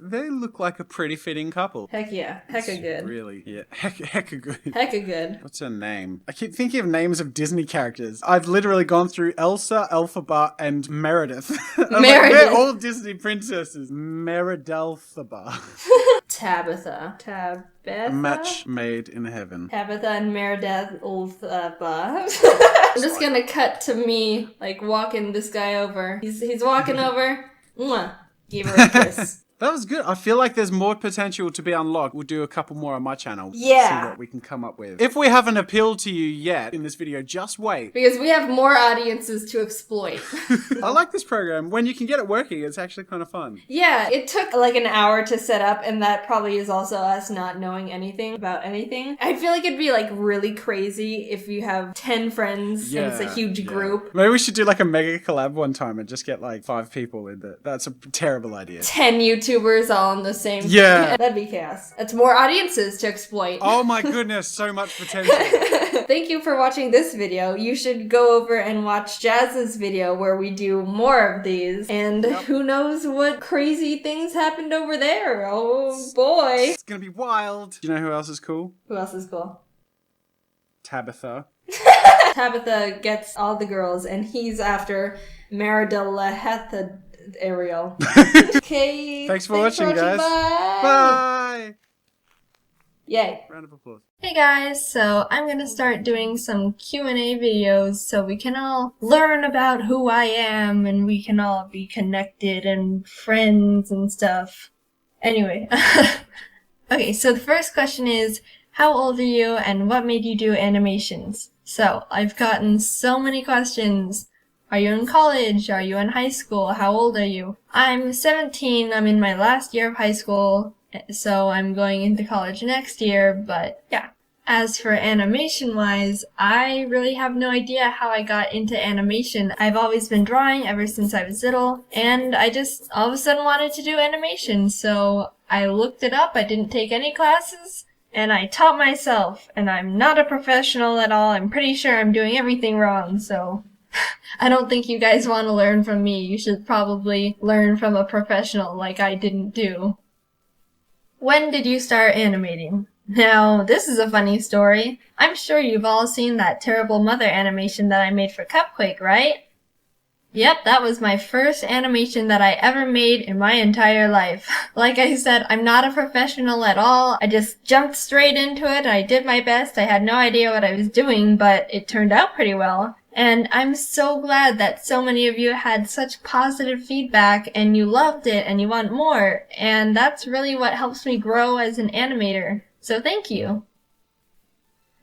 They look like a pretty fitting couple. Heck yeah. Hecka good. Really, yeah. Hecka good. Hecka good. What's her name? I keep thinking of names of Disney characters. I've literally gone through Elsa, Elphaba, and Meredith. I'm like, Meredith. they're all Disney princesses. Meridelphaba. Tabitha. Tabitha? A match made in heaven. Tabitha and Meredith Ulthaba. I'm just gonna cut to me, like, walking this guy over. He's walking over. Mwah. Give her a kiss. That was good. I feel like there's more potential to be unlocked. We'll do a couple more on my channel. Yeah. See what we can come up with. If we haven't appealed to you yet in this video, just wait. Because we have more audiences to exploit. I like this program. When you can get it working, it's actually kind of fun. Yeah, it took like an hour to set up, and that probably is also us not knowing anything about anything. I feel like it'd be like really crazy if you have 10 friends and it's a huge group. Maybe we should do like a mega collab one time and just get like 5 people in there. That's a terrible idea. 10 YouTubers all in the same. Yeah. That'd be chaos. That's more audiences to exploit. Oh my goodness, so much potential. Thank you for watching this video. You should go over and watch Jazz's video where we do more of these. And who knows what crazy things happened over there. Oh boy. It's gonna be wild. Do you know who else is cool? Who else is cool? Tabitha. Tabitha gets all the girls, and he's after Meridelahetha Ariel. Okay. Thanks for watching, guys. Bye. Bye. Yay. Round of applause. Hey guys, so I'm gonna start doing some Q&A videos so we can all learn about who I am and we can all be connected and friends and stuff. Anyway. Okay, so the first question is, how old are you and what made you do animations? So, I've gotten so many questions. Are you in college? Are you in high school? How old are you? I'm 17, I'm in my last year of high school, so I'm going into college next year, but yeah. As for animation-wise, I really have no idea how I got into animation. I've always been drawing ever since I was little, and I just all of a sudden wanted to do animation, so I looked it up, I didn't take any classes, and I taught myself, and I'm not a professional at all. I'm pretty sure I'm doing everything wrong, so I don't think you guys want to learn from me. You should probably learn from a professional like I didn't do. When did you start animating? Now, this is a funny story. I'm sure you've all seen that terrible mother animation that I made for Cupquake, right? Yep, that was my first animation that I ever made in my entire life. Like I said, I'm not a professional at all. I just jumped straight into it. I did my best. I had no idea what I was doing, but it turned out pretty well. And I'm so glad that so many of you had such positive feedback and you loved it and you want more. And that's really what helps me grow as an animator. So thank you.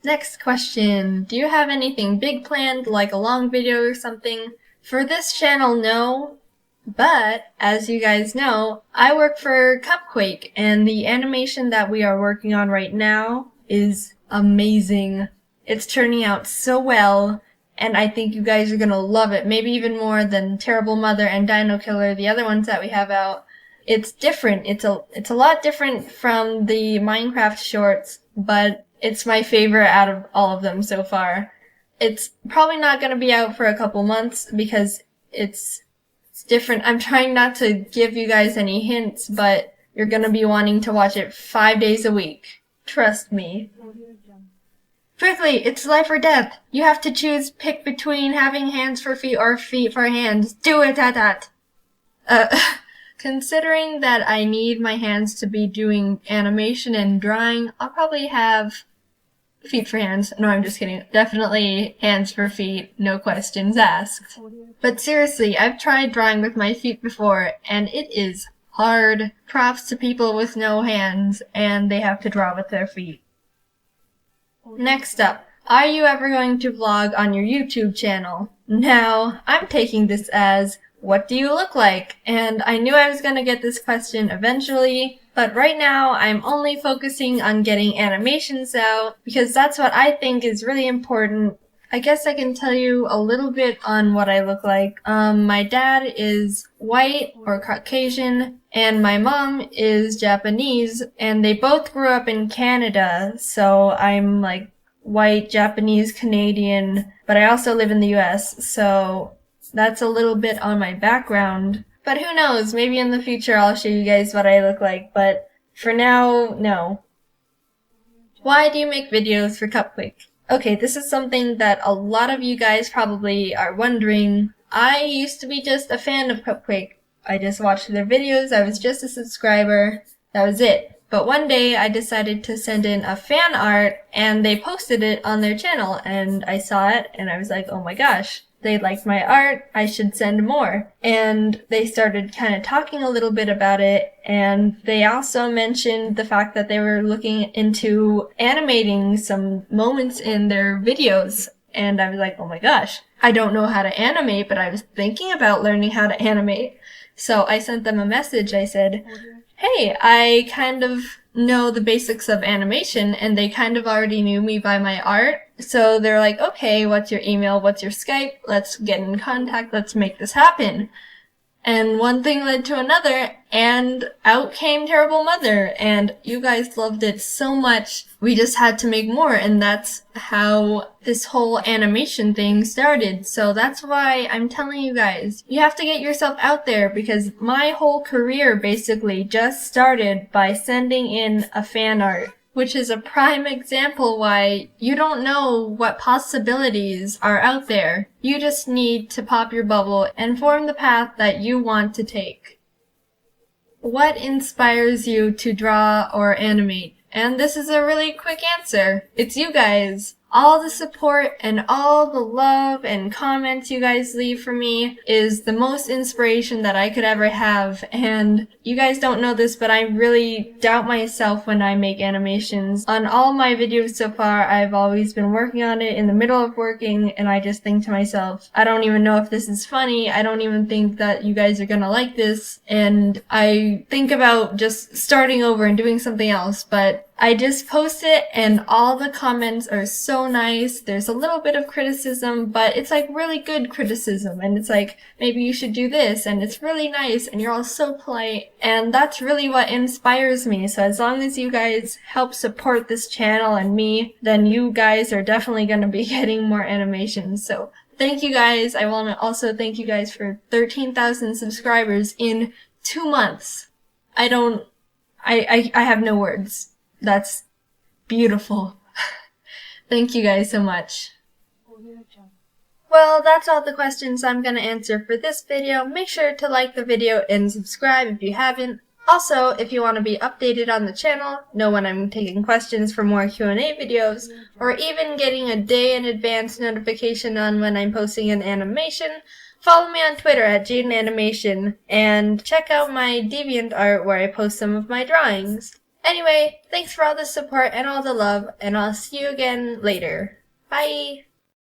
Next question. Do you have anything big planned, like a long video or something? For this channel, no. But, as you guys know, I work for Cupquake, and the animation that we are working on right now is amazing. It's turning out so well, and I think you guys are gonna love it, maybe even more than Terrible Mother and Dino Killer, the other ones that we have out. It's different. It's a lot different from the Minecraft shorts, but it's my favorite out of all of them so far. It's probably not going to be out for a couple months because it's different. I'm trying not to give you guys any hints, but you're going to be wanting to watch it 5 days a week. Trust me. Quickly, it's life or death. You have to pick between having hands for feet or feet for hands. Do it at that. Considering that I need my hands to be doing animation and drawing, I'll probably have feet for hands. No, I'm just kidding. Definitely hands for feet, no questions asked. But seriously, I've tried drawing with my feet before, and it is hard. Props to people with no hands, and they have to draw with their feet. Next up, are you ever going to vlog on your YouTube channel? Now, I'm taking this as, what do you look like? And I knew I was going to get this question eventually, but right now I'm only focusing on getting animations out because that's what I think is really important. I guess I can tell you a little bit on what I look like. My dad is white or Caucasian, and my mom is Japanese, and they both grew up in Canada, so I'm like white, Japanese, Canadian, but I also live in the US, so that's a little bit on my background. But who knows, maybe in the future I'll show you guys what I look like, but for now, no. Why do you make videos for Cupquake? Okay, this is something that a lot of you guys probably are wondering. I used to be just a fan of Cupquake. I just watched their videos, I was just a subscriber, that was it. But one day I decided to send in a fan art and they posted it on their channel and I saw it and I was like, oh my gosh, they liked my art, I should send more. And they started kind of talking a little bit about it, and they also mentioned the fact that they were looking into animating some moments in their videos. And I was like, oh my gosh, I don't know how to animate, but I was thinking about learning how to animate. So I sent them a message. I said, hey, I kind of know the basics of animation, and they kind of already knew me by my art. So they're like, okay, what's your email? What's your Skype? Let's get in contact. Let's make this happen. And one thing led to another, and out came Terrible Mother, and you guys loved it so much, we just had to make more, and that's how this whole animation thing started. So that's why I'm telling you guys, you have to get yourself out there, because my whole career basically just started by sending in a fan art, which is a prime example why you don't know what possibilities are out there. You just need to pop your bubble and form the path that you want to take. What inspires you to draw or animate? And this is a really quick answer. It's you guys. All the support and all the love and comments you guys leave for me is the most inspiration that I could ever have. And you guys don't know this, but I really doubt myself when I make animations. On all my videos so far, I've always been working on it in the middle of working, and I just think to myself, I don't even know if this is funny. I don't even think that you guys are gonna like this. And I think about just starting over and doing something else, but I just post it and all the comments are so nice. There's a little bit of criticism, but it's like really good criticism. And it's like, maybe you should do this. And it's really nice. And you're all so polite. And that's really what inspires me. So as long as you guys help support this channel and me, then you guys are definitely going to be getting more animations. So thank you guys. I want to also thank you guys for 13,000 subscribers in 2 months. I have no words. That's beautiful. Thank you guys so much. Well, that's all the questions I'm going to answer for this video. Make sure to like the video and subscribe if you haven't. Also, if you want to be updated on the channel, know when I'm taking questions for more Q&A videos, or even getting a day in advance notification on when I'm posting an animation, follow me on Twitter at Jaiden Animation, and check out my DeviantArt where I post some of my drawings. Anyway, thanks for all the support and all the love, and I'll see you again later. Bye!